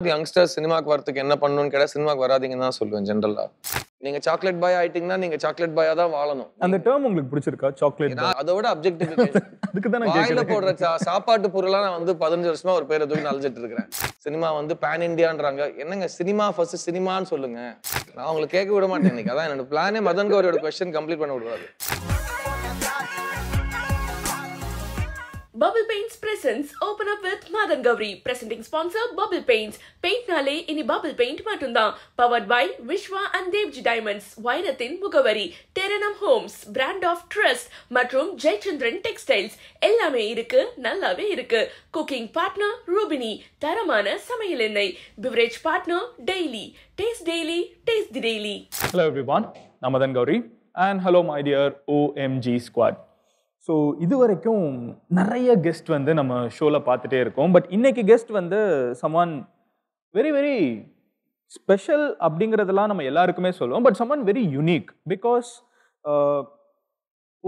Youngsters சினிமாக்கு வரதுக்கு என்ன பண்ணணும்னு கேட்டா சினிமாக்கு வராதீங்கன்னு தான் சொல்லுவேன் ஜென்ரலா. நீங்க சாக்லேட் பாய் ஆயிட்டீங்கன்னா நீங்க சாக்லேட் பாயா தான் வாழணும். அந்த டேர்ம் உங்களுக்கு பிடிச்சிருக்கா? Chocolate boy. அதோட அப்ஜெக்டிஃபிகேஷன். அதுக்கு தான் நான் வாயில கேக்குறேன். போடுற சாப்பாட்டு பொருளா நான் வந்து 15 வருஷமா ஒரு பேரை தூக்கி அலைஞ்சிட்டு இருக்கிறேன். சினிமா வந்து பேன் இந்தியான்றாங்க. என்னங்க சினிமா ஃபர்ஸ்ட் சினிமான்னு சொல்லுங்க. நான் உங்களுக்கு கேட்க விட மாட்டேன் இன்னைக்கு. அதான் என்னோட பிளானே மதன் கௌரியோட क्वेश्चन கம்ப்ளீட் பண்ண விடுவாரு. Bubble Paints presents Open Up with Madan Gauri. Presenting sponsor Bubble Paints. Paint nale ini Bubble Paint matundhaan. Powered by Vishwa and Devji Diamonds. Vairathin Mugavari. Terranum Homes. Brand of Trust. மற்றும் Jaychandran Textiles. எல்லாமே இருக்கு, நல்லாவே இருக்கு. Cooking partner Rubini. தரமான சமையல் எண்ணெய். Beverage partner Daily. Taste Daily. Taste the Daily. Hello everyone. நான் Madan Gowri. And hello my dear OMG squad. So இது வரைக்கும் நிறைய கெஸ்ட் வந்து நம்ம ஷோவில் பார்த்துட்டே இருக்கோம். பட் இன்னைக்கு கெஸ்ட் வந்து சம்ஒன் வெரி வெரி ஸ்பெஷல் அப்படிங்கிறதெல்லாம் நம்ம எல்லாருக்குமே சொல்லுவோம். But someone very unique. Because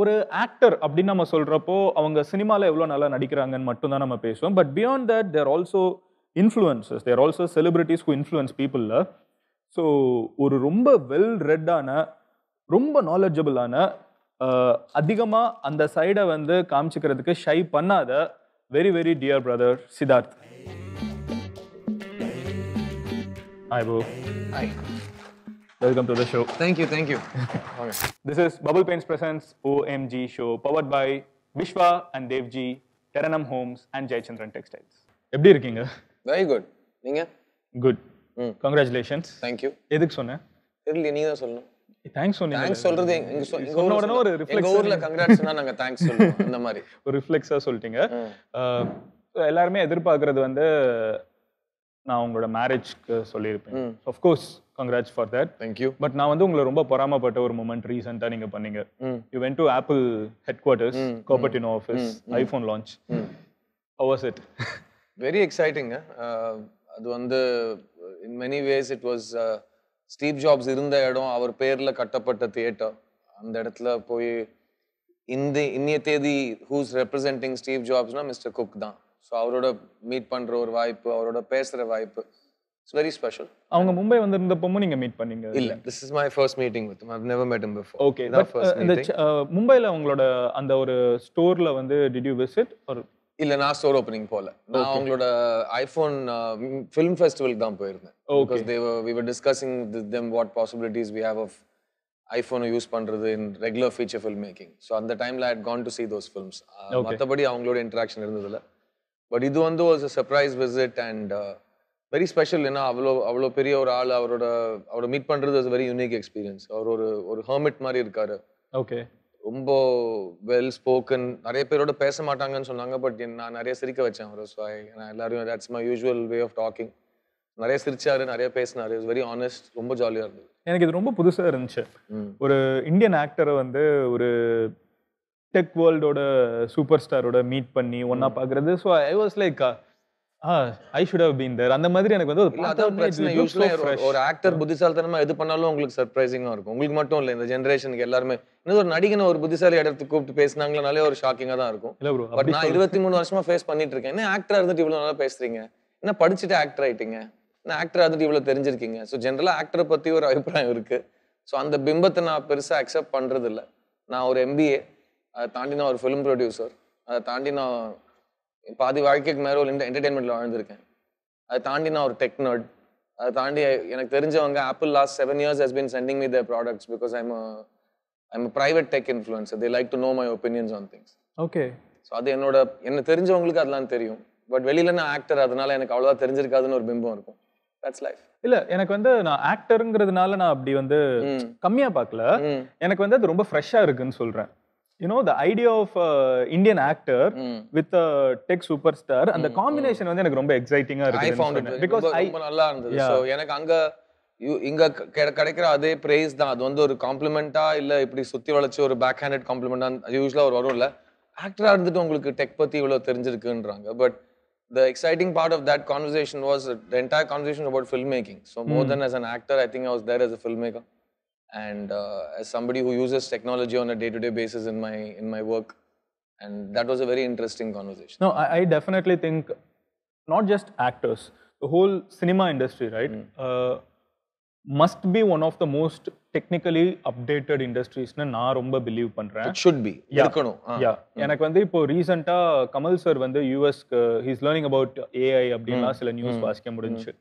ஒரு ஆக்டர் அப்படின்னு நம்ம சொல்கிறப்போ அவங்க சினிமாவில் எவ்வளோ நல்லா நடிக்கிறாங்கன்னு மட்டும்தான் நம்ம பேசுவோம். But beyond that there also influences, there also celebrities who influence பீப்புளில். ஸோ ஒரு ரொம்ப வெல் ரெட்டான, ரொம்ப நாலேஜபிளான, அதிகமாக அந்த சைடை வந்து காமிச்சிக்கிறதுக்கு ஷை பண்ணாத very very dear brother Siddharth. Hi bro. Hi. Welcome to the show. Thank you. This is Bubble Paints presents OMG show powered by Vishwa and Devji, Terranum Homes and Jaychandran Textiles. எப்படி இருக்கீங்க? Very good. நீங்க? Good. Congratulations. Thank you. எதுக்கு சொன்னேன்? தெரியல, நீங்க தான் சொல்லணும். Thanks சொன்னீங்க. தேங்க்ஸ் சொல்றது சொன்ன உடனே ஒரு எங்க ஊர்ல கங்க்ராட்ஸ்னா நாங்க தேங்க்ஸ் சொல்லுவோம். அந்த மாதிரி ஒரு ரிஃப்ளெக்ஸா சொல்லிட்டீங்க. எல்லாருமே எதிர்பார்க்கறது வந்து நான் உங்களோட மேரேஜ்க்கு சொல்லியிருப்பேன். Of course congrats for that. Thank you. But நான் வந்து உங்களை ரொம்ப பொறாமப்பட்ட ஒரு மொமெண்ட் ரீசெண்டா நீங்க பண்ணீங்க. You went to Apple headquarters, Cupertino office, iPhone launch. How was it? Very exciting. அது வந்து in many ways it was Steve Jobs இருந்த இடம், அவர் பேர்ல கட்டப்பட்ட தியேட்டர். அந்த இடத்துல போய் இன்னைய தேதி ஹூஸ் ரெப்ரசென்டிங் ஸ்டீவ் ஜாப்ஸ்னா மிஸ்டர் குக் தான். ஸோ அவரோட மீட் பண்ற ஒரு வாய்ப்பு, அவரோட பேசுற வாய்ப்பு, இட்ஸ் வெரி ஸ்பெஷல். அவங்க மும்பை வந்திருந்தப்போ நீங்க மீட் பண்ணீங்க? இல்ல, this is my first meeting with him. I have never met him before. Okay. இந்த மும்பைல உங்களோட அந்த ஒரு ஸ்டோர்ல வந்து டிட் யூ விசிட் ஆர்? இல்ல, நான் ஸ்டோர் ஓப்பனிங் போல. நான் அவங்களோட ஐபோன் ஃபிலிம் ஃபெஸ்டிவலுக்கு தான் போயிருந்தேன். Because we were discussing with them what possibilities we have of iPhone use பண்றது in regular feature filmmaking. So அந்த டைம்ல I had gone to see those films. மத்தபடி அவங்களோட இன்டராக்ஷன் இருந்ததில்ல. பட் இது வந்து was a surprise visit and very special. ஏன்னா அவ்வளோ பெரிய ஒரு ஆள், அவரோட மீட் பண்றது was a very unique experience. அவர் ஒரு ஹெர்மிட் மாதிரி இருக்காரு. ஓகே. ரொம்ப வெல் ஸ்போக்கன். நிறைய பேரோட பேச மாட்டாங்கன்னு சொன்னாங்க. பட் நான் நிறைய சிரிக்க வச்சேன் அவரை. ஸோ எல்லாரும் that's my usual way of talking. நிறைய சிரிச்சாரு, நிறைய பேசினாரு. It's very honest. ரொம்ப ஜாலியாக இருந்தது. எனக்கு இது ரொம்ப புதுசாக இருந்துச்சு. ஒரு இந்தியன் ஆக்டரை வந்து ஒரு டெக் வேர்ல்டோட சூப்பர் ஸ்டாரோட மீட் பண்ணி ஒன்னா பார்க்கறது. So I was like I should have been there. அந்த மாதிரி எனக்கு வந்து ஒரு ஆக்டர் புத்திசாலித்தனமா எது பண்ணாலும் உங்களுக்கு சர்ப்ரைசிங்கா இருக்கும். உங்களுக்கு மட்டும் இல்லை, இந்த ஜெனரேஷனுக்கு எல்லாருமே. இன்னும் ஒரு நடிகனை ஒரு புத்திசாலி இடத்துக்கு கூப்பிட்டு பேசினாங்கனாலே ஒரு ஷாக்கிங்கா தான் இருக்கும். பட் நான் 23 வருஷமா ஃபேஸ் பண்ணிட்டு இருக்கேன். என்ன ஆக்டரா இருந்துட்டு இவ்வளவு நல்லா பேசுறீங்க, என்ன படிச்சுட்டு ஆக்டர் ஆயிட்டீங்க, என்ன ஆக்டரா இருந்துட்டு இவ்வளவு தெரிஞ்சிருக்கீங்க. ஸோ ஜென்ரலா ஆக்டரை பத்தி ஒரு அபிப்பிராயம் இருக்கு. ஸோ அந்த பிம்பத்தை நான் பெருசா அக்செப்ட் பண்றது இல்லை. நான் ஒரு MBA, அதை தாண்டி நான் ஒரு ஃபிலிம் ப்ரொடியூசர், அதை தாண்டி நான் பாதி வாழ்க்கைக்கு மேலே ஒரு என்டர்டெயின்மெண்ட்ல வாழ்ந்திருக்கேன். அதை தாண்டி நான் ஒரு டெக் நர்ட். அதை தாண்டி எனக்கு தெரிஞ்சவங்க apple last 7 years has been sending me their products because I'm a private tech influencer. They like to know my opinions on things. Okay. So அது என்ன தெரிஞ்சவங்களுக்கு அதெல்லாம் தெரியும். பட் வெளியில நான் ஆக்டர், அதனால எனக்கு அவ்வளோவா தெரிஞ்சிருக்காதுன்னு ஒரு பிம்பம் இருக்கும். That's life. இல்ல, எனக்கு வந்து நான் ஆக்டருங்கிறதுனால நான் அப்படி வந்து கம்மியா பார்க்கல. எனக்கு வந்து அது ரொம்ப ஃப்ரெஷ்ஷா இருக்குன்னு சொல்றேன். You know, the idea of Indian actor with a tech superstar, and the combination வந்து எனக்கு ரொம்ப எக்ஸைட்டிங்கா இருக்கு. I found it because ரொம்ப நல்லா இருந்தது. So எனக்கு இங்க கிடைக்கிற அதே praise தான். அது வந்து ஒரு காம்ப்ளிமெண்டா இல்ல இப்படி சுத்தி வளைச்சு ஒரு பேக் ஹேண்டட் காம்ப்ளிமெண்டா யூஸ்வலா வரும்ல. ஆக்டரா இருந்துட்டு உங்களுக்கு டெக் பத்தி இவ்வளவு தெரிஞ்சிருக்குன்றாங்க. But the exciting part of that conversation was the entire conversation about filmmaking. So more than as an actor, I think I was there as a filmmaker. And as somebody who uses technology on a day-to-day basis in my work, and that was a very interesting conversation. No, I definitely think not just actors, whole cinema industry, right, must be one of the most technically updated industries னு நான் ரொம்ப believe பண்றேன். It should be. இருக்கணும். எனக்கு வந்து இப்போ ரீசெண்டா Kamal sir வந்து யூஎஸ்க்கு ஹீஸ் லேர்னிங் அபவுட் ஏஐ அப்படின்லாம் சில நியூஸ் வாசிக்க முடிஞ்சுச்சு.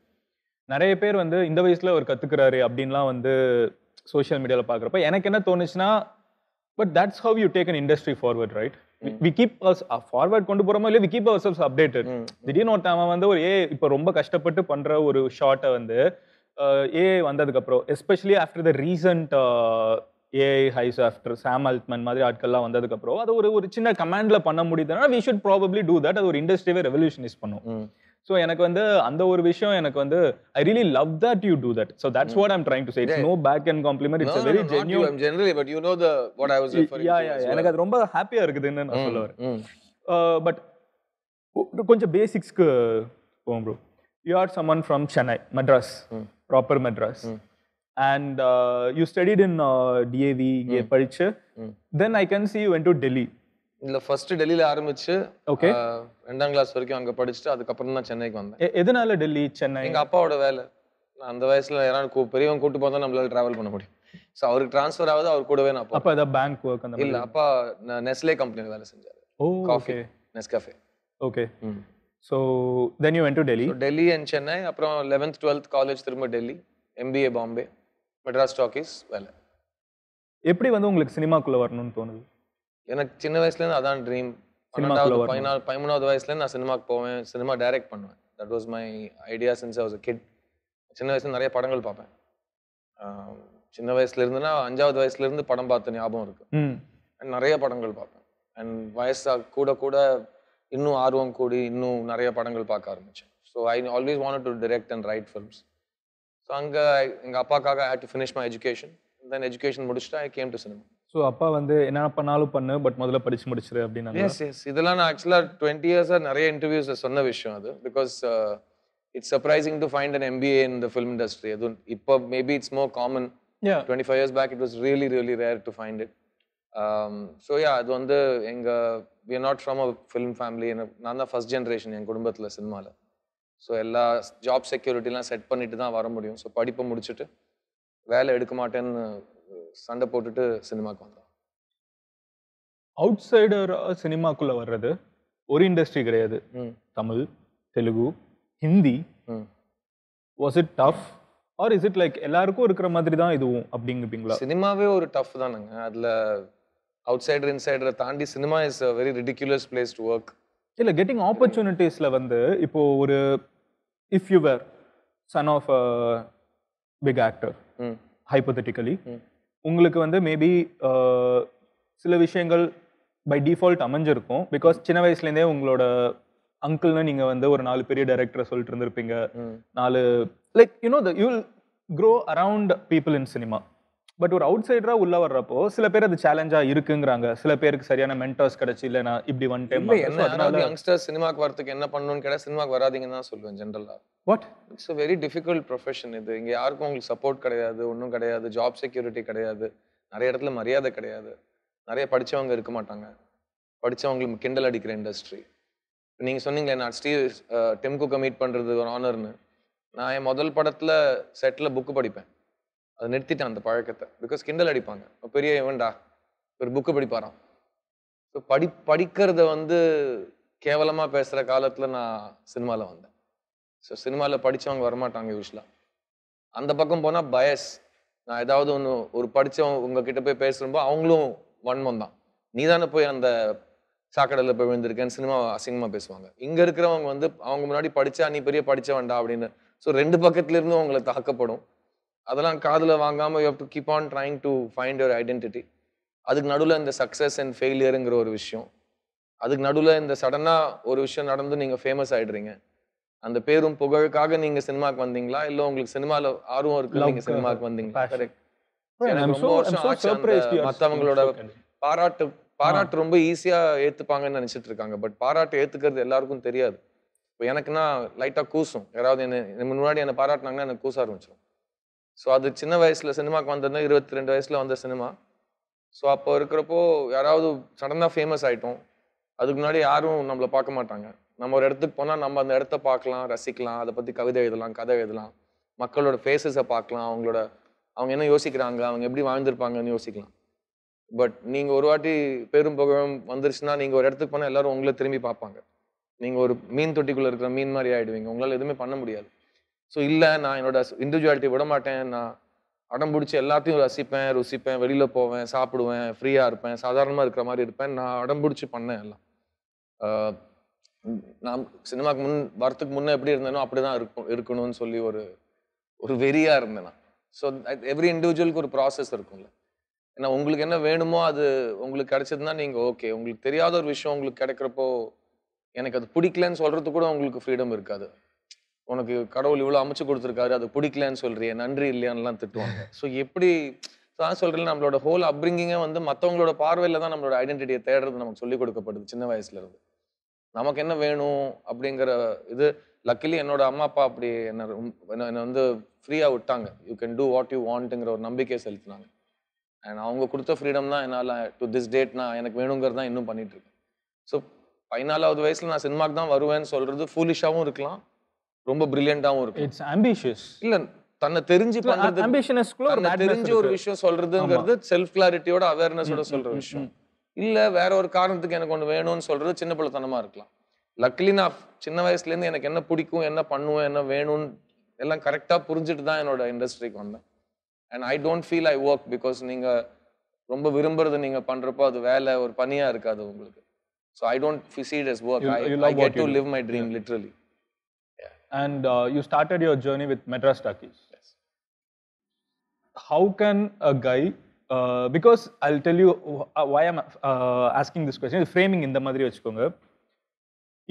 நிறைய பேர் வந்து இந்த வயசுல அவர் கத்துக்கிறாரு அப்படின்லாம் வந்து சோஷியல் மீடியால பாக்குறப்ப எனக்கு என்ன தோணுச்சுன்னா, but that's how you take an industry forward, right? we keep us forward கொண்டு போறோமோ இல்ல, we keep ourselves updated. திடீர்னு ஒருத்தன் வந்து ஒரு ஏஐ இப்போ ரொம்ப கஷ்டப்பட்டு பண்ற ஒரு ஷார்ட்டை வந்து ஏஐ வந்ததுக்கு அப்புறம், especially after the recent AI hypes after Sam Altman மாதிரி ஆட்கள்லாம் வந்ததுக்கு அப்புறம் அது ஒரு சின்ன கமாண்ட்ல பண்ண முடியுதுன்னா we should probably do that. அது ஒரு இண்டஸ்ட்ரியே ரெவல்யூஷனைஸ் பண்ணும். ஸோ எனக்கு வந்து அந்த ஒரு விஷயம் எனக்கு வந்து I really love that you do that. So that's what I'm trying to say. It's no back and compliment, இட்ஸ் a very genuine. Generally, but you know what I was referring to. எனக்கு அது ரொம்ப ஹாப்பியா இருக்குதுன்னு நான் சொல்ல வரேன். But கொஞ்சம் பேசிக்ஸ்க்கு போவோம் bro. You are someone from Chennai, Madras, proper Madras, and you studied in DAV, இங்கே படிச்சு. Then I can see you went to Delhi. இல்ல ஃபர்ஸ்ட் டெல்லியில ஆரம்பிச்சு, ஓகே, 2ஆம் கிளாஸ் வரைக்கும் அங்க படிச்சுட்டு அதுக்கப்புறம் தான் சென்னைக்கு வந்தேன். எதனால டெல்லி, சென்னை? எங்க அப்பாவோட வேலை. அந்த வயசுல யாராவது பெரியவங்க கூட்டு போதா நம்மளால டிராவல் பண்ண முடியும். ஸோ அவருக்கு ட்ரான்ஸ்ஃபர் ஆகுது, அவர் கூடவே நான் அப்போ அதான் பேங்க் ஒர்க் அந்த இல்ல, அப்பா நெஸ்லே கம்பெனில வேலை செஞ்சாரு. Coffee, Nescafe. Okay. So then you went to Delhi. Delhi and Chennai. அப்புறம் 11th 12th காலேஜ் திரும்ப டெல்லி, MBA பாம்பே, மெட்ராஸ் டாக்கீஸ் வேலை. எப்படி வந்து உங்களுக்கு சினிமாக்குள்ள வரணும்னு தோணுது? எனக்கு சின்ன வயசுலேருந்து அதான் ட்ரீம். 13வது வயசுலேருந்து நான் சினிமாக்கு போவேன், சினிமா டைரக்ட் பண்ணுவேன். That was my idea since I was a kid. சின்ன வயசுல நிறைய படங்கள் பார்ப்பேன். சின்ன வயசுல இருந்துன்னா 5வது வயசுல இருந்து படம் பார்த்த ஞாபகம் இருக்கு. நிறைய படங்கள் பார்ப்பேன். அண்ட் வயசா கூட கூட இன்னும் ஆர்வம் கூடி இன்னும் நிறைய படங்கள் பார்க்க ஆரம்பிச்சேன். So I always wanted to direct and write films. So அங்கே எங்கள் அப்பாக்காக I had to finish my education. Then education முடிச்சுட்டு I came to cinema. So அப்பா வந்து என்ன பண்ணாலும் பண்ணு, பட் முதல்ல படிச்சு முடிச்சிரு அப்படின்னு. எஸ் இதெல்லாம் நான் ஆக்சுவலாக 20 இயர்ஸாக நிறைய இன்டர்வியூஸில் சொன்ன விஷயம் அது. Because it's surprising to find an MBA in the film industry. அது இப்போ maybe it's more common. 25 years back it was really really rare to find it. So yeah, அது வந்து we are not from a film family. நான் தான் first generation என் குடும்பத்தில் சினிமாவில். So எல்லா job செக்யூரிட்டிலாம் set பண்ணிட்டு தான் வர முடியும். ஸோ படிப்பை முடிச்சுட்டு வேலை எடுக்க மாட்டேன்னு சண்டை போட்டுட்டு சினிமாக்கு வந்தோம். அவுட் சைடர் சினிமாக்குள்ள வர்றது ஒரு இண்டஸ்ட்ரி கிடையாது. Tamil, Telugu, Hindi. Was it tough or is it like எல்லாருக்கும் இருக்கிற மாதிரி தான் இதுவும் அப்படிங்கிறீங்களா? சினிமாவே ஒரு டஃப் தானுங்க. அதில் அவுட் சைடர் இன்சைடரை தாண்டி cinema is a very ridiculous place to work. இல்லை, கெட்டிங் ஆப்பர்ச்சுனிட்டிஸில் வந்து இப்போ ஒரு if you were son of a big actor hypothetically, உங்களுக்கு வந்து மேபி சில விஷயங்கள் பை டிஃபால்ட் அமைஞ்சிருக்கும். பிகாஸ் சின்ன வயசுலேருந்தே உங்களோட அங்கிள்னு நீங்கள் வந்து ஒரு 4 பெரிய டைரக்டரை சொல்லிட்டு இருந்திருப்பீங்க. 4 like you know you will grow around people in cinema. But ஒரு அவுட் சைடராக உள்ள வர்றப்போ சில பேர் அது சேலஞ்சாக இருக்குங்கிறாங்க. சில பேருக்கு சரியான மென்டர்ஸ் கிடைச்சி இல்லை நான் இப்படி ஒன் டைம் யங்ஸ்டர்ஸ் சினிமாக்கு வரதுக்கு என்ன பண்ணணும்னு கேட்டால் சினிமாக்கு வராதிங்கன்னு தான் சொல்லுவேன் ஜென்ரலாக. What it's a very difficult profession இது. இங்கே யாருக்கும் உங்களுக்கு சப்போர்ட் கிடையாது, ஒன்றும் கிடையாது, ஜாப் செக்யூரிட்டி கிடையாது, நிறைய இடத்துல மரியாதை கிடையாது, நிறைய படித்தவங்க இருக்க மாட்டாங்க, படித்தவங்களுக்கு கிண்டல் அடிக்கிற இண்டஸ்ட்ரி. நீங்கள் சொன்னீங்களே நான் டிம் குக்கை மீட் பண்ணுறது ஒரு ஆனர்னு. நான் என் முதல் படத்தில் செட்டில் புக்கு படிப்பேன். அதை நிறுத்திட்டேன் அந்த பழக்கத்தை. பிகாஸ் கிண்டல் அடிப்பாங்க, பெரிய இவன்டா ஒரு புக்கு படிப்பாராம். ஸோ படிக்கிறத வந்து கேவலமாக பேசுகிற காலத்தில் நான் சினிமாவில் வந்தேன். ஸோ சினிமாவில் படித்தவங்க வரமாட்டாங்க யூஸ்வலாக. அந்த பக்கம் போனால் பயஸ். நான் ஏதாவது ஒன்று ஒரு படித்தவங்க உங்ககிட்ட போய் பேசுகிறப்போ அவங்களும் வன்மம் தான். நீ தானே போய் அந்த சாக்கடையில் போய் விழுந்திருக்கேன்னு சினிமா அசிங்கமாக பேசுவாங்க. இங்கே இருக்கிறவங்க வந்து அவங்க முன்னாடி படித்தா நீ பெரிய படித்தவன்டா அப்படின்னு. ஸோ 2 பக்கத்துலேருந்து அவங்களை தாக்கப்படும். அதெல்லாம் காதில் வாங்காமல் you have to keep on trying to find your identity. அதுக்கு நடுவில் இந்த சக்ஸஸ் அண்ட் ஃபெயிலியருங்கிற ஒரு விஷயம். அதுக்கு நடுவில் இந்த சடனாக ஒரு விஷயம் நடந்து நீங்கள் ஃபேமஸ் ஆகிடுறீங்க. அந்த பேரும் புகழுக்காக நீங்கள் சினிமாவுக்கு வந்தீங்களா, இல்லை உங்களுக்கு சினிமாவில் ஆர்வம் இருக்கு நீங்கள் சினிமாவுக்கு வந்தீங்களா? கரெக்ட். எனக்கு ரொம்ப வருஷம் ஆச்சு. மற்றவங்களோட பாராட்டு ரொம்ப ஈஸியாக ஏற்றுப்பாங்கன்னு நினச்சிட்டு இருக்காங்க. பட் பாராட்டு ஏற்றுக்கிறது எல்லாருக்கும் தெரியாது. இப்போ எனக்குன்னா லைட்டாக கூசும். யாராவது என்ன முன்னாடி என்னை பாராட்டினாங்கன்னா எனக்கு கூச ஆரம்பிச்சிடும். ஸோ அது சின்ன வயசில் சினிமாவுக்கு வந்ததுன்னா 22 வயசில் வந்த சினிமா. ஸோ அப்போ இருக்கிறப்போ யாராவது சடனாக ஃபேமஸ் ஆகிட்டோம். அதுக்கு முன்னாடி யாரும் நம்மளை பார்க்க மாட்டாங்க. நம்ம ஒரு இடத்துக்கு போனால் நம்ம அந்த இடத்த பார்க்கலாம், ரசிக்கலாம், அதை பற்றி கவிதை எழுதலாம், கதை எழுதலாம், மக்களோட ஃபேஸஸை பார்க்கலாம், அவங்க என்ன யோசிக்கிறாங்க, அவங்க எப்படி வாழ்ந்திருப்பாங்கன்னு யோசிக்கலாம். பட் நீங்கள் ஒரு வாட்டி பெரும் புகழும் வந்துருச்சுன்னா நீங்கள் ஒரு இடத்துக்கு போனால் எல்லாரும் உங்களை திரும்பி பார்ப்பாங்க. நீங்கள் ஒரு மீன் தொட்டிக்குள்ளே இருக்கிற மீன் மாதிரி ஆகிடுவீங்க, உங்களால் எதுவுமே பண்ண முடியாது. ஸோ இல்லை, நான் என்னோட இண்டிவிஜுவாலிட்டி விட மாட்டேன், நான் அடம் பிடிச்சி எல்லாத்தையும் ரசிப்பேன், ருசிப்பேன், வெளியில் போவேன், சாப்பிடுவேன், ஃப்ரீயாக இருப்பேன், சாதாரணமாக இருக்கிற மாதிரி இருப்பேன், நான் அடம் பிடிச்சி பண்ணேன் எல்லாம். நான் சினிமாவுக்கு வரத்துக்கு முன்னே எப்படி இருந்தேனோ அப்படி தான் இருக்கணும்னு சொல்லி ஒரு வெறியாக இருந்தேன் நான். ஸோ எவ்ரி இண்டிவிஜுவலுக்கு ஒரு ப்ராசஸ் இருக்கும்ல. ஏன்னா உங்களுக்கு என்ன வேணுமோ அது உங்களுக்கு கிடைச்சதுன்னா நீங்கள் ஓகே. உங்களுக்கு தெரியாத ஒரு விஷயம் உங்களுக்கு கிடைக்கிறப்போ எனக்கு அது பிடிக்கலன்னு சொல்கிறது கூட உங்களுக்கு ஃப்ரீடம் இருக்காது. உனக்கு கடவுள் இவ்வளோ அமைச்சு கொடுத்துருக்காரு, அது பிடிக்கலன்னு சொல்றியே, நன்றி இல்லையான்லாம் திட்டுவாங்க. ஸோ எப்படி தான் சொல்கிறேன், நம்மளோட ஹோல் அப்ரிங்கிங்கே வந்து மற்றவங்களோட பார்வையில் தான் நம்மளோட ஐடென்டிட்டியை தேடுறது நமக்கு சொல்லிக் கொடுக்கப்படுது சின்ன வயசுலேருந்து. நமக்கு என்ன வேணும் அப்படிங்கிற இது லக்கிலி என்னோட அம்மா அப்பா அப்படி என்னை வந்து ஃப்ரீயாக விட்டாங்க. You can do what you வாண்ட்டுங்கிற ஒரு நம்பிக்கையை செலுத்தினாங்க. அண்ட் அவங்க கொடுத்த ஃப்ரீடம் தான் என்னால் டு திஸ் டேட் நான் எனக்கு வேணுங்கிறது தான் இன்னும் பண்ணிட்டு இருக்கேன். ஸோ 14வது வயசில் நான் சினிமாக்கு தான் வருவேன்னு சொல்றது ஃபூலிஷாகவும் இருக்கலாம், ரொம்ப பிரில்லியண்டாகவும் இருக்கும். It's ambitious. இல்லை, தன்னை தெரிஞ்சு பண்றது, தெரிஞ்சு ஒரு விஷயம் சொல்றதுங்கிறது செல்ஃப் கிளாரிட்டியோட அவேர்னஸோட சொல்ற விஷயம். இல்லை வேற ஒரு காரணத்துக்கு எனக்கு ஒன்று வேணும்னு சொல்றது சின்ன பிள்ளைத்தனமா இருக்கலாம். லக்கிலி நான் சின்ன வயசுலேருந்து எனக்கு என்ன பிடிக்கும், என்ன பண்ணுவேன், என்ன வேணும்னு எல்லாம் கரெக்டாக புரிஞ்சுட்டு தான் என்னோட இண்டஸ்ட்ரிக்கு வந்தேன். And I don't feel I work because நீங்கள் ரொம்ப விரும்புறது நீங்கள் பண்ணுறப்போ அது வேலை ஒரு பணியாக இருக்காது உங்களுக்கு. So I don't see it as work. I get to live my dream literally. And you started your journey with Madras Talkies. Yes. How can a guy, because I'll tell you why I'm asking this question, framing இந்த மாதிரி வச்சுக்கோங்க.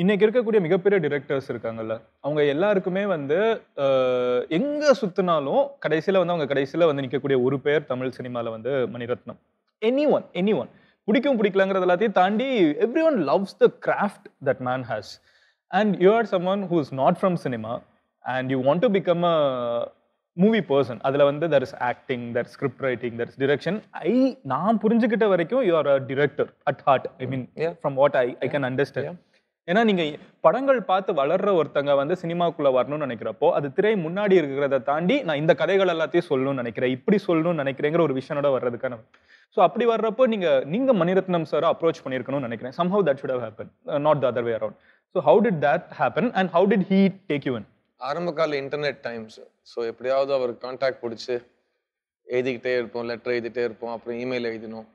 இன்னைக்கு இருக்கக்கூடிய மிகப்பெரிய directors இருக்காங்கல்ல, அவங்க எல்லாருக்குமே வந்து எங்க சுத்தினாலும் கடைசியில வந்து அவங்க கடைசியில வந்து நிற்கக்கூடிய ஒரு பேர் தமிழ் சினிமால வந்து மணிரத்னம். எனி ஒன் பிடிக்கும் பிடிக்கலங்கிறது எல்லாத்தையும் தாண்டி every one loves the craft that man has. And you are someone who is not from cinema and you want to become a movie person. அதில் வந்து there is acting, there is script writing, there is direction. நான் புரிஞ்சுக்கிட்ட வரைக்கும் you are a director at heart. I mean from what I can understand. ஏன்னா நீங்க படங்கள் பார்த்து வளர்ற ஒருத்தங்க வந்து சினிமாக்குள்ள வரணும்னு நினைக்கிறப்போ அது திரை முன்னாடி இருக்கிறத தாண்டி நான் இந்த கதைகள் எல்லாத்தையும் சொல்லணும்னு நினைக்கிறேன், இப்படி சொல்லணும்னு நினைக்கிறேங்கிற ஒரு விஷனோட வர்றதுக்கான. ஸோ அப்படி வர்றப்போ நீங்க மணிரத்னம் சார் அப்ரோச் பண்ணியிருக்கணும்னு நினைக்கிறேன். somehow that should have happened, not the other way around. So how did that happen and how did he take you in? ஆரம்ப கால இன்டர்நெட் டைம்ஸ். ஸோ எப்படியாவது அவர் கான்டாக்ட் பிடிச்சி எழுதிக்கிட்டே இருப்போம், லெட்டர் எழுதிட்டே இருப்போம், அப்புறம் இமெயில் எழுதினோம்,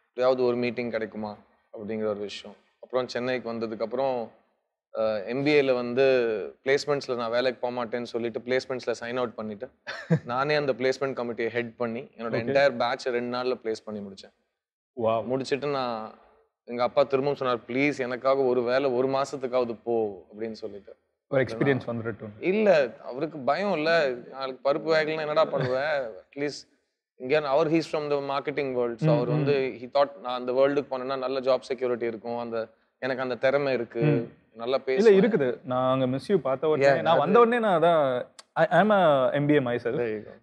எப்படியாவது ஒரு மீட்டிங் கிடைக்குமா அப்படிங்கிற ஒரு விஷயம். அப்புறம் சென்னைக்கு வந்ததுக்கப்புறம் எம்பிஏல வந்து பிளேஸ்மெண்ட்ஸில் நான் வேலைக்கு போக மாட்டேன்னு சொல்லிட்டு பிளேஸ்மெண்ட்ஸில் சைன் அவுட் பண்ணிட்டு நானே அந்த பிளேஸ்மெண்ட் கமிட்டியை ஹெட் பண்ணி என்னோட என்டையர் பேட்சை 2 நாளில் பிளேஸ் பண்ணி முடித்தேன். முடிச்சுட்டு நான் எங்கள் அப்பா திரும்பவும் சொன்னார், ப்ளீஸ் எனக்காக ஒரு வேலை 1 மாதத்துக்காவது போ அப்படின்னு சொல்லிட்டு. ஒரு எக்ஸ்பீரியன்ஸ் வந்துட்டு இல்லை, அவருக்கு பயம் இல்லை, நாளைக்கு பருப்பு வேகலாம் என்னடா பண்ணுவேன், அட்லீஸ்ட் இங்கே அவர் he's from the marketing world. So அவர் வந்து ஹி தாட் நான் அந்த வேர்ல்டுக்கு போனேன்னா நல்ல ஜாப் செக்யூரிட்டி இருக்கும், எனக்கு அந்த திறமை இருக்கு, நல்லா பேச இருக்குது. நான் அங்கே மிஸ் யூ பார்த்த உடனே நான் வந்த உடனே நான் அதான் ஐ அம் எம்பிஏ மைசெல்ஃப்.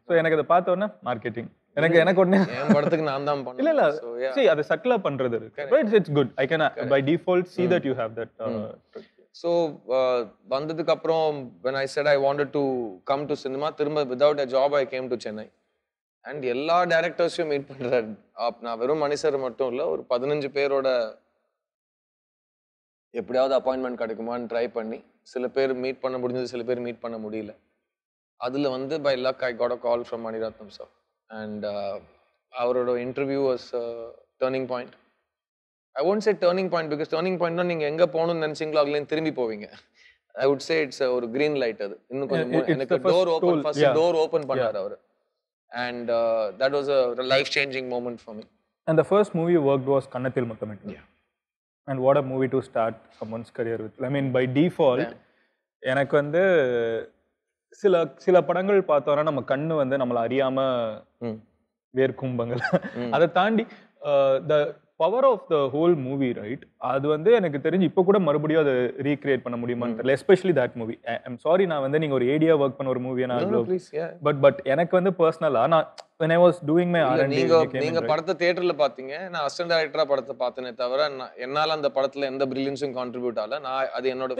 ஸோ எனக்கு அதை பார்த்த உடனே மார்க்கெட்டிங் எனக்கு உடனே என் படத்துக்கு நான் தான் பண்ணேன். இல்லை சரி, அதை சட்டிலா பண்றது இருக்கு. It's good. I can buy default see that you have that. So வந்ததுக்கு அப்புறம் when I said I wanted to come to cinema, திரும்ப without a job I came to Chennai. And எல்லா டேரக்டர்ஸையும் மீட் பண்ணுறாரு. நான் வெறும் மணி சார் மட்டும் இல்லை, ஒரு 15 பேரோட எப்படியாவது அப்பாயின்மெண்ட் கிடைக்குமான்னு ட்ரை பண்ணி சில பேர் மீட் பண்ண முடிஞ்சது, சில பேர் மீட் பண்ண முடியல. அதில் வந்து by luck I got a call from Maniratnam sir. And அவரோட interview was turning point. I won't say turning point because turning பாயிண்ட்னா நீங்கள் எங்கே போகணும்னு நினச்சிங்களோ அதுலேருந்து திரும்பி போவீங்க. ஐ வுட் சே இட்ஸ் ஒரு கிரீன் லைட். அது இன்னும் கொஞ்சம் எனக்கு டோர் ஓப்பன் பண்ணார் அவர். And that was a life-changing moment for me. And the first movie you worked was Kannathil Muthamittu. Yeah. And what a movie to start someone's career with. I mean, by default, எனக்கு வந்து சில படங்கள் பார்த்தோன்னா நம்ம கண்ணு வந்து நம்மளை அறியாம வேர்க்கும்பங்கள். அதை தாண்டி the power of the whole movie, right? அது வந்து எனக்கு தெரிஞ்சு இப்போ கூட மறுபடியும் அதை ரீக்ரியேட் பண்ண முடியுமான்னு தெரியல. Especially that movie. I'm sorry, நான் வந்து நீங்கள் ஒரு ஏடியா ஒர்க் பண்ண ஒரு மூவியை நான் பட் எனக்கு வந்து பர்சனலாக நான் when I was doing my R&D, நீங்க படத்தை தியேட்டர்ல பாத்தீங்க, நான் அசிஸ்டன்ட் டைரக்டரா படத்தை பார்த்தேனே தவிர என்னால அந்த படத்துல எந்த பிரில்லியன்ஸும் கான்ட்ரிபியூட் ஆகல. நான் அது என்னோட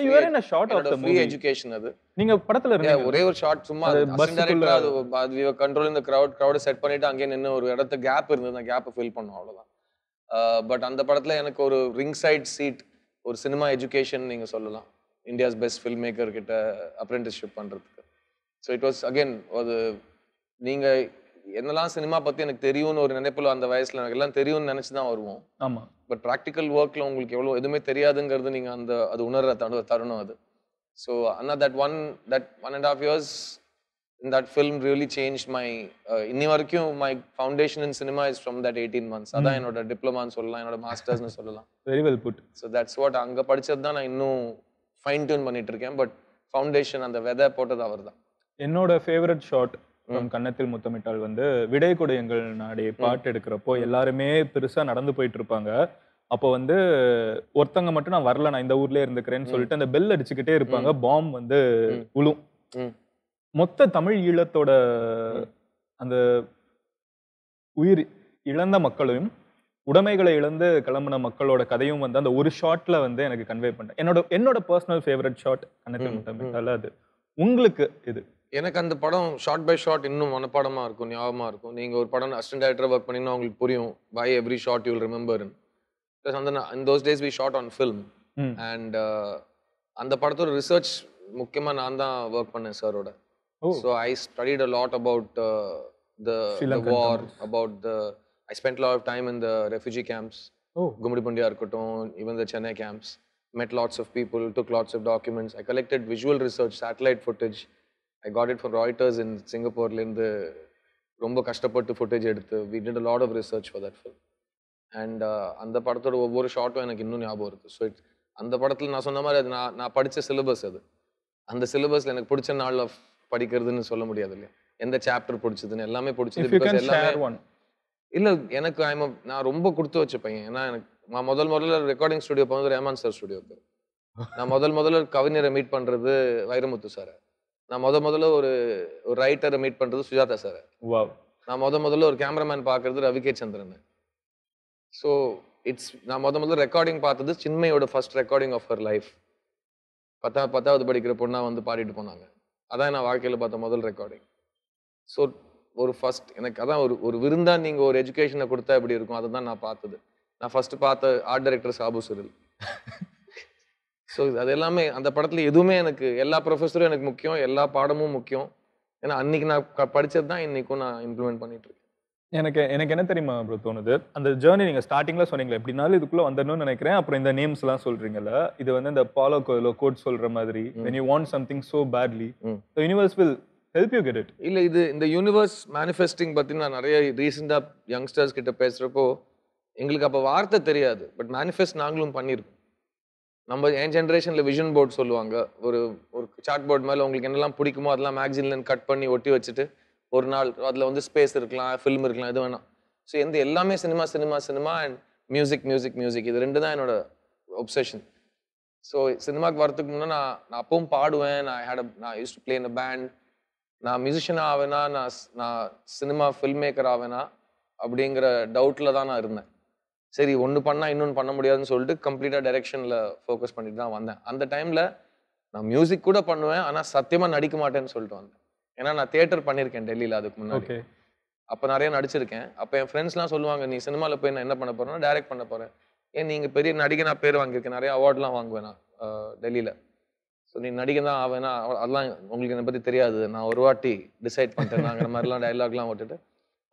ஃப்ரீ எஜுகேஷன். அது நீங்க படத்துல இருந்தீங்க, ஒரே ஒரு ஷாட் சும்மா அசிஸ்டன்ட் டைரக்டரா அது we were controlling the crowd set பண்ணிட்டு அங்கே நின்னு ஒரு இடத்துல கேப் இருந்தது, அந்த கேப்பை ஃபில் பண்ணோம், அவ்வளவுதான். பட் அந்த படத்துல எனக்கு ஒரு ரிங் சைட் சீட், ஒரு சினிமா எஜுகேஷன் நீங்க சொல்லலாம், இந்தியாஸ் பெஸ்ட் ஃபில்ம் மேக்கர் கிட்ட அப்ரெண்டிஸ்ஷிப் பண்றதுக்கு. ஸோ இட் வாஸ் அகெயின் அது நீங்க என்னெல்லாம் சினிமா பத்தி எனக்கு தெரியும்னு ஒரு நினைப்புல அந்த வயசுல எனக்கு எல்லாம் தெரியும்னு நினைச்சுதான் வருவோம். ஆமா. பட் ப்ராக்டிக்கல் ஒர்க்ல உங்களுக்கு எவ்வளவு எதுவுமே தெரியாதுங்கிறது நீங்க அது உணர்ற தருணம் அது. ஸோ ஆனால் that 1.5 years in that film really changed my இன்னி வரைக்கும் my foundation in cinema is from that 18 months. அதான் என்னோட டிப்ளமான்னு சொல்லலாம், என்னோட மாஸ்டர்ஸ்னு சொல்லலாம். Very well put. So that's what அங்க படிச்சது தான் நான் இன்னும் ஃபைன் டியூன் பண்ணிட்டு இருக்கேன். பட் ஃபவுண்டேஷன் அந்த விதை போட்டது அவர் தான். என்னோட ஃபேவரட் ஷாட் கன்னத்தில் முத்தமிட்டால் வந்து விடை கொடு எங்கள் நாடே பாட்டு எடுக்கிறப்போ எல்லாருமே பெருசா நடந்து போயிட்டு இருப்பாங்க. அப்போ வந்து ஒருத்தங்க மட்டும் நான் வரல, நான் இந்த ஊர்லயே இருந்துக்கிறேன்னு சொல்லிட்டு அந்த பெல் அடிச்சுக்கிட்டே இருப்பாங்க, பாம் வந்து உளும். மொத்த தமிழ் ஈழத்தோட அந்த உயிர் இழந்த மக்களையும் உடைமைகளை இழந்து கிளம்பின மக்களோட கதையும் வந்து அந்த ஒரு ஷாட்ல வந்து எனக்கு கன்வே பண்ணேன். என்னோட பர்சனல் ஃபேவரட் ஷாட் கன்னத்தில் முத்தமிட்டால். அது உங்களுக்கு இது? எனக்கு அந்த படம் ஷார்ட் பை ஷார்ட் இன்னும் மனப்பாடமா இருக்கும், ஞாபகமா இருக்கும். நீங்க ஒரு படம் அசிஸ்டன்ட் டைரக்டரா ஒர்க் பண்ணீங்கன்னா உங்களுக்கு புரியும், by every shot you will remember. in those days we shot on film. And அந்த படத்தோட ரிசர்ச் முக்கியமா நான் தான் ஒர்க் பண்ணேன் சாரோட. So I studied a lot about the war, I spent a lot of time in the refugee camps. Gumadipundiya irukattum, even the Chennai camps. Met lots of people, took lots of documents. I collected visual research, satellite footage. I got it from Reuters in Singapore. ரொம்ப கஷ்டப்பட்டு footage எடுத்து we did a lot of research for that film. And அந்த படத்தோட ஒவ்வொரு ஷாட்டும் எனக்கு இன்னும் ஞாபகம் இருக்கு. ஸோ அந்த படத்தில் நான் சொன்ன மாதிரி அது நான் படித்த சிலபஸ். அது அந்த சிலபஸில் எனக்கு பிடிச்ச நாள் படிக்கிறதுன்னு சொல்ல முடியாது இல்லையா, எந்த சாப்டர் பிடிச்சதுன்னு எல்லாமே பிடிச்சது. எல்லாமே இல்லை, எனக்கு நான் ரொம்ப கொடுத்து வச்ச பையன். ஏன்னா எனக்கு நான் முதல்ல ரெக்கார்டிங் ஸ்டுடியோ போனது ரஹ்மான் சார் ஸ்டுடியோக்கு. நான் முதல்ல கவிஞரை மீட் பண்ணுறது வைரமுத்து சாரை. நான் முதல்ல ஒரு ரைட்டரை மீட் பண்ணுறது சுஜாதா சாரை. நான் முதல்ல ஒரு கேமராமேன் பார்க்கறது ரவி கே சந்திரன். ஸோ நான் முதல்ல ரெக்கார்டிங் பார்த்தது சின்மையோட first recording of her life. 10வது படிக்கிற பொண்ணா வந்து பாடிட்டு போனாங்க. அதான் நான் வாழ்க்கையில் பார்த்த முதல் ரெக்கார்டிங். ஸோ ஒரு ஃபர்ஸ்ட் எனக்கு அதான் ஒரு விருந்தா நீங்கள் ஒரு எஜுகேஷனை கொடுத்தா எப்படி இருக்கும், அதை தான் நான் பார்த்தது. நான் ஃபர்ஸ்ட் பார்த்த ஆர்ட் டைரக்டர் சாபு சுரில். ஸோ அது எல்லாமே அந்த படத்தில் எதுவுமே எனக்கு எல்லா ப்ரொஃபஸரும் எனக்கு முக்கியம், எல்லா பாடமும் முக்கியம். ஏன்னா அன்னைக்கு நான் படித்தது தான் இன்னைக்கும் நான் இம்ப்ளிமெண்ட் பண்ணிட்டு இருக்கேன். எனக்கு என்ன தெரியுமா ப்ரோ தோணுது, அந்த ஜேர்னி நீங்க ஸ்டார்டிங்ல சொன்னீங்களா எப்படினாலும் இதுக்குள்ள வந்துடணும்னு நினைக்கிறேன், அப்புறம் இந்த நேம்ஸ் எல்லாம் சொல்றீங்கல்ல, இது வந்து இந்த பாலோ கோயலோ கோட் சொல்ற மாதிரி when you want something so badly the universe will help you get it. இல்ல இது இந்த யூனிவர்ஸ் மேனிஃபெஸ்டிங் பத்தி நான் நிறைய ரீசெண்டா யங்ஸ்டர்ஸ் கிட்ட பேசுறப்போ எங்களுக்கு அப்ப வார்த்தை தெரியாது, பட் மேனிஃபெஸ்ட் நாங்களும் பண்ணியிருக்கோம். நம்ம என் ஜென்ரேஷன்ல விஷன் போர்டு சொல்லுவாங்க, ஒரு சார்ட் போர்டு மேல உங்களுக்கு என்னெல்லாம் பிடிக்குமோ அதெல்லாம் மேக்சின்ல கட் பண்ணி ஒட்டி வச்சுட்டு ஒரு நாள் அதில் வந்து ஸ்பேஸ் இருக்கலாம், ஃபில்ம் இருக்கலாம், எது வேணாம். ஸோ எல்லாமே சினிமா அண்ட் மியூசிக் இது ரெண்டு தான் என்னோட ஒப்சஷன். ஸோ சினிமாவுக்கு வரதுக்கு முன்னே நான் அப்பவும் பாடுவேன். நான் use to play in a band. நான் மியூசிஷியனாக ஆவேனா, நான் சினிமா ஃபில்ம் மேக்கர் ஆவேனா அப்படிங்கிற டவுட்டில் தான் நான் இருந்தேன். சரி ஒன்று பண்ணால் இன்னொன்று பண்ண முடியாதுன்னு சொல்லிட்டு கம்ப்ளீட்டாக டைரெக்ஷனில் ஃபோக்கஸ் பண்ணிட்டு தான் வந்தேன். அந்த டைமில் நான் மியூசிக் கூட பண்ணுவேன், ஆனால் சத்தியமாக நடிக்க மாட்டேன்னு சொல்லிட்டு வந்தேன். ஏன்னா நான் தியேட்டர் பண்ணியிருக்கேன் டெல்லியில் அதுக்கு முன்னாடி. அப்போ நிறைய நடிச்சிருக்கேன். அப்போ என் ஃப்ரெண்ட்ஸ்லாம் சொல்லுவாங்க, நீ சினிமாவில் போய் நான் என்ன பண்ண போறேன்னா டைரக்ட் பண்ண போறேன். ஏன் நீங்கள் பெரிய நடிகை, நான் பேர் வாங்கியிருக்கேன், நிறைய அவார்ட்லாம் வாங்குவேன் நான் டெல்லியில். ஸோ நீ நடிகை தான் ஆவேனா, அதெல்லாம் உங்களுக்கு என்னை பற்றி தெரியாது, நான் ஒரு வாட்டி டிசைட் பண்ணிட்டேன் மாதிரிலாம் டைலாக்லாம் ஓட்டுட்டு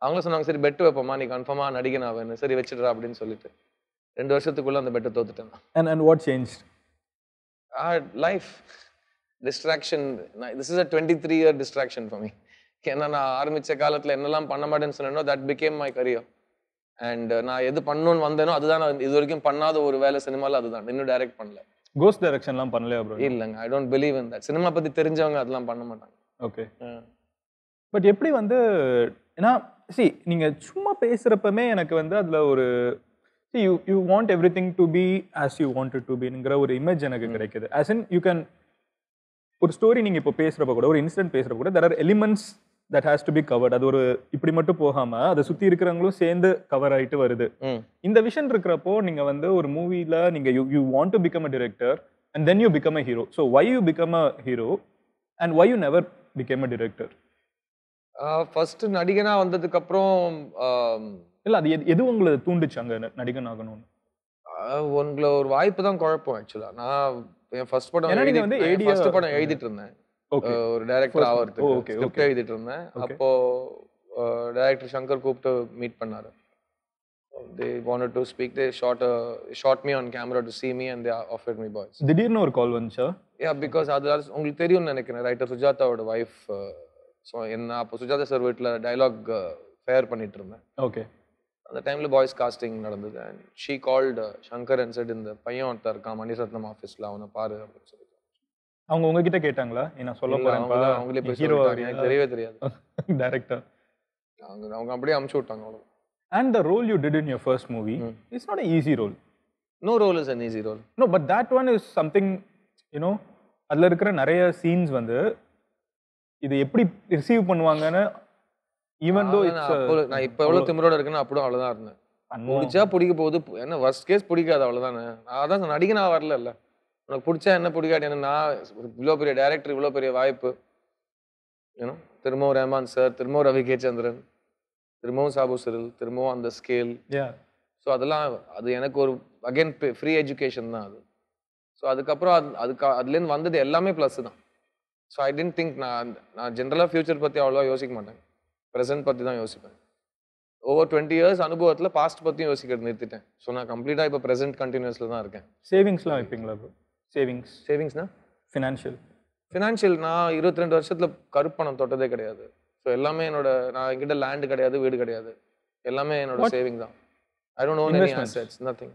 அவங்களும் சொன்னாங்க, சரி பெட்டு வைப்போமா, நீ கன்ஃபார்மாக நடிகை ஆவேன்னு, சரி வச்சுடுறா அப்படின்னு சொல்லிட்டு 2 வருஷத்துக்குள்ள அந்த பெட்டை தோத்துட்டேன். And what changed? Life. Distraction. This is a 23-year distraction for me. ஏன்னா நான் ஆரம்பித்த காலத்தில் என்னெல்லாம் பண்ண மாட்டேன்னு சொன்னேனோ that became my career. And நான் எது பண்ணணும்னு வந்தேனோ அதுதான் நான் இது வரைக்கும் பண்ணாத ஒரு வேலை சினிமாவில், அதுதான். இன்னும் டைரக்ட் பண்ணல. கோஸ்ட் டைரக்ஷன்லாம் பண்ணலையா ப்ரோ? இல்லைங்க, I don't believe in that. Cinema பற்றி தெரிஞ்சவங்க அதெல்லாம் பண்ண மாட்டாங்க. ஓகே. பட் எப்படி வந்து, ஏன்னா நீங்கள் சும்மா பேசுகிறப்பமே எனக்கு வந்து அதில் ஒரு you want everything to be as you want to பிங்கிற ஒரு இமேஜ் எனக்கு கிடைக்குது. ஆஸ் இன் யூ கேன் ஒரு ஸ்டோரி நீங்கள் இப்போ பேசுகிறப்ப கூட, ஒரு இன்சிடென்ட் பேசுகிறப்ப கூட, there are elements that has to be covered. அது ஒரு இப்படி மட்டும் போகாம அதை சுத்தி இருக்கிறவங்களும் சேர்ந்து கவர் ஆயிட்டு வருது. இந்த விஷன் இருக்கிறப்போ நீங்க வந்து ஒரு மூவில நீங்க you want to become a director and then you become a hero. So why you become a hero and why you never became a director? First நடிகனா வந்ததுக்கு அப்புறம் இல்ல அது எது உங்களை தூண்டுச்சு அங்க நடிகன் ஆகணும்னு? உங்களை ஒரு வாய்ப்பு தான் குழப்பம் ஆக்சுவலா. நான் என் ஃபர்ஸ்ட் படம் எழுதிட்டு இருந்தேன். ஒரு டைரக்டர் ஆகிறதுக்கு ஸ்கிரிப்ட் எழுதிட்டு இருந்தேன். அப்போ டைரக்டர் சங்கர் கூப்பிட்டு மீட் பண்ணாரு. They wanted to speak. They shot me on camera to see me and they offered me boys. திடீர்னு ஒரு கால் வந்துச்சா? Yeah, because அது உங்களுக்கு தெரியும்னு நினைக்கிறேன். Writer சுஜாதாவோட wife. ஸோ என்ன அப்போ சுஜாதா சார் வீட்டில் டைலாக் ஃபேர் பண்ணிட்டு இருந்தேன். ஓகே. அந்த டைம்ல பாய்ஸ் காஸ்டிங் நடந்தது. And she called Shankar and set இந்த பையன் ஒருத்தர் இருக்கான் மணிரத்னம் ஆஃபீஸில், அவனை பாரு அப்படின்னு சொல்லி. அவங்க உங்ககிட்ட கேட்டாங்களா? நான் சொல்ல போறேன் அவங்களே போய் சொல்லிட்டாங்க. எனக்கு தெரியவே தெரியாது. டைரக்டர் அவங்க அப்படியே அமுச்சு விட்டாங்க அவ்வளோ. And the role you did in your first movie, it's not an easy role. No role is an easy role. No, but that one is something, you know, அதுல இருக்கிற நிறைய சீன்ஸ் வந்து இது எப்படி ரிசீவ் பண்ணுவாங்கன்னு even though it's நான் இப்போ எவ்வளோ திமிரோட இருக்குன்னு அப்படியே அவ்வளோதான் இருந்தேன். பிடிச்சா பிடிக்க போகுது, என்ன வர்ஸ்ட் கேஸ் பிடிக்காது அவ்வளோதானே. அதான் நடிகனா வரல இல்லை, உனக்கு பிடிச்சா என்ன பிடிக்காது என்ன. நான் இவ்வளோ பெரிய டைரக்டர், இவ்வளோ பெரிய வாய்ப்பு, ஏன்னா திரும்பவும் ரஹ்மான் சார், திரும்பவும் ரவி கே சந்திரன், திரும்பவும் சாபு சிரில், திரும்பவும் அந்த ஸ்கேல். ஸோ அதெல்லாம் அது எனக்கு ஒரு அகைன் ஃப்ரீ எஜுகேஷன் தான் அது. ஸோ அதுக்கப்புறம் அதுலேருந்து வந்தது எல்லாமே ப்ளஸ் தான். ஸோ ஐ டென்ட் திங்க் நான் ஜென்ரலாக ஃபியூச்சர் பற்றி அவ்வளோவா யோசிக்க மாட்டேன், ப்ரெசென்ட் பற்றி தான் யோசிப்பேன். ஓவர் 20 years அனுபவத்தில் பாஸ்ட் பற்றியும் யோசிக்கிறது நிறுத்திட்டேன். ஸோ நான் கம்ப்ளீட்டாக இப்போ ப்ரெசென்ட் கண்டினியூஸில் தான் இருக்கேன். சேவிங்ஸ்லாம் வைப்பீங்களா? சேவிங்ஸ்னா ஃபினான்ஷியல் நான் 22 வருஷத்தில் கருப்பணம் தொட்டதே கிடையாது. ஸோ எல்லாமே நான் என்கிட்ட லேண்டு கிடையாது, வீடு கிடையாது, எல்லாமே என்னோட சேவிங் தான். I don't own any assets, nothing.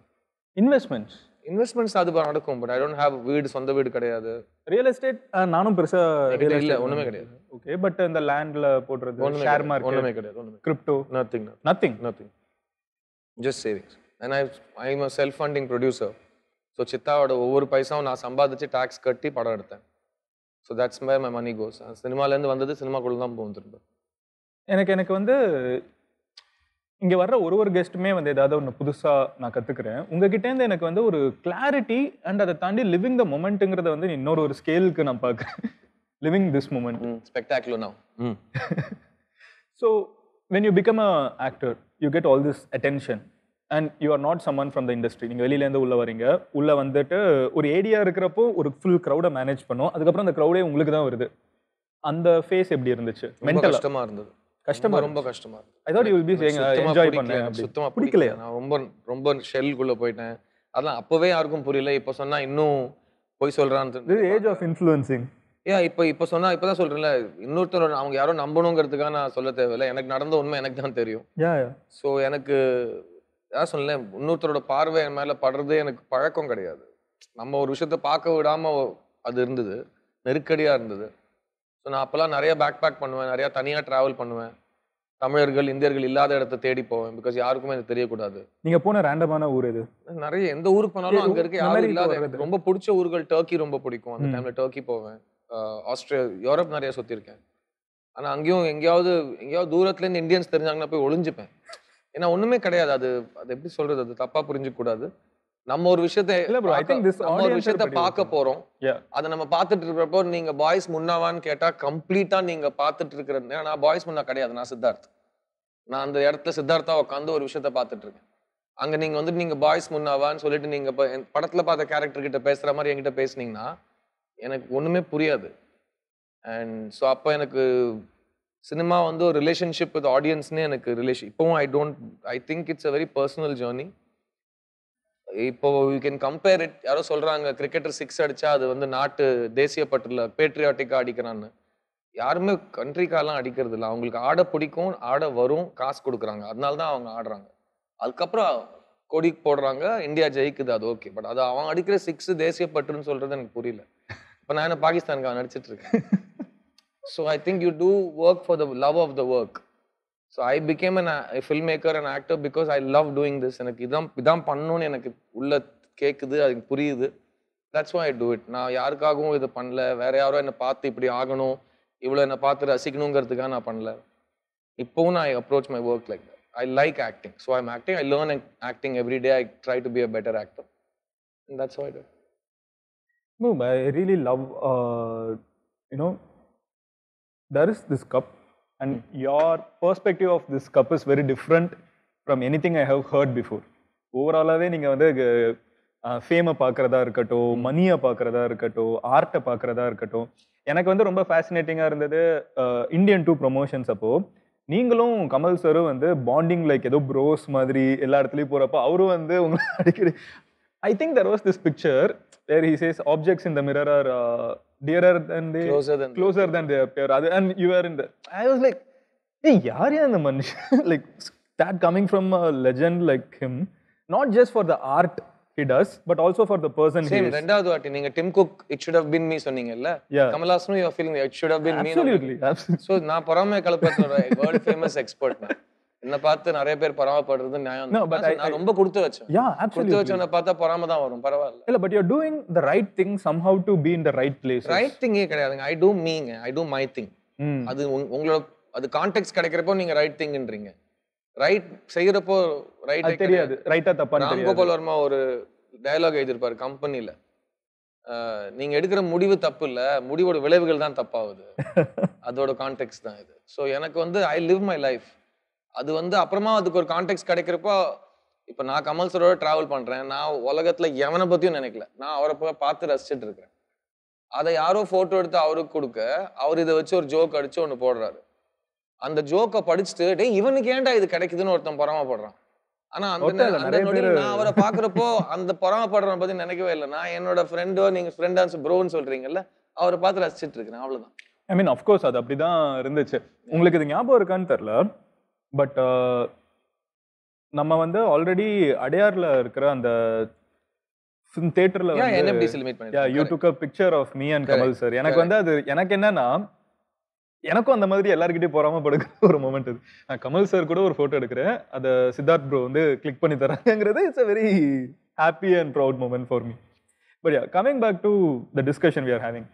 Investments அது நடக்கும், பட் ஐ டோன்ட் ஹேவ் வீடு, சொந்த வீடு கிடையாது. ரியல் எஸ்டேட் நானும் பெருசா இல்ல, ஒண்ணுமே கிடையாது. ஓகே, பட் இந்த லேண்ட்ல போடுறது, ஷேர் மார்க்கெட் ஒண்ணுமே கிடையாது, crypto nothing, just savings. And I am a self funding producer. So சித்தாவோட ஒவ்வொரு பைசாவும் நான் சம்பாதிச்சு டாக்ஸ் கட்டி படம் எடுத்தேன். So that's where my money goes. சினிமால இருந்து வந்தது சினிமாக்குள்ள தான் போகும் திரும்ப. எனக்கு வந்து இங்க வர்ற ஒரு கெஸ்ட்டுமே வந்து ஏதாவது ஒன்று புதுசா நான் கத்துக்கிறேன் உங்ககிட்டேருந்து. எனக்கு வந்து ஒரு கிளாரிட்டி அண்ட் அதை தாண்டி லிவிங் த மொமெண்ட்டுங்கிறத வந்து இன்னொரு ஒரு ஸ்கேலுக்கு நான் பார்க்குறேன். Living this moment spectacular now. So when you become a actor you get all this attention and you are not someone from the industry. நீங்கள் வெளியிலேருந்து உள்ள வரீங்க, உள்ள வந்துட்டு ஒரு ஏரியா இருக்கிறப்போ ஒரு ஃபுல் க்ரௌடை மேனேஜ் பண்ணும், அதுக்கப்புறம் அந்த க்ரௌடே உங்களுக்கு தான் வருது. அந்த ஃபேஸ் எப்படி இருந்துச்சு? மென்டலா கஷ்டமா இருந்தது. ரொம்ப கஷ்டமா இருக்கு. I thought you will be saying enjoy பண்ணேன். சுத்தமா பிடிக்கலையா? நான் ரொம்ப ஷெல்குள்ள போயிட்டேன். அதெல்லாம் அப்பவே யாருக்கும் புரியல. இப்போ சொன்னா இன்னும் போய் சொல்றான்னு. This is age of influencing. இப்போ சொன்னா இப்பதான் சொல்றேன்ல, இன்னொருத்தர் அவங்க யாரோ நம்பணுங்கிறதுக்காக நான் சொல்ல தேவையில்லை. எனக்கு நடந்த உண்மை எனக்கு தான் தெரியும். ஸோ எனக்கு ஏதாவது சொல்லலேன், இன்னொருத்தரோட பார்வை என் மேல படுறது எனக்கு பழக்கம் கிடையாது. நம்ம ஒரு விஷயத்த பார்க்க விடாம அது இருந்தது, நெருக்கடியா இருந்தது. ஸோ நான் அப்போல்லாம் நிறைய பேக் பண்ணுவேன், நிறைய தனியாக ட்ராவல் பண்ணுவேன், தமிழர்கள் இந்தியர்கள் இல்லாத இடத்த தேடி போவேன். பிகாஸ் யாருக்குமே எனக்கு தெரியக்கூடாது. நீங்க போன ரேண்டமான ஊர் இது? நிறைய எந்த ஊருக்கு போனாலும் அங்க இருக்க யாரும் இல்லாத ரொம்ப பிடிச்ச ஊர்கள். டர்க்கி ரொம்ப பிடிக்கும், அந்த டைம்ல டர்க்கி போவேன். ஆஸ்திரேலியா, யூரோப் நிறைய சுத்திருக்கேன். ஆனா அங்கேயும் எங்கேயாவது தூரத்துல இருந்து இந்தியன்ஸ் தெரிஞ்சாங்கன்னா போய் ஒளிஞ்சுப்பேன். ஏன்னா ஒண்ணுமே கிடையாது. அது எப்படி சொல்றது, அது தப்பா புரிஞ்சுக்க கூடாது. நம்ம ஒரு விஷயத்த பார்க்க போறோம், அதை நம்ம பார்த்துட்டு இருக்கிறப்போ நீங்க பாய்ஸ் முன்னாவான்னு கேட்டா கம்ப்ளீட்டா நீங்க பார்த்துட்டு இருக்கிற. நான் பாய்ஸ் முன்னா கிடையாது, நான் சித்தார்த். நான் அந்த இடத்துல சித்தார்த்தா உட்காந்து ஒரு விஷயத்த பார்த்துட்டு இருக்கேன். அங்க நீங்க வந்துட்டு நீங்க பாய்ஸ் முன்னாவான்னு சொல்லிட்டு நீங்க படத்துல பார்த்த கேரக்டர் கிட்ட பேசுற மாதிரி என்கிட்ட பேசுனீங்கன்னா எனக்கு ஒண்ணுமே புரியாது. அண்ட் ஸோ அப்போ எனக்கு சினிமா வந்து ஒரு ரிலேஷன்ஷிப் வித் ஆடியன்ஸ்னே எனக்கு ரிலேஷன். இப்போவும் I think it's a very personal journey. இப்போ யூ கேன் கம்பேர் இட். யாரோ சொல்றாங்க கிரிக்கெட்டர் 6 அடிச்சா அது வந்து நாட்டு தேசிய பற்றுல பேட்ரியாட்டிக்கா அடிக்கிறான்னு. யாருமே கண்ட்ரிக்காலாம் அடிக்கிறது இல்லை. அவங்களுக்கு ஆட பிடிக்கும், ஆட வரும், காசு கொடுக்குறாங்க, அதனால தான் அவங்க ஆடுறாங்க. அதுக்கப்புறம் கொடி போடுறாங்க, இந்தியா ஜெயிக்குது, அது ஓகே. பட் அது அவன் அடிக்கிற 6 தேசிய பற்றுன்னு சொல்றது எனக்கு புரியல. இப்போ நான் என்ன பாகிஸ்தானுக்கு நடிச்சிட்டு இருக்கேன். So I think you do work for the love of the work. So I became an film maker and actor because I love doing this. எனக்கு இதான் பண்ணணும்னு எனக்கு உள்ள கேட்குது, அதுக்கு புரியுது. That's why I do it. நான் யாருக்காகவும் இது பண்ணல, வேற யாரோ என்னை பார்த்து இப்படி ஆகணும், இவ்வளோ என்னை பார்த்து ரசிக்கணுங்கிறதுக்காக நான் பண்ணல. இப்போவும் நான் approach my work like that. I like acting. So I'm acting. I learn acting every day. I try to be a better actor. And that's how I do. No, I really love, there is this cup and your perspective of this cup is very different from anything I have heard before. ஓவராலாகவே நீங்கள் வந்து ஃபேமை பார்க்குறதா இருக்கட்டும், மணியை பார்க்குறதா இருக்கட்டும், ஆர்ட்டை பார்க்குறதா இருக்கட்டும், எனக்கு வந்து ரொம்ப ஃபேசினேட்டிங்காக இருந்தது இந்தியன் 2 ப்ரொமோஷன்ஸ். அப்போது நீங்களும் கமல் சாரும் வந்து பாண்டிங் லைக் ஏதோ ப்ரோஸ் மாதிரி எல்லா இடத்துலையும் போகிறப்போ அவரும் வந்து உங்களை அடிக்கடி I think there was this picture where he says objects in the mirror are dearer than they closer than they appear. And you were in the, I was like, hey, yaar ya the manush, like that coming from a legend like him, not just for the art he does but also for the person he is. Same ரெண்டாவது வாட்டி நீங்க Tim Cook it should have been me சொன்னீங்கல்ல, கமல்ஹாசனும் you are feeling it should have been me. Absolutely. So நான் பொறாமை கலப்பற world famous expert நான் என்ன பார்த்து நிறைய பேர் பராமப்படுறது நியாயம். நான் ரொம்ப கொடுத்து வச்சேன். கொடுத்து வச்சவனை பார்த்தா பொறாம தான் வரும். பரவாயில்ல. இல்ல, but you're doing the right thing somehow to be in the right place. Right thing கிடையாதுங்க. I do meங்க. I do my thing. அது உங்களோட அது கான்டெக்ஸ்ட் கிடைக்கிறப்போ நீங்க ரைட் திங்ன்றீங்க. ரைட் செய்யறப்போ ரைட் தெரியாது. ரைட்டா தப்பா தெரியாது. ராம்கோபால் வர்மா ஒரு டயலாக் எழுதிருப்பாரு கம்பெனில. நீங்க எடுக்கிற முடிவு தப்பு இல்ல, முடிவோட விளைவுகள் தான் தப்பாகுது. அதோட கான்டெக்ஸ்ட் தான் இது. ஸோ எனக்கு வந்து ஐ லிவ் மை லைஃப். அது வந்து அப்புறமா அதுக்கு ஒரு கான்டெக்ட் கிடைக்கிறப்போ, இப்போ நான் கமல் சரோட டிராவல் பண்றேன், நான் உலகத்துல எவனை பத்தியும் நினைக்கல, நான் அவரை பார்த்து ரசிச்சுட்டு இருக்கிறேன். அதை யாரோ போட்டோ எடுத்து அவருக்கு கொடுக்க, அவர் இதை வச்சு ஒரு ஜோக் அடிச்சு ஒன்று போடுறாரு. அந்த ஜோக்கை படிச்சுட்டு டே இவனுக்கு ஏன்டா இது கிடைக்குதுன்னு ஒருத்தன் பொறாமப்படுறான். ஆனா அந்த நான் அவரை பாக்குறப்போ அந்த பொறாமப்படுறவனை பத்தி நினைக்கவே இல்லை. நான் என்னோட ஃப்ரெண்டோ, நீங்க ஃப்ரெண்ட் ப்ரோன்னு சொல்றீங்கல்ல, அவரை பார்த்து ரசிச்சுட்டு இருக்கிறேன். அவ்வளவுதான். ஐ மீன் அஃப்கோர்ஸ் அது அப்படிதான் இருந்துச்சு. உங்களுக்கு இது ஞாபகம் இருக்கான்னு தெரியல, பட் நம்ம வந்து ஆல்ரெடி அடையார்ல இருக்கிற அந்த தியேட்டர்ல you took a picture of me and Kamal sir. எனக்கு வந்து அது எனக்கு என்னன்னா, எனக்கும் அந்த மாதிரி எல்லாருக்கிட்டையும் போறாம படுக்கிற ஒரு மொமெண்ட் அது. நான் கமல் சார் கூட ஒரு போட்டோ எடுக்கிறேன், அதை சித்தார்த் ப்ரோ வந்து கிளிக் பண்ணி தராங்கிறது it's a very happy and proud moment for me. But yeah, coming back to the discussion we are having,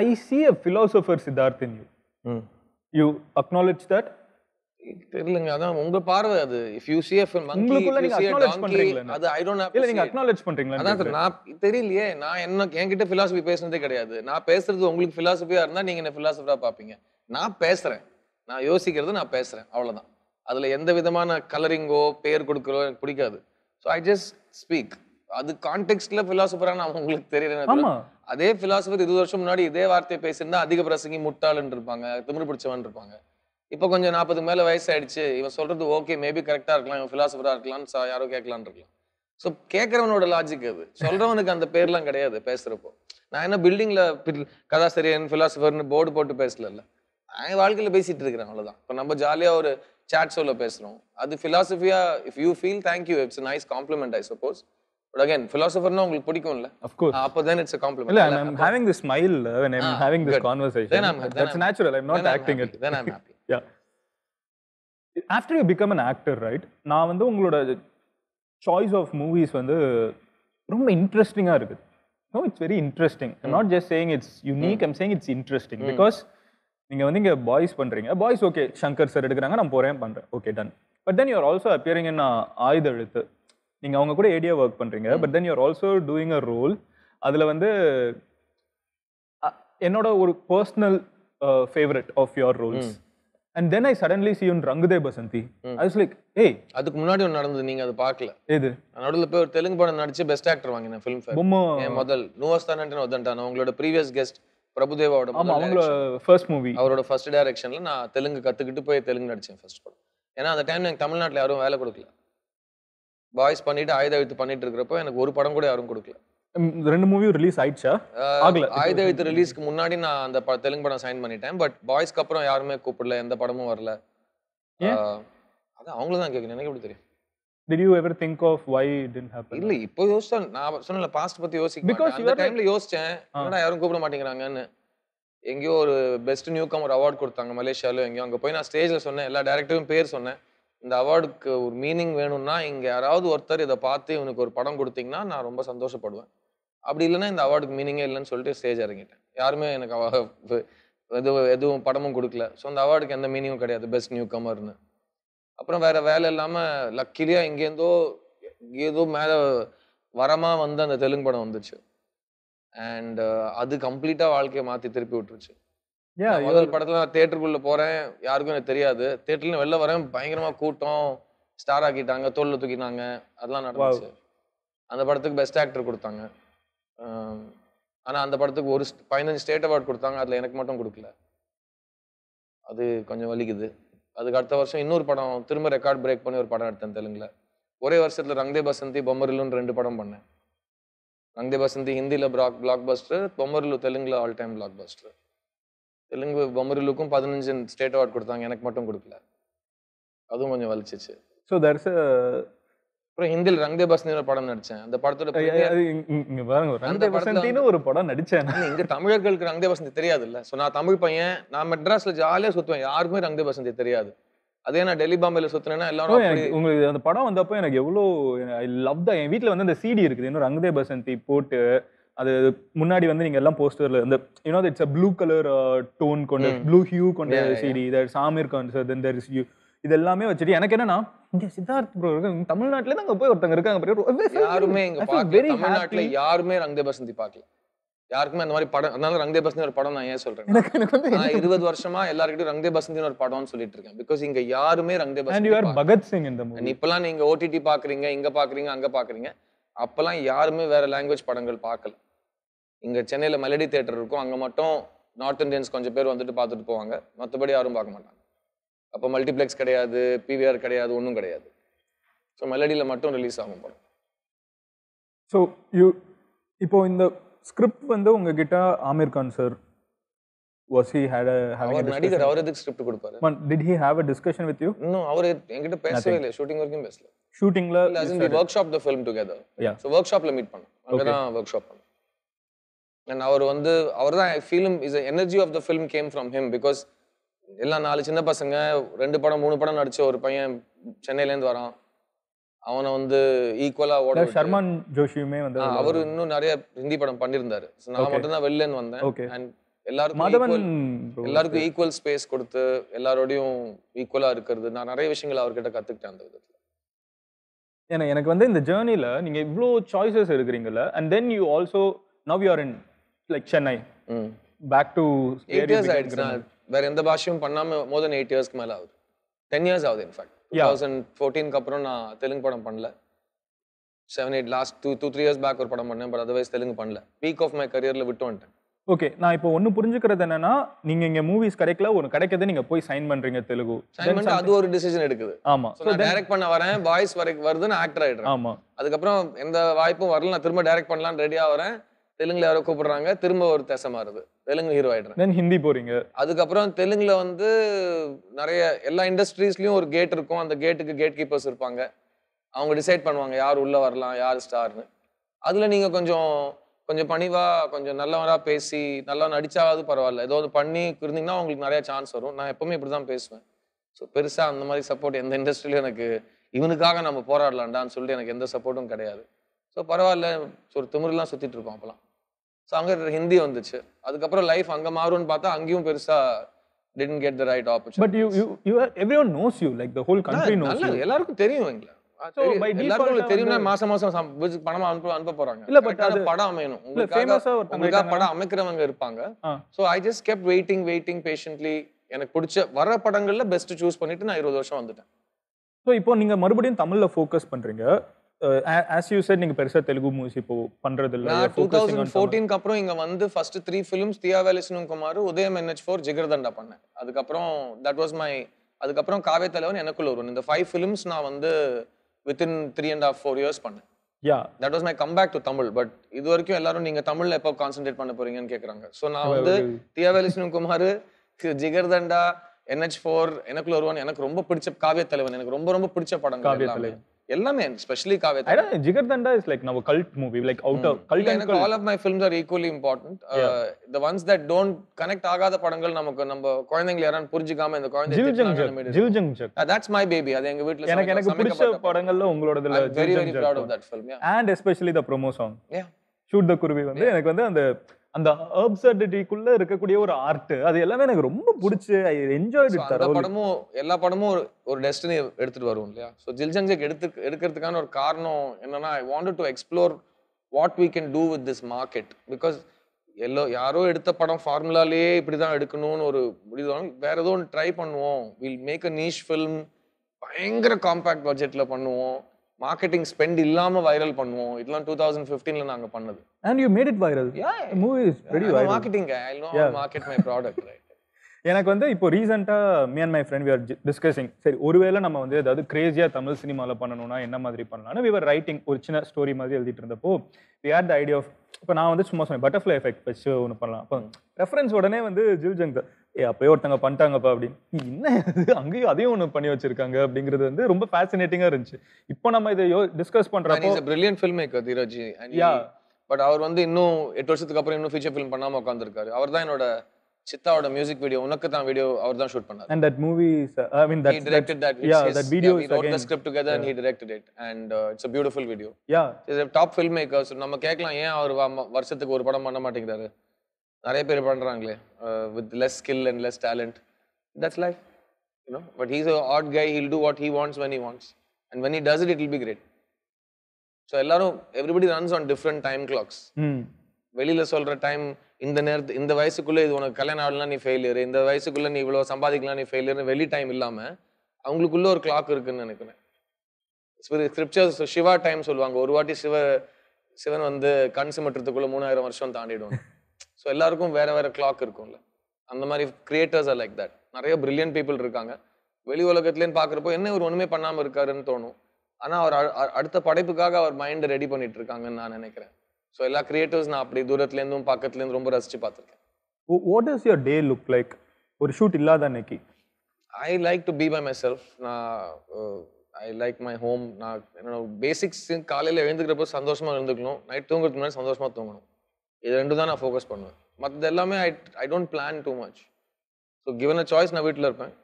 I see a philosopher Siddharth in you. You acknowledge that? தெரியலங்க, அதான் உங்க பார்வை அது. if you see a monkey, உங்களுக்குள்ள நீங்க acknowledge பண்றீங்களா? அது I don't have. இல்ல, நீங்க acknowledge பண்றீங்களா? அதான் நான் தெரியலையே, நான் என்கிட்ட philosophy பேசுனதே கிடையாது. நான் பேசுறது உங்களுக்கு philosophy-ஆ இருந்தா நீங்க என்ன philosopher-ஆ பாப்பீங்க. நான் பேசுறேன், நான் யோசிக்கிறது, நான் பேசுறேன், அவ்வளவுதான். அதுல எந்த விதமான கலரிங்கோ பேர் கொடுக்கறோ எனக்கு பிடிக்காது. so I just speak. அது கான்டெக்ஸ்ட்ல philosopher-ஆ நான் உங்களுக்கு தெரியறேன். அதே philosopher 20 வருஷம் முன்னாடி இதே வார்த்தையை பேசியிருந்தா அதிக பிரசங்கி முட்டாள்னு இருப்பாங்க, திமிரு பிடிச்சவன் இருப்பாங்க. இப்போ கொஞ்சம் 40 மேல வயசாயிடுச்சு, இவன் சொல்றது ஓகே மேபி கரெக்டா இருக்கலாம், இவன் பிலாசபரா இருக்கலாம்னு யாரோ கேட்கலான்னு இருக்கலாம். ஸோ கேட்கறவனோட லாஜிக் அது. சொல்றவனுக்கு அந்த பேர்லாம் கிடையாது பேசுறப்போ. நான் என்ன பில்டிங்ல கதாசிரியன் பிலாசபர்னு போர்டு போட்டு பேசல, நான் வாழ்க்கையில பேசிட்டு இருக்கிறேன், அவ்வளவுதான். இப்போ நம்ம ஜாலியா ஒரு சாட் ஷோல பேசுறோம், அது பிலாசபியா. If you feel thank you, it's nice compliment I suppose. But again, philosopher-na உங்களுக்கு பிடிக்கும்ல? Of course. அப்போ then it's a compliment. இல்ல, I'm having this smile when I'm having this conversation. That's natural. I'm not acting it. Then I'm happy. Yeah. After you become an actor, right? நான் வந்து உங்களோட choice of movies வந்து ரொம்ப இன்ட்ரெஸ்டிங்கா இருக்கு. No, it's very interesting. I'm not just saying it's unique. I'm saying it's interesting because நீங்க வந்து இங்க பாய்ஸ் பண்றீங்க. பாய்ஸ் ஓகே, சங்கர் சார் எடுக்கிறாங்க, நான் போறேன் பண்றேன், okay done. But then you are also appearing in ஆயுத எழுத்து. நீங்க அவங்க கூட ஏடியா ஒர்க் பண்றீங்க, but then you are also doing a role. அதுல வந்து என்னோட ஒரு personal favourite of your roles. And then I suddenly see you in Rang De Basanti. I was like, hey, அதுக்கு முன்னாடி ஒன்று நடந்தது, நீங்க அது பார்க்கல. எது? நடுவில் போய் ஒரு தெலுங்கு படம் நடிச்சு பெஸ்ட் ஆக்டர் வாங்கினேன் ஃபிலிம் ஃபேர். முதல் நூவஸ்தானன்ட்டு வந்தேன். உங்களோட ப்ரீவியஸ் கெஸ்ட் பிரபுதேவாவோட அவங்களோட ஃபர்ஸ்ட் மூவி, அவரோட ஃபர்ஸ்ட் டைரக்ஷன்ல நான் தெலுங்கு கத்துக்கிட்டு போய் தெலுங்கு நடிச்சேன் ஃபர்ஸ்ட் படம். ஏன்னா அந்த டைம்ல எனக்கு தமிழ்நாட்டில் யாரும் வேலை கொடுக்கல. பாய்ஸ் பண்ணிட்டு ஆயுத எழுத்து பண்ணிட்டு இருக்கிறப்போ எனக்கு ஒரு படம் கூட யாரும் கொடுக்கல. 2 மூவியும் ரிலீஸ் ஆயிடுச்சா? ஆயுத எழுத்து ரிலீஸ்க்கு முன்னாடி நான் அந்த தெலுங்கு படம் சைன் பண்ணிட்டேன். பட் பாய்ஸ்க்கு அப்புறம் யாருமே கூப்பிடல, எந்த படமும் வரல. அதான் அவங்கள தான் கேட்குறேன், எனக்கு எப்படி தெரியும்? Did you ever think of why it didn't happen? இல்ல, இப்போ யோசிச்சேன். நான் சொன்னல பாஸ்ட் பத்தி யோசிக்கிறேன். அந்த டைம்ல யோசிச்சேன், என்னடா யாரும் கூப்பிட மாட்டேங்கிறாங்கன்னு. எங்கேயோ ஒரு பெஸ்ட் நியூ கமர் அவார்ட் கொடுத்தாங்க மலேசியால எங்கேயோ. அங்கே போய் நான் ஸ்டேஜ்ல சொன்னேன், எல்லா டைரக்டரும் பேர் சொன்னேன். இந்த அவார்டுக்கு ஒரு மீனிங் வேணும்னா இங்க யாராவது ஒருத்தர் இதை பார்த்து இவனுக்கு ஒரு படம் கொடுத்தீங்கன்னா நான் ரொம்ப சந்தோஷப்படுவேன். அப்படி இல்லைன்னா இந்த அவார்டுக்கு மீனிங்கே இல்லைன்னு சொல்லிட்டு ஸ்டேஜ் இறங்கிட்டேன். யாருமே எனக்கு எதுவும் படமும் கொடுக்கல. ஸோ அந்த அவார்டுக்கு எந்த மீனிங்கும் கிடையாது, பெஸ்ட் நியூ கமர்னு. அப்புறம் வேற வேலை இல்லாமல் லக்கிலியாக ஏதோ மேலே வரமா வந்து அந்த தெலுங்கு படம் வந்துச்சு. அண்ட் அது கம்ப்ளீட்டாக வாழ்க்கையை மாற்றி திருப்பி விட்டுருச்சு. முதல் படத்துல நான் தியேட்டருக்குள்ள போறேன், யாருக்கும் எனக்கு தெரியாது. தியேட்டர்ல வெளில வரேன், பயங்கரமா கூட்டம், ஸ்டார் ஆக்கிட்டாங்க, தோல்ல தூக்கினாங்க, அதெல்லாம் நடந்துச்சு. அந்த படத்துக்கு பெஸ்ட் ஆக்டர் கொடுத்தாங்க. ஆனா அந்த படத்துக்கு ஒரு 15 ஸ்டேட் அவார்டு கொடுத்தாங்க, அதுல எனக்கு மட்டும் கொடுக்கல. அது கொஞ்சம் வலிக்குது. அதுக்கு அடுத்த வருஷம் இன்னொரு படம் திரும்ப ரெக்கார்ட் பிரேக் பண்ணி ஒரு படம் எடுத்தேன் தெலுங்குல. ஒரே வருஷத்துல ரங்தே பசந்தி, பொம்மரிலுன்னு 2 படம் பண்ணேன். ரங்தே பசந்தி ஹிந்தில பிளாக் பஸ்டர், பொம்மரிலு தெலுங்குல all time blockbuster. Telugu பொம்மரிலுக்கும் 15 ஸ்டேட் அவார்டு கொடுத்தாங்க, எனக்கு மட்டும் கொடுக்கல. அதுவும் கொஞ்சம் வலிச்சிச்சு. ஸோ தட்ஸ் அப்புறம் ஹிந்தியில் ரங்தே பசந்தி ஒரு படம் நடிச்சேன். அந்த படத்தோட இங்க பாருங்க, ரங்தே பசந்தின்னு ஒரு படம் நடிச்சேன். இங்க தமிழர்களுக்கு ரங்தே பசந்தி தெரியாது இல்ல. ஸோ நான் தமிழ் பையன், நான் மெட்ராஸ்ல ஜாலியா சுத்துவேன், யாருக்குமே ரங்தே பசந்தி தெரியாது. அதே நான் டெல்லி பாம்பேல சுத்தினேன்னா எல்லாரும் உங்களுக்கு அந்த படம் வந்தப்போ எனக்கு எவ்வளோ ஐ லவ் தான். என் வீட்டில் வந்து அந்த சிடி இருக்குது, இன்னும் ரங்தே பசந்தி போட்டு அது முன்னாடி வந்து நீங்க எல்லாம் போஸ்டர்ல இந்த it's a blue color tone கொண்ட ப்ளூ ஹியூ கொண்ட city, that Sameer Khan sir, then there is you, இது எல்லாமே வச்சுட்டு எனக்கு என்னன்னா இந்த சித்தார்த் ப்ரோ இருக்காங்க தமிழ்நாட்டுல தான் அங்க போய் ஒருத்தங்க இருக்காங்க, யாருமே இங்க பார்க்கல. தமிழ்நாட்டுல யாருமே ரங்தே பசந்தி பார்க்கல, யாருக்குமே அந்த மாதிரி படம். அதனால ரங்தே பசந்தி ஒரு படம் நான் ஏன் சொல்றேன், நான் 20 வருஷமா எல்லாருக்கிட்டும் ரங்தே பசந்தி ஒரு படம்னு சொல்லிட்டு இருக்கேன். பிகாஸ் இங்க யாருமே ரங்தே பசந்தி பகத் சிங் இந்த மூவி இப்பெல்லாம் நீங்க ஓடிடி பாக்குறீங்க, இங்க பாக்குறீங்க, அங்க பாக்குறீங்க. அப்பெல்லாம் யாருமே வேற லாங்குவேஜ் படங்கள் பார்க்கல. இங்க சென்னையில மெலடி தியேட்டர் இருக்கும், அங்க மட்டும் நார்த் இந்தியன்ஸ் கொஞ்சம் பேர் வந்துட்டு பார்த்துட்டு போவாங்க, மற்றபடி யாரும் பார்க்க மாட்டாங்க. அப்போ மல்டிப்ளெக்ஸ் கிடையாது, பிவிஆர் கிடையாது, ஒன்றும் கிடையாது. ஸோ மெலடியில் மட்டும் ரிலீஸ் ஆகும் படம். ஸோ இப்போ இந்த ஸ்கிரிப்ட் வந்து உங்ககிட்ட ஆமீர் கான் சார் அவர் நடிகர், அவர் எதுக்கு ஸ்கிரிப்ட் கொடுப்பாரு? Did he have a discussion with you? இன்னும் அவர் என்கிட்ட பேசவே இல்லை, ஷூட்டிங் வரைக்கும் பேசல. ஷூட்டிங்ல workshop the film together. So ஒர்க் ஷாப்ல மீட் பண்ணோம், அங்கதான் ஒர்க் ஷாப் பண்ணோம். அண்ட் அவர் தான் film is energy of the film came from him. Because எல்லாம் 4 சின்ன பசங்க 2 படம் 3 படம் நடிச்ச ஒரு பையன் சென்னையிலேருந்து வரான், அவனை வந்து ஈக்குவலா ஓட. ஷர்மான் ஜோஷியுமே வந்து அவர் இன்னும் நிறைய ஹிந்தி படம் பண்ணியிருந்தாரு. நான் மட்டும் தான் வெளில இருந்து வந்தேன். அண்ட் எல்லாருக்கும் ஈக்குவல் ஸ்பேஸ் கொடுத்து எல்லாரோடையும் ஈக்குவலா இருக்கிறது, நான் நிறைய விஷயங்கள் அவர்கிட்ட கத்துக்கிட்டேன் அந்த விதத்துல. ஏன்னா எனக்கு வந்து இந்த ஜேர்னில நீங்க இவ்வளோ சாய்ஸஸ் இருக்கிறீங்கல்ல, and then you also now you are in like Chennai, back to 8 years ஆயிடுச்சு. வேற எந்த பாஷையும் பண்ணாம more than 8 yearsக்கு மேல ஆகுது. 10 years ஆகுது. இன்ஃபேக்ட் 2014க்கு அப்புறம் நான் தெலுங்கு படம் பண்ணல. 7-8 லாஸ்ட் 2-3 years பேக் ஒரு படம் பண்ணேன், பட் அதர்வைஸ் தெலுங்கு பண்ணல. பீக் ஆஃப் மை கரியர்ல விட்டு வந்துட்டேன். ஓகே, நான் இப்போ ஒன்னு புரிஞ்சுக்கிறது என்னன்னா, நீங்க இங்க மூவிஸ் கிடைக்கல, ஒரு கிடைக்கது, நீங்க போய் சைன் பண்றீங்க தெலுங்கு. சைன் பண்ணா அது ஒரு டிசிஷன் எடுக்குது. ஆமா, சோ நான் டைரக்ட் பண்ண வரேன், வாய்ஸ் வருது, நான் ஆக்டர் ஆயிடுறேன். ஆமா, அதுக்கப்புறம் எந்த வாய்ப்பும் வரல, நான் திரும்ப டைரக்ட் பண்ணலாம்னு ரெடியா வரேன். தெலுங்குல யாரோ கூப்பிடுறாங்க, திரும்ப ஒரு தேச மாறுது, தெலுங்கு ஹீரோ ஆயிடுறேன். தென் ஹிந்தி போறீங்க. அதுக்கப்புறம் தெலுங்குல வந்து நிறைய எல்லா இண்டஸ்ட்ரீஸ்லயும் ஒரு கேட் இருக்கும், அந்த கேட்டுக்கு கேட் கீப்பர்ஸ் இருப்பாங்க. அவங்க டிசைட் பண்ணுவாங்க யார் உள்ள வரலாம், யார் ஸ்டார்னு. அதுல நீங்க கொஞ்சம் பணிவா, கொஞ்சம் நல்லவரா பேசி, நல்லா நடிச்சாவது பரவாயில்ல, ஏதோ பண்ணி இருந்தீங்கன்னா உங்களுக்கு நிறைய சான்ஸ் வரும். நான் எப்பவுமே இப்படிதான் பேசுவேன். ஸோ பெருசா அந்த மாதிரி சப்போர்ட் எந்த இண்டஸ்ட்ரியிலும் எனக்கு இவனுக்காக நம்ம போராடலாம்டான்னு சொல்லிட்டு எனக்கு எந்த சப்போர்ட்டும் கிடையாது. ஸோ பரவாயில்ல, ஒரு திமிரெல்லாம் சுத்திட்டு இருக்கோம் அப்பெல்லாம். ஸோ அங்கே ஹிந்தி வந்துச்சு. அதுக்கப்புறம் லைஃப் அங்கே மாறும்னு பார்த்தா அங்கேயும் பெருசா didn't get the right opportunity. But you everyone knows you, like the whole country knows you. எல்லாருக்கும் தெரியும் எங்களை. எல்லாருக்கும் தெரியும்னா மாசம் பணம் அனுப்ப போறாங்க. இல்ல, பட் அது படம் அமையணும், உங்களுக்காக படம் அமைக்கிறவங்க இருப்பாங்க. So I just kept waiting patiently. எனக்கு பிடிச்ச வர படங்கள்ல பெஸ்ட் சூஸ் பண்ணிட்டு நான் 20 வருஷம் வந்துட்டேன். ஸோ இப்போ நீங்க மறுபடியும் தமிழ்ல ஃபோக்கஸ் பண்றீங்க. as you said, நீங்க பெருசா தெலுங்கு மூவிஸ் இப்போ பண்றது இல்ல. 2014க்கு அப்புறம் இங்க வந்து ஃபர்ஸ்ட் 3 films தியாவேலி சினுகுமார், உதயம் NH4, ஜிகர்தண்டா பண்ணேன். அதுக்கப்புறம் அதுக்கப்புறம் காவே தலைவன், எனக்குள்ள ஒருவன், இந்த 5 films நான் வந்து within 3.5-4 years பண்ணேன். that was my comeback to Tamil. But இது வரைக்கும் எல்லாரும் நீங்க தமிழ்ல எப்போ கான்சென்ட்ரேட் பண்ண போறீங்கன்னு கேக்குறாங்க. ஸோ நான் வந்து தியாவேலி சினுகுமார், ஜிகர்தண்டா, NH4, எனக்குள்ள ஒருவன், எனக்கு ரொம்ப பிடிச்ச காவே தலைவன், எனக்கு ரொம்ப பிடிச்ச படங்கள் எல்லாமே, especially காவே தலைவன். Jigarthanda is like now a cult movie, like out of cult. எனக்கு all of my films are equally important. The ones that don't connect ஆகாத படங்கள் நமக்கு நம்ம குழந்தைகளை யாரான்னு புரிஞ்சிக்காம இந்த குழந்தை that's my baby. அது எங்க வீட்ல எனக்கு பிடிச்ச படங்கள்ல உங்களோடதுல very proud of that film. And especially the promo song. Shoot த குருவி வந்து எனக்கு வந்து அந்த அந்த அப்சர்டிட்டிக்குள்ள இருக்கக்கூடிய ஒரு ஆர்ட் அது எல்லாமே எனக்கு ரொம்ப பிடிச்சி ஐ என்ஜாய்ட் இட். அந்த படமும் எல்லா படமும் ஒரு டெஸ்டினி எடுத்துட்டு வரும் இல்லையா. ஸோ ஜில் ஜங் ஜக் எடுக்கிறதுக்கான ஒரு காரணம் என்னன்னா, I wanted to explore what we can do with this market. Because யாரோ எடுத்த படம் ஃபார்முலாலேயே இப்படிதான் எடுக்கணும்னு ஒரு முடிவு, வேற ஏதோ ஒன்று ட்ரை பண்ணுவோம். Will make a niche film, பயங்கர காம்பேக்ட் பட்ஜெட்ல பண்ணுவோம், மார்க்கெட்டிங் ஸ்பெண்ட் இல்லாம வைரல் பண்ணுவோம். இதெல்லாம் 2015ல நாங்க பண்ணது. And you made it viral. Yeah, the movie is pretty I'm viral. a marketing guy. I'll know how to market my product, right? எனக்கு வந்து இப்போ ரீசெண்டா me and my friend we are discussing, சரி ஒருவேளை நம்ம வந்து ஏதாவது கிரேசியா தமிழ் சினிமால பண்ணணும்னா என்ன மாதிரி பண்ணலாம்னு we were writing ஒரு சின்ன ஸ்டோரி மாதிரி எழுதிட்டு இருந்தப்போ we had the idea of, இப்போ நான் வந்து சும்மா சொன்னேன் பட்டர்ஃப்ளை எஃபெக்ட் வச்சு ஒன்று பண்ணலாம். அப்போ ரெஃபரன்ஸ் உடனே வந்து ஜில் ஜங் அப்போயே ஒருத்தங்க பண்ணிட்டாங்கப்பா அப்படின்னு, என்ன அங்கேயும் அதையும் ஒன்று பண்ணி வச்சிருக்காங்க அப்படிங்கிறது வந்து ரொம்ப ஃபேசினேட்டிங்காக இருந்துச்சு. இப்போ நம்ம இதை டிஸ்கஸ் பண்றப்போ brilliant film maker Dheeraj. But அவர் வந்து இன்னும் 8 வருஷத்துக்கு அப்புறம் இன்னும் ஃபீச்சர் ஃபிலிம் பண்ணாம உட்காந்துருக்காரு. அவர் தான் என்னோட சித்தாவோட மியூசிக் வீடியோ, உனக்கு தான் வீடியோ அவர் தான் ஷூட் பண்ணாரு. And that movie is, I mean he directed that. that video we wrote the script together and he directed it, and it's a beautiful video. He's a top filmmaker. So நம்ம கேட்கலாம் ஏன் அவர் வருஷத்துக்கு ஒரு படம் பண்ண மாட்டேங்கிறாரு. நிறைய பேர் பண்றாங்களே with less skill and less talent. That's life, you know. But he's a odd guy. He'll do what he wants when he wants, and when he does it, it will be great. So எல்லாரும் everybody runs on different time clocks. வெளியில சொல்ற time இந்த நேரத்து இந்த வயசுக்குள்ள இது உனக்கு கல்யாணம் ஆகலாம் நீ ஃபெயிலியர், இந்த வயசுக்குள்ள நீ இவ்வளோ சம்பாதிக்கலாம் நீ ஃபெயிலியர், வெளி டைம் இல்லாம அவங்களுக்குள்ள ஒரு கிளாக் இருக்குன்னு நினைக்கிறேன். ஸ்கிரிப்சர்ஸ் சிவா டைம் சொல்லுவாங்க. ஒரு வாட்டி சிவன் வந்து கண் சிமட்டுறதுக்குள்ள 3000 வருஷம் தாண்டிடுவாங்க. ஸோ எல்லாருக்கும் வேற வேற கிளாக் இருக்கும்ல. அந்த மாதிரி கிரியேட்டர்ஸ் ஆர் லைக் தட். நிறைய பிரில்லியன்ட் பீப்புள் இருக்காங்க. வெளி உலகத்துலேன்னு பார்க்குறப்போ என்ன ஒரு ஒன்றுமே பண்ணாமல் இருக்காருன்னு தோணும். ஆனால் அவர் அடுத்த படைப்புக்காக அவர் மைண்டை ரெடி பண்ணிட்டு இருக்காங்கன்னு நான் நினைக்கிறேன். ஸோ எல்லா கிரியேட்டர்ஸ் நான் அப்படி தூரத்துலேருந்தும் பக்கத்துலேருந்து ரொம்ப ரசிச்சு பார்த்துருக்கேன். What does your day look like ஒரு ஷூட் இல்லாத அன்னைக்கு? I like to be by myself. I like my home. நான் என்னோட பேசிக்ஸ் காலையில் எழுந்துக்கிறப்போ சந்தோஷமாக எழுந்துக்கணும், நைட் தூங்குறதுக்கு முன்னாடி சந்தோஷமாக தூங்கணும். இது ரெண்டு தான் நான் ஃபோக்கஸ் பண்ணுவேன். மற்றது எல்லாமே I don't plan too much. So given a choice நான் வீட்டில் இருப்பேன்.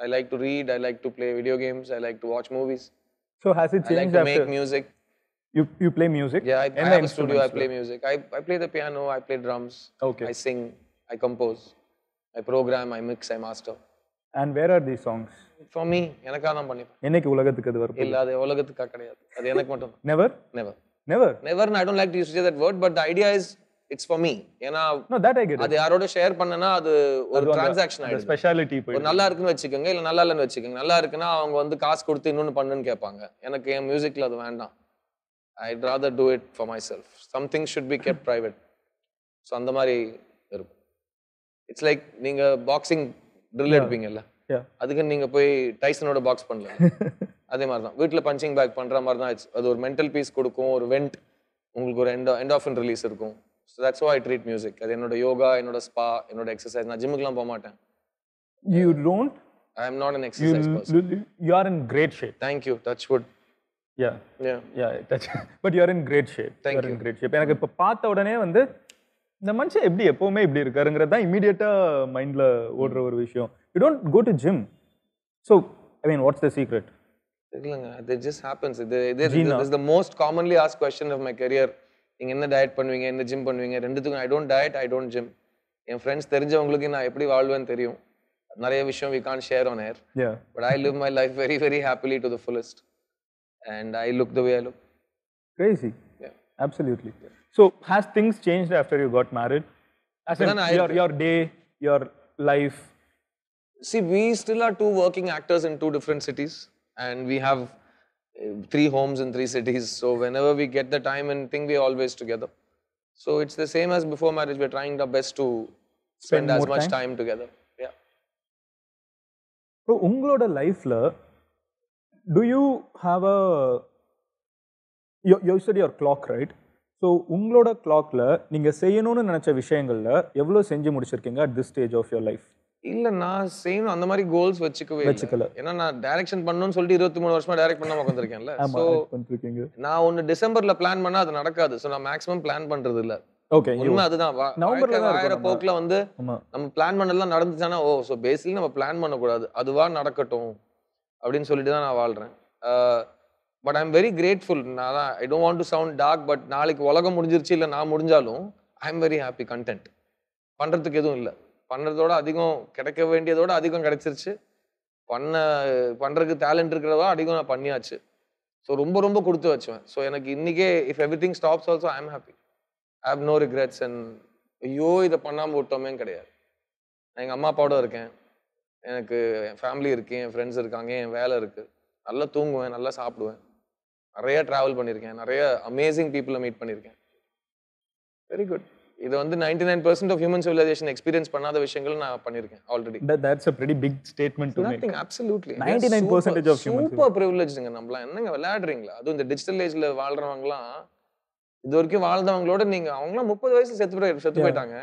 I like to read, I like to play video games, I like to watch movies. So has it changed? I like to make music. You play music? Yeah, I have a studio, I play music. I play the piano, I play drums, I sing, I compose, I program, I mix, I master. And where are these songs? For me, எனக்கா தான் பண்ணிப்பேன். என்னைக்கு உலகத்துக்கு அது வரும்? இல்ல அது உலகத்துக்கா கிடையாது, அது எனக்கு மட்டும். Never? Never, and I don't like to use that word, but the idea is it's for me. ஏனா no, that I get it. அது யாரோட ஷேர் பண்ணனா அது ஒரு டிரான்சாக்ஷன் ஆயிடுது. ஸ்பெஷாலிட்டி போய் ஒரு நல்லா இருக்குன்னு வெச்சுக்கங்க, இல்ல நல்லா இல்லன்னு வெச்சுக்கங்க. நல்லா இருக்குனா அவங்க வந்து காசு கொடுத்து இன்னொன்னு பண்ணுன்னு கேட்பாங்க. எனக்கு என் மியூசிக்ல அது வேண்டாம். I'd rather do it for myself. Something should be kept private. So அந்த மாதிரி இருக்கும். It's like நீங்க பாக்ஸிங் ட்ரில் எடுப்பீங்கல்ல, அதுக்கு நீங்க போய் டைசனோட பாக்ஸ் பண்ணல. அதே மாதிரி தான் வீட்டில் பஞ்சிங் பேக் பண்ற மாதிரி தான். அது ஒரு மென்டல் பீஸ் கொடுக்கும், ஒரு வெண்ட், உங்களுக்கு ஒரு என்டார்ஃபின் ரிலீஸ் இருக்கும். So that's how I treat music. அது என்னோட யோகா, என்னோட ஸ்பா, என்னோட எக்ஸசைஸ். நான் ஜிம்முக்குலாம் போக மாட்டேன். You don't? I am not an exercise person. You are in great shape. Thank you. Touch wood. Yeah, but you are in great shape. Thank you. In great shape. எனக்கு இப்ப பார்த்த உடனே வந்து இந்த மனுஷன் எப்படி எப்பவுமே இப்படி இருக்காருங்கிறது தான் இமீடியட்டா மைண்ட்ல ஓடுற ஒரு விஷயம். You don't go to gym. So, I mean, what's the secret? இல்லங்க, it just happens. This is the most commonly asked question of my career. நீங்க என்ன டயட் பண்ணுவீங்க, என்ன ஜிம் பண்ணுவீங்க? ரெண்டுத்துக்கும் I don't diet, I don't gym. N friends தெரிஞ்சவங்களுக்கு நான் எப்படி வாழ்வேன்னு தெரியும். நிறைய விஷயம் we can't share on air. Yeah. But I live my life very, very happily to the fullest. And I look the way I look. Crazy. Yeah. Absolutely. Yeah. So, has things changed after you got married? As in your day, your life? See, we still are two working actors in two different cities. And we have 3 homes in 3 cities. So whenever we get the time and think, we're always together. So it's the same as before marriage. We're trying our best to spend as much time together. Yeah. So, உங்களோட லைஃப்ல do you have a you said your clock, right? So உங்களோட clockல நீங்க செய்யணும்னு நினைச்ச விஷயங்கள்ல எவ்வளவு செஞ்சு முடிச்சிருக்கீங்க at this stage of your life? இல்ல, நான் செய்யணும் அந்த மாதிரி கோல்ஸ் வச்சுக்கவே இல்லை. ஏன்னா நான் டைரக்ஷன் பண்ணணும்னு சொல்லிட்டு 23 வருஷமா டைரக்ட் பண்ணாம உட்காந்துருக்கேன்ல. ஸோ நான் ஒன்னு டிசம்பர்ல பிளான் பண்ணா அது நடக்காது. ஸோ நான் மேக்ஸிமம் பிளான் பண்றது இல்ல. ஓகே, உண்மை அதுதான். ஆயிர போக்குல வந்து நம்ம பிளான் பண்ணலாம் நடந்துச்சானா ஸோ பேசிக்கலி நம்ம பிளான் பண்ணக்கூடாது, அதுவா நடக்கட்டும் அப்படின்னு சொல்லிட்டு தான் நான் வாழ்றேன். But I am very grateful. நான் I don't want to sound dark, but நாளைக்கு உலகம் முடிஞ்சிருச்சு இல்லை நான் முடிஞ்சாலும் I am very happy, content. பண்ணுறதுக்கு எதுவும் இல்லை, பண்ணுறதோட அதிகம் கிடைக்க வேண்டியதோட அதிகம் கிடைச்சிருச்சு. பண்ணுறதுக்கு டேலண்ட் இருக்கிறதோ அதிகம் நான் பண்ணியாச்சு. ஸோ ரொம்ப ரொம்ப கொடுத்து வச்சுவேன். ஸோ எனக்கு இன்றைக்கே if everything stops also I am happy. I have no regrets. And ஐயோ இதை பண்ணாமல் விட்டோமே கிடையாது. நான் எங்கள் அம்மா அப்பாவோட இருக்கேன், எனக்கு என் ஃபேமிலி இருக்குது, என் ஃப்ரெண்ட்ஸ் இருக்காங்க, என் வேலை இருக்குது, நல்லா தூங்குவேன், நல்லா சாப்பிடுவேன், நிறைய ட்ராவல் பண்ணியிருக்கேன், நிறைய அமேசிங் பீப்புளை மீட் பண்ணியிருக்கேன். Very good. இது வந்து 99% ஆஃப் ஹியூமன் சிவிலைசேஷன் எக்ஸ்பீரியன்ஸ் பண்ணாத விஷயங்கள் நான் பண்ணியிருக்கேன் already. That's a pretty big statement to make. Nothing, absolutely. 99% of humans. Super ப்ரிவிலேஜ்ங்க. நம்மளாம் என்னங்க விளையாடுறீங்களா? அதுவும் இந்த டிஜிட்டல் ஏஜ்ல வாழ்றவங்கலாம் இது வரைக்கும் வாழ்ந்தவங்களோட நீங்க அவங்களாம் 30 வயசுல செத்து போயிட்டாங்க.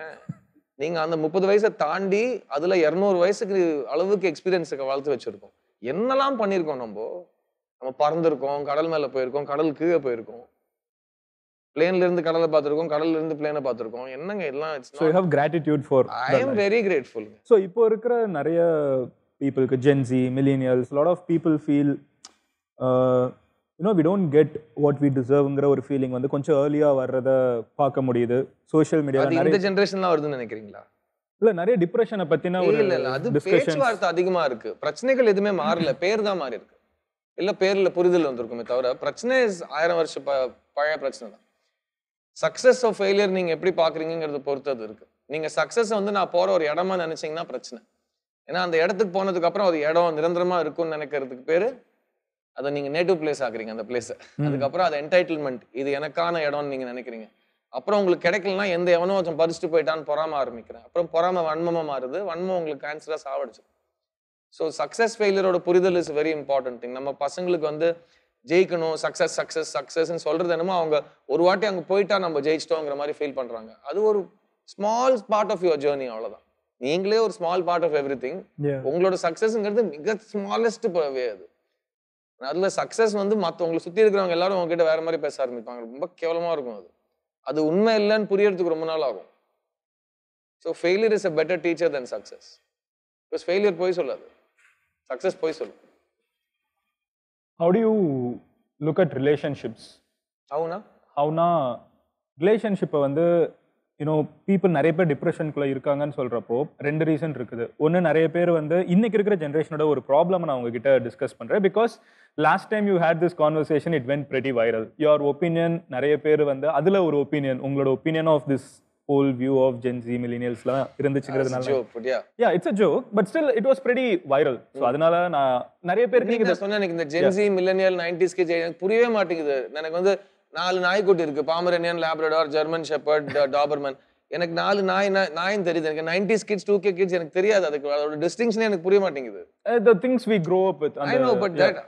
நீங்க அந்த 30 வயசை தாண்டி அதுல 200 வயசுக்கு அளவுக்கு எக்ஸ்பீரியன்ஸுக்கு வளர்த்து வச்சிருக்கோம். என்னெல்லாம் பண்ணியிருக்கோம். நம்ம பறந்துருக்கோம், கடல் மேல போயிருக்கோம், கடல் கீழே போயிருக்கோம், பிளேன்ல இருந்து கடலை பார்த்திருக்கோம், கடல்ல இருந்து பிளேனை பார்த்திருக்கோம். என்னங்க எல்லாம். So you have gratitude for. I am very grateful. So இப்போ இருக்கிற நிறைய பீப்புளுக்கு, Gen Z, millennials, a lot of people feel we don't get what we deserveங்கிற ஒரு ஃபீலிங் வந்து கொஞ்சம் ஏர்லியா வர்றத பார்க்க முடியுது சோஷியல் மீடியால. நிறைய இந்த ஜெனரேஷன்ல வருதுன்னு நினைக்கிறீங்களா? இல்ல, நிறைய டிப்ரெஷனை பத்தின ஒரு அது பேச்சுவார்த்தை அதிகமா இருக்கு. பிரச்சனைகள் எதுவுமே மாறல, பேர் தான் மாறி இருக்கு. இல்ல பேர்ல புரிதல் வந்திருக்குமே தவிர பிரச்சனை 1000 வருஷம் பழைய பிரச்சனை தான். சக்சஸ் ஆஃப் ஃபெயிலியர் நீங்க எப்படி பாக்குறீங்கிறத பொறுத்தது இருக்கு. நீங்க சக்சஸ் வந்து நான் போற ஒரு இடமா நினைச்சீங்கன்னா பிரச்சனை. ஏன்னா அந்த இடத்துக்கு போனதுக்கு அப்புறம் அது இடம் நிரந்தரமா இருக்கும்னு நினைக்கிறதுக்கு பேரு அதை நீங்க நேட்டிவ் பிளேஸ் ஆக்குறீங்க. அந்த பிளேஸ் அதுக்கப்புறம் அது என்டைட்டில்மெண்ட், இது எனக்கான இடம்னு நீங்க நினைக்கிறீங்க. அப்புறம் உங்களுக்கு கிடைக்கலன்னா எந்த எவனோ கொஞ்சம் பறிச்சுட்டு போயிட்டான்னு பொறாம ஆரம்பிக்கிறேன். அப்புறம் பொறாம வன்மமா மாறுது, வன்மம் உங்களுக்கு கேன்சரா சாவடிச்சிடும். ஸோ சக்சஸ் ஃபெயிலியரோட புரிதல் இஸ் வெரி இம்பார்ட்டன்ட் திங். நம்ம பசங்களுக்கு வந்து ஜெயிக்கணும், சக்சஸ் சக்சஸ் சக்சஸ்ன்னு சொல்றது என்னமோ அவங்க ஒரு வாட்டி அங்கே போயிட்டா நம்ம ஜெயிச்சிட்டோங்கிற மாதிரி ஃபீல் பண்றாங்க. அது ஒரு small part of your journey, அவ்வளவுதான். நீங்களே ஒரு small part of everything. உங்களோட சக்சஸ்ங்கிறது மிக ஸ்மாலஸ்ட் பவே. அது அதுல சக்சஸ் வந்து மற்றவங்களை சுத்தி இருக்கிறவங்க எல்லாரும் உங்ககிட்ட வேற மாதிரி பேச ஆரம்பிப்பாங்க. ரொம்ப கேவலமா இருக்கும். அது உண்மை இல்லைன்னு புரியறதுக்கு ரொம்ப நாள் ஆகும். So failure is a better teacher then success. Because failure போய் சொல்லாது, சக்சஸ் போய் சொல்லும். How do you look at relationships? Howna relationship வந்து people நிறைய பேர் டிப்ரெஷனுக்குள்ள இருக்காங்கன்னு சொல்றப்போ ரெண்டு ரீசன் இருக்குது. ஒன்று, நிறைய பேர் வந்து இன்னைக்கு இருக்கிற ஜென்ரேஷனோட ஒரு ப்ராப்ளம் நான் உங்ககிட்ட டிஸ்கஸ் பண்றேன். Because last time you had this conversation, it went pretty viral. Your opinion, நிறைய பேர் வந்து அதுல ஒரு ஒப்பீனியன், உங்களோட opinion of this whole view of Gen Z millennialsலாம் இருந்துச்சுங்கிறதுனால yeah it's a joke but still it was pretty viral. so அதனால நான் நிறைய பேருக்கு நீங்க சொன்ன எனக்கு இந்த Gen Z millennial 90s kids எனக்கு புரியவே மாட்டேங்குது. எனக்கு வந்து 4 நாய்க்குட்டி இருக்கு, Pomeranian, Labrador, German shepherd, Doberman. எனக்கு 4 நாயின் தெரியுது. எனக்கு 90s கிட்ஸ் 2K கிட்ஸ் எனக்கு தெரியாது. அதுக்கு அதோட டிஸ்டிங்ஷனே எனக்கு புரிய மாட்டேங்குது. the things we grow up with. I know but that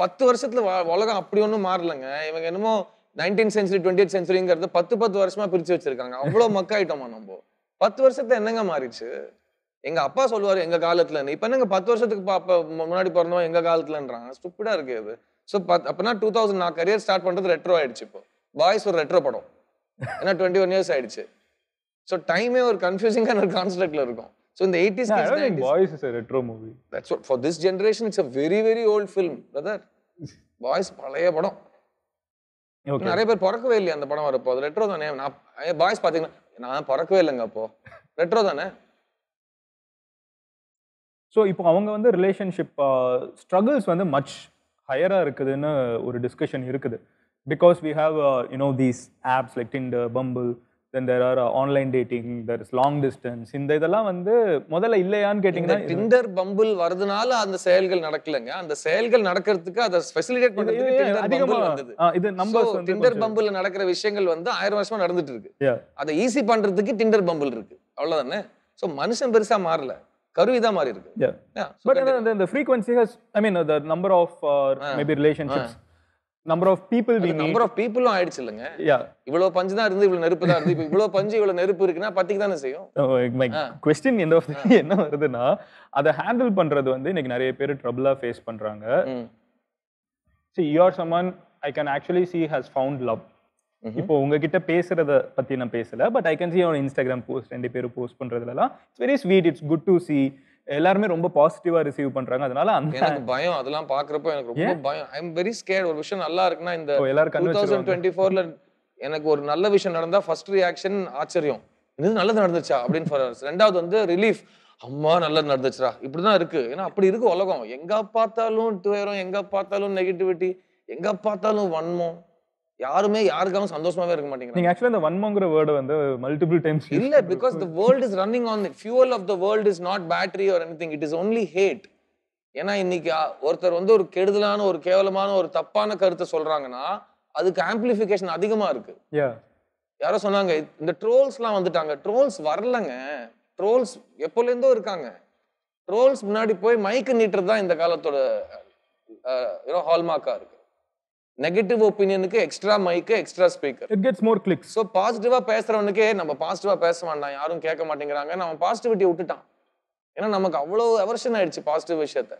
10 வருஷத்துல உலகம் அப்படி ஒன்றும் மாறலங்க. இவங்க என்னமோ 19th century 20th centuryங்கிறது 10 வருஷமா பிரிச்சு வச்சிருக்காங்க. அவ்வளவு மக்காயிட்டோமா நம்ம? 10 வருஷத்துல என்னங்க மாறிச்சு? எங்க அப்பா சொல்லுவாரு எங்க காலத்துல, இப்ப என்னங்க 10 வருஷத்துக்கு முன்னாடி பிறந்தோம் எங்க காலத்துலன்றாங்க. ஸ்டூப்பிடா இருக்கு அது. ஸோ அப்பனா 2000 நான் கரியர் ஸ்டார்ட் பண்றது ரெட்ரோ ஆயிடுச்சு. இப்போ பாய்ஸ் ஒரு ரெட்ரோ படம், ஏன்னா 21 years ஆயிடுச்சு. ஸோ டைமே ஒரு கன்ஃபியூசிங்கான ஒரு கான்செப்ட்ல இருக்கும். ஸோ இந்த 80s boys is a retro movie. That's what for this generation it's a very very old film brother. Boys பழைய படம். நிறைய பேர் பிறக்கவே இல்லையா அந்த படம் வரப்போ? அது ரெட்ரோ தானே. நான் பாய்ஸ் பாத்தீங்கன்னா நான் பிறக்கவே இல்லைங்க, அப்போ ரெட்ரோ தானே. ஸோ இப்போ அவங்க வந்து ரிலேஷன்ஷிப் ஸ்ட்ரகிள்ஸ் வந்து மச் ஹையரா இருக்குதுன்னு ஒரு டிஸ்கஷன் இருக்குது. Because we have these apps like Tinder, Bumble, then there are online dating, there is long distance. இந்த இதெல்லாம் வந்து முதல்ல இல்லையான்னு கேட்டிங்கன்னா, டிண்டர் பம்பிள் வரதுனால அந்த செயல்கள் நடக்கலங்க. அந்த செயல்கள் நடக்கிறதுக்கு அதை ஃபெசிலிட்டேட் பண்றதுக்கு டிண்டர் பம்பிள் வந்தது. இது நம்பர்ஸ் வந்து டிண்டர் பம்பிள்ல நடக்கிற விஷயங்கள் வந்து 1000 வருஷமா நடந்துட்டு இருக்கு. அதை ஈஸி பண்றதுக்கு டிண்டர் பம்பிள் இருக்கு, அவ்வளவுதானே. சோ மனுஷன் பெருசா மாறல, கருவி தான் மாறி இருக்கு. But the frequency has, I mean the number of maybe relationships, number of people we need, number of people ஆயிடுச்சு இல்லங்க. இவ்வளவு பஞ்சு தான் இருந்து இவ்வளவு நெருப்பு தான் இருந்து இப்ப இவ்வளவு பஞ்சு இவ்வளவு நெருப்பு இருக்குன்னா பத்திக்கு தானே செய்யும். my question end of என்ன வருதுன்னா, அதை ஹேண்டில் பண்றது வந்து இன்னைக்கு நிறைய பேர் ட்ரபிளா ஃபேஸ் பண்றாங்க. see you are someone I can actually see has found love. இப்போ உங்ககிட்ட பேசுறத பத்தி நான் பேசல, but I can see on Instagram post ரெண்டு பேரும் போஸ்ட் பண்றதுலாம் it's very sweet, it's good to see. எல்லாருமே ரொம்ப பாசிட்டிவா ரிசீவ் பண்றாங்க. அதனால எனக்கு பயம் அதெல்லாம் பாக்குறப்போ எனக்கு ரொம்ப பயம். I am very scared. ஒரு விஷயம் நல்லா இருக்குன்னா இந்த எல்லாரும் கண்ணு வச்சிருவாங்க. 2024ல எனக்கு ஒரு நல்ல விஷயம் நடந்தா ஃபர்ஸ்ட் ரியாக்ஷன் ஆச்சரியம், இது நல்லது நடந்துச்சா அப்படின்னு. ரெண்டாவது வந்து ரிலீஃப், அம்மா நல்லது நடந்துச்சுரா, இப்படிதான் இருக்கு. ஏன்னா அப்படி இருக்கு உலகம். எங்க பார்த்தாலும் துயரம், எங்க பார்த்தாலும் நெகட்டிவிட்டி, எங்க பார்த்தாலும் வன்மம். யாருமே யாருக்காகவும் சந்தோஷமாவே இருக்க மாட்டேங்கிறாங்க. நீங்க ஆக்சுவலா இந்த வன்மங்கிற வேர்ட் வந்து மல்டிபிள் டைம்ஸ் இல்ல, because the world is running on the fuel of the world is not battery or anything, it is only hate. ஏன்னா இன்னைக்கு ஒருத்தர் வந்து ஒரு கெடுதலான ஒரு கேவலமான ஒரு தப்பான கருத்தை சொல்றாங்கன்னா அதுக்கு ஆம்பிளிஃபிகேஷன் அதிகமா இருக்கு. யாரோ சொன்னாங்க இந்த ட்ரோல்ஸ்லாம் வந்துட்டாங்க. ட்ரோல்ஸ் வரலங்க. ட்ரோல்ஸ் எப்போல இருந்தோ இருக்காங்க. ட்ரோல்ஸ் முன்னாடி போய் மைக்கு நீட்டுறது தான் இந்த காலத்தோட ஹால்மார்க்கா இருக்கு. நெகட்டிவ் ஒப்பீனியனுக்கு எக்ஸ்ட்ரா மைக்கு, extra speaker, it gets more clicks. So பாசிட்டிவா பேசுறவனுக்கே நம்ம பாசிட்டிவா பேச வேண்டாம், யாரும் கேட்க மாட்டேங்கிறாங்க, நம்ம பாசிட்டிவிட்டியை விட்டுட்டான். ஏன்னா நமக்கு அவ்வளோ அவர்ஷன் ஆயிடுச்சு பாசிட்டிவ் விஷயத்த.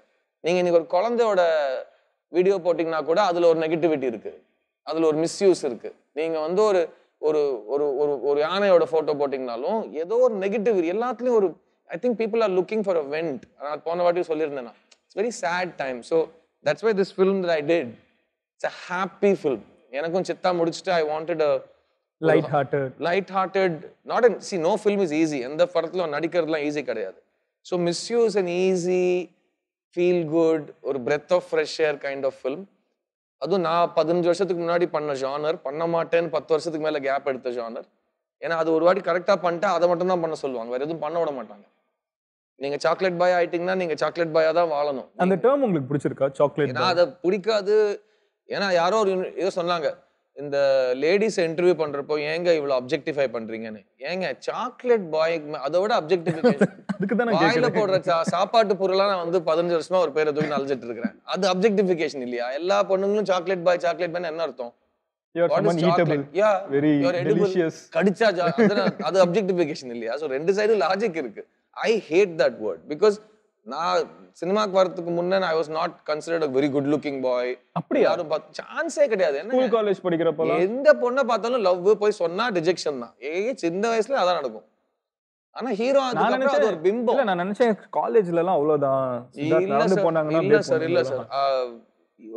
நீங்க இன்னைக்கு ஒரு குழந்தையோட வீடியோ போட்டீங்கன்னா கூட அதுல ஒரு நெகட்டிவிட்டி இருக்கு, அதுல ஒரு மிஸ்யூஸ் இருக்கு. நீங்க வந்து ஒரு ஒரு ஒரு ஒரு யானையோட போட்டோ போட்டீங்கனாலும் ஏதோ ஒரு நெகட்டிவ் எல்லாத்துலயும் ஒரு I think people are looking for a vent. நான் போன வாட்டி சொல்லியிருந்தேன், it's very sad time. So that's why this film that I did, it's a happy film. எனக்கும் சித்தா முடிச்சிட்டு I wanted a light-hearted, not an, see no film is easy. எந்த படத்துல நடிக்கிறதுலாம் easy கிடையாது. So Misuse an easy, feel good, ஒரு breath of fresh air kind of film. அதுவும் நான் 15 வருஷத்துக்கு முன்னாடி பண்ண ஜானர், பண்ண மாட்டேன்னு 10 வருஷத்துக்கு மேல கேப் எடுத்த ஜானர். ஏன்னா அது ஒரு வாட்டி கரெக்டா பண்ணிட்டா அதை மட்டும் தான் பண்ண சொல்லுவாங்க, வேற எதுவும் பண்ண விட மாட்டாங்க. நீங்க சாக்லேட் பாய் ஆயிட்டீங்கன்னா நீங்க சாக்லேட் பாயா தான் வாழணும். அந்த டேர்ம் உங்களுக்கு பிடிச்சிருக்கா சாக்லேட்? ஏன்னா அதை பிடிக்காது. ஏன்னா யாரோ ஒரு ஏதோ சொன்னாங்க இந்த லேடிஸ் இன்டர்வியூ பண்றப்போ ஏங்க இவ்வளவு அப்ஜெக்டிஃபை பண்றீங்கன்னு. ஏங்க சாக்லேட் பாய் அதோட அப்ஜெக்டிஃபிகேஷன் வாயில போடுற சாப்பாட்டு பொருளா நான் வந்து 15 வருஷமா ஒரு பேரை தூக்கி அழைச்சிட்டு இருக்கிறேன். அது அப்ஜெக்டிஃபிகேஷன் இல்லையா? எல்லா பொண்ணுங்களும் சாக்லேட் பாய் சாக்லேட் பாய் என்ன அர்த்தம்? கடிச்சா அது அப்ஜெக்டிஃபிகேஷன் இல்லையா? சோ ரெண்டு சைடும் லாஜிக் இருக்கு. ஐ ஹேட் தட் வேர்ட் பிகாஸ் நான் சினிமாக்கு வரதுக்கு முன்ன I was not considered a very good looking boy. அப்படி யாரும் சான்ஸே கிடையாது. என்ன ஸ்கூல் காலேஜ் படிக்கிறப்போ எந்த பொண்ணை பார்த்தாலும் லவ் போய் சொன்னா ரிஜெக்ஷன் தான். சின்ன வயசுல அதான் நடக்கும். ஆனா ஹீரோ அதுக்கு அது ஒரு பிம்பம். இல்ல நான் நினைச்சேன் காலேஜ்ல எல்லாம் அவ்வளவுதான் நடந்து போனாங்கன்னா. இல்ல சார்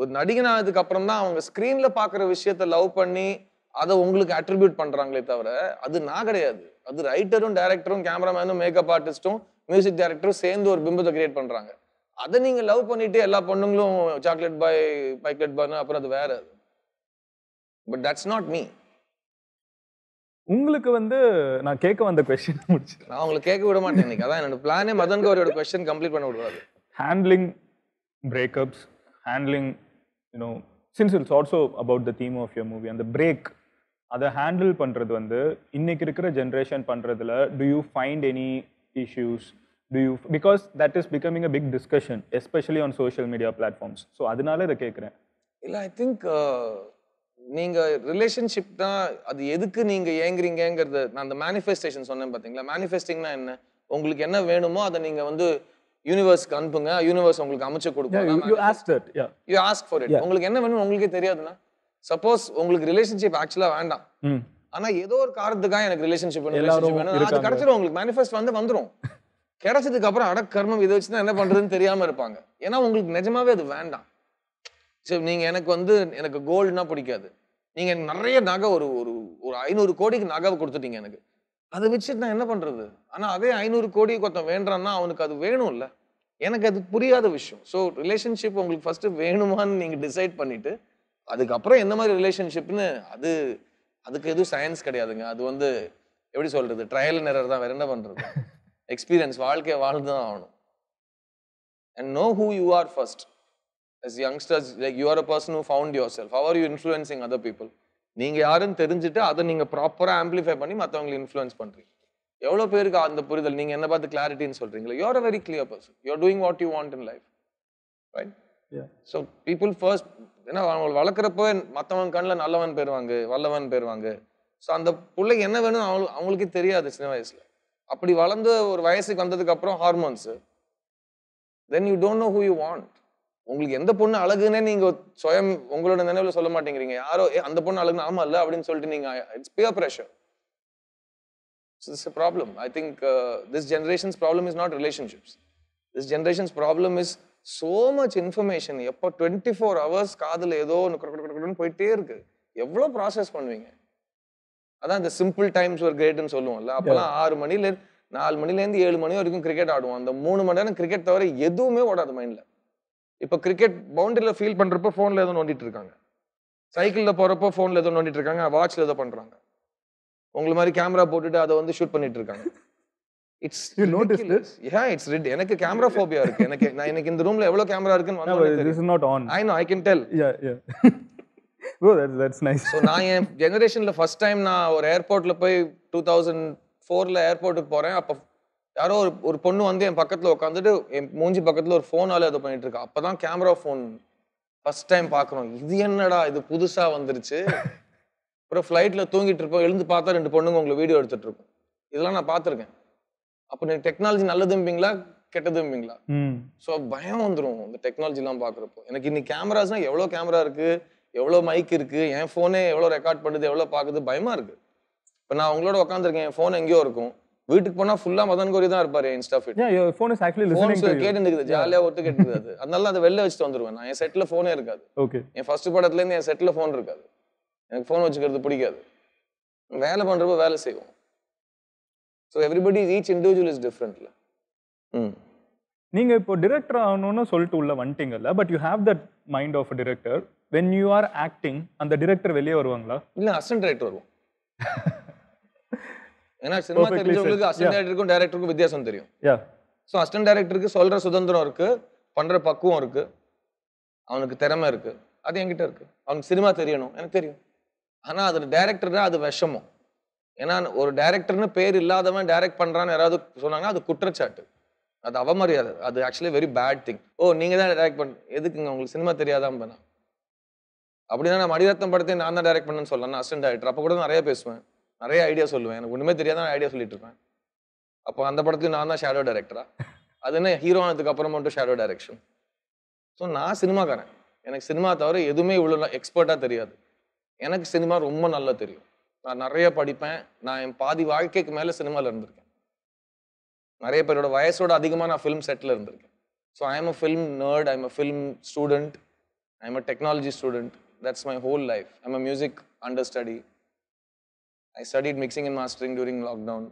ஒரு நடிகனானதுக்கு அப்புறம் தான் அவங்க ஸ்கிரீன்ல பாக்குற விஷயத்த லவ் பண்ணி அதை உங்களுக்கு அட்ரிபியூட் பண்றாங்களே தவிர அது நான் கிடையாது. அது ரைட்டரும் டைரக்டரும் கேமராமேனும் மேக்கப் ஆர்டிஸ்டும் மியூசிக் டைரக்டரும் சேர்ந்து ஒரு பிம்பத்தை கிரியேட் பண்றாங்க. அதை நீங்க லவ் பண்ணிட்டு எல்லா பொண்ணுங்களும் சாக்லேட் பாய் பைக்லெட் பாய்னா அப்புறம் அது வேற. But that's not me. உங்களுக்கு வந்து நான் கேட்க வந்த क्वेश्चन முடிச்சு நான் உங்களுக்கு கேட்க விட மாட்டேன் இன்னைக்கு. அதான் என்னோட பிளானே மதன் கௌரியோட क्वेश्चन கம்ப்ளீட் பண்ண விடுவாரு. Handling breakups, handling since it's also about the theme of your movie, and the break அதை ஹேண்டில் பண்றது வந்து இன்னைக்கு இருக்கிற ஜெனரேஷன் பண்றதுல do you find any issues? Because that is becoming a big discussion, especially on social media platforms. So அதனால இதை கேட்குறேன். இல்லை ஐ திங்க் நீங்க ரிலேஷன்ஷிப் தான் அது எதுக்கு நீங்க ஏங்குறீங்கிறது. நான் அந்த மேனிஃபெஸ்டேஷன் சொன்னேன் பார்த்தீங்களா? மேனிஃபெஸ்டிங்னா என்ன? உங்களுக்கு என்ன வேணுமோ அதை நீங்க வந்து யூனிவர்ஸ்க்கு அனுப்புங்க, யூனிவர்ஸ் உங்களுக்கு அமைச்சு கொடுக்கும். You ask that, yeah. You ask for it. உங்களுக்கு என்ன வேணும்னு உங்களுக்கே தெரியாதுன்னா சப்போஸ் உங்களுக்கு ரிலேஷன்ஷிப் ஆக்சுவலா வேண்டாம், ஆனா ஏதோ ஒரு காரணத்துக்காக எனக்கு ரிலேஷன்ஷிப் வேணும், அது கிடைச்சிடும். உங்களுக்கு மேனிஃபெஸ்ட் வந்துரும். கிடைச்சதுக்கு அப்புறம் அட கர்மம் இதை வச்சுதான் என்ன பண்றதுன்னு தெரியாம இருப்பாங்க. ஏன்னா உங்களுக்கு நிஜமாவே அது வேண்டாம். சரி நீங்க எனக்கு கோல்டுனா பிடிக்காது, நீங்க நிறைய நகை ஒரு 500 கோடிக்கு நகை கொடுத்துட்டீங்க, எனக்கு அதை வச்சுட்டு நான் என்ன பண்றது? ஆனா அதே 500 கோடி கொத்தம் வேண்டான்னா அவனுக்கு அது வேணும் இல்ல. எனக்கு அது புரியாத விஷயம். ஸோ ரிலேஷன்ஷிப் உங்களுக்கு ஃபர்ஸ்ட் வேணுமான்னு நீங்க டிசைட் பண்ணிட்டு அதுக்கப்புறம் எந்த மாதிரி ரிலேஷன்ஷிப்னு அதுக்கு எதுவும் சயின்ஸ் கிடையாதுங்க. அது வந்து எப்படி சொல்றது, ட்ரையல் அண்ட் எரர் தான். வேற என்ன பண்றது? எக்ஸ்பீரியன்ஸ், வாழ்க்கையை வாழ்ந்துதான் ஆகணும். And know who you are first. As youngsters, like you are a person who found yourself. How are you influencing other people? நீங்க யாருன்னு தெரிஞ்சுட்டு அதை நீங்க ப்ராப்பரா ஆம்பிளிஃபை பண்ணி மற்றவங்களை இன்ஃப்ளூயன்ஸ் பண்றீங்க. எவ்வளவு பேருக்கு அந்த புரிதல்? நீங்க என்ன பார்த்து கிளாரிட்டின்னு சொல்றீங்களா? You are a very clear person. You are doing what you want in life, right? Yeah. So people first, ஏன்னா அவங்க வளர்க்குறப்போ மற்றவங்க கண்ணில் நல்லவன் பேருவாங்க, வல்லவன் பேருவாங்க. ஸோ அந்த பிள்ளைக்கு என்ன வேணும் அவங்களுக்கே தெரியாது சின்ன வயசுல. அப்படி வளர்ந்து ஒரு வயசுக்கு வந்ததுக்கு அப்புறம் hormones, then you don't know who you want. உங்களுக்கு எந்த பொண்ணு அழகுன்னே நீங்க சுயம் உங்களோட நினைவுல சொல்ல மாட்டேங்கிறீங்க. யாரோ அந்த பொண்ணு அழகுன்னு ஆமா இல்ல அப்படின்னு சொல்லிட்டு நீங்க, it's peer pressure. So this is a problem. I think this generation's problem is not relationships. This generations problem is so much information. எப்போ 24 hours காதில் ஏதோ ஒன்று போயிட்டே இருக்கு. எவ்வளோ ப்ராசஸ் பண்ணுவீங்க? அதான் இந்த சிம்பிள் டைம்ஸ் ஒரு கிரேட்னு சொல்லுவோம்ல. அப்போலாம் 4 மணிலேருந்து 7 மணி வரைக்கும் கிரிக்கெட் ஆடுவோம். அந்த 3 மணி நேரம் கிரிக்கெட் தவிர எதுவுமே ஓடாது மைண்டில். இப்போ கிரிக்கெட் பவுண்டரியில் ஃபீல் பண்ணுறப்போ ஃபோனில் ஏதோ நோண்டிட்டு இருக்காங்க, சைக்கிளில் போகிறப்போ ஃபோனில் ஏதோ நோண்டிட்டு இருக்காங்க, வாட்சில் ஏதோ பண்ணுறாங்க. உங்களை மாதிரி கேமரா போட்டுட்டு அதை வந்து ஷூட் பண்ணிட்டு இருக்காங்க. It's you notice this? Yeah, it's right. எனக்கு கேமரா ஃபோபியா இருக்கு. எனக்கு இந்த ரூம்ல எவ்வளவு கேமரா இருக்குன்னு வந்தோனே தெரியும். This is not on. I know, I can tell. Yeah. Oh, that's nice. So நான் என் ஜெனரேஷன்ல ஃபர்ஸ்ட் டைம் நான் ஒரு ஏர்போர்ட்ல போய் 2004ல ஏர்போர்ட்டுக்கு போறேன். அப்ப யாரோ ஒரு பொண்ணு வந்து என் பக்கத்துல உட்காந்துட்டு என் மூஞ்சி பக்கத்துல ஒரு ஃபோனால ஏதோ பண்ணிட்டு இருக்கா. அப்பதான் கேமரா ஃபோன் ஃபர்ஸ்ட் டைம் பாக்குறோம். இது என்னடா, இது புதுசா வந்துருச்சு. அப்புறம் ஃப்ளைட்ல தூங்கிட்டு இருப்போம், எழுந்து பார்த்தா 2 பொண்ணுங்க உங்களை வீடியோ எடுத்துட்டு இருக்கும். இதெல்லாம் நான் பார்த்துருக்கேன். அப்போ நீங்க டெக்னாலஜி நல்லதும்பீங்களா கெட்டதும்பீங்களா? ஸோ பயம் வந்துடும் இந்த டெக்னாலஜிலாம் பார்க்குறப்போ. எனக்கு இன்னைக்கு கேமராஸ்னா எவ்வளோ கேமரா இருக்கு, எவ்வளோ மைக் இருக்கு, என் ஃபோனே எவ்வளோ ரெக்கார்ட் பண்ணுது, எவ்வளோ பார்க்குது, பயமா இருக்கு. இப்போ நான் உங்களோட உட்காந்துருக்கேன், என் ஃபோன் எங்கேயோ இருக்கும், வீட்டுக்கு போனா ஃபுல்லா மதன் கோரி தான் இருப்பாரு Insta feed. your phone is actually listening to you. கேட்டுக்குது, ஜாலியா ஒட்டு கேட்டுக்குது அது. அதனால அதை வெளில வச்சுட்டு வந்துருவேன். நான் என் செட்ல ஃபோனே இருக்காது. ஓகே, என் ஃபர்ஸ்ட் படத்துல இருந்து என் செட்ல ஃபோன் இருக்காது. எனக்கு ஃபோன் வச்சுக்கிறது பிடிக்காது. வேலை பண்றப்போ வேலை செய்வோம். So everybody, each individual is different. நீங்க இப்போ டைரக்டர் ஆகணும்னு சொல்லிட்டு உள்ள வந்துட்டீங்கல்ல, but you have that mind of a director. when you are acting, அந்த டைரக்டர் வெளியே வருவாங்களா? இல்ல, அசிஸ்டன்ட் டைரக்டர் வருவோம். ஏன்னா சினிமா தெரிஞ்சவங்களுக்கு அசிஸ்டன்ட் டைரக்டருக்கும் டைரக்டருக்கும் வித்தியாசம் தெரியும். ஸோ அசிஸ்டன்ட் டைரக்டருக்கு சொல்ற சுதந்திரம் இருக்கு, பண்ற பக்குவம் இருக்கு, அவனுக்கு திறமை இருக்கு, அது என்கிட்ட இருக்கு. அவனுக்கு சினிமா தெரியணும், எனக்கு தெரியும். ஆனா அது டைரக்டர் தான், அது விஷமம். ஏன்னா ஒரு டைரக்டர்னு பேர் இல்லாதவன் டைரக்ட் பண்றான்னு யாராவது சொன்னாங்கன்னா அது குற்றச்சாட்டு, அது அவமரியாதை, அது ஆக்சுவலி வெரி பேட் திங். ஓ, நீங்க தான் டைரக்ட் பண்ண, எதுக்குங்க உங்களுக்கு சினிமா தெரியாதான் பண்ண? அப்படின்னா நான் மணிரத்னம் படத்தை நான் தான் டைரக்ட் பண்ணேன்னு சொல்லலாம், நான் அசிஸ்டன்ட் டைரக்டர். அப்போ கூட நிறைய பேசுவேன், நிறைய ஐடியா சொல்லுவேன், எனக்கு ஒண்ணுமே தெரியாதான் ஐடியா சொல்லிட்டு இருப்பேன். அப்போ அந்த படத்துக்கு நான் தான் ஷேடோ டைரக்டரா? அது என்ன ஹீரோ ஆனதுக்கு அப்புறம் மட்டும் ஷேடோ டைரக்ஷன்? ஸோ நான் சினிமாக்காரன், எனக்கு சினிமா தவிர எதுவுமே இவ்வளோ எக்ஸ்பர்ட்டா தெரியாது. எனக்கு சினிமா ரொம்ப நல்லா தெரியும். நான் நிறைய படிப்பேன். நான் என் பாதி வாழ்க்கைக்கு மேலே சினிமாவில் இருந்திருக்கேன். நிறைய பேரோட வயசோட அதிகமாக நான் ஃபிலிம் செட்டில் இருந்திருக்கேன். So I am a film nerd, I am a film student, I am a technology student. That's my whole life. I am a music understudy. I studied mixing and mastering during lockdown.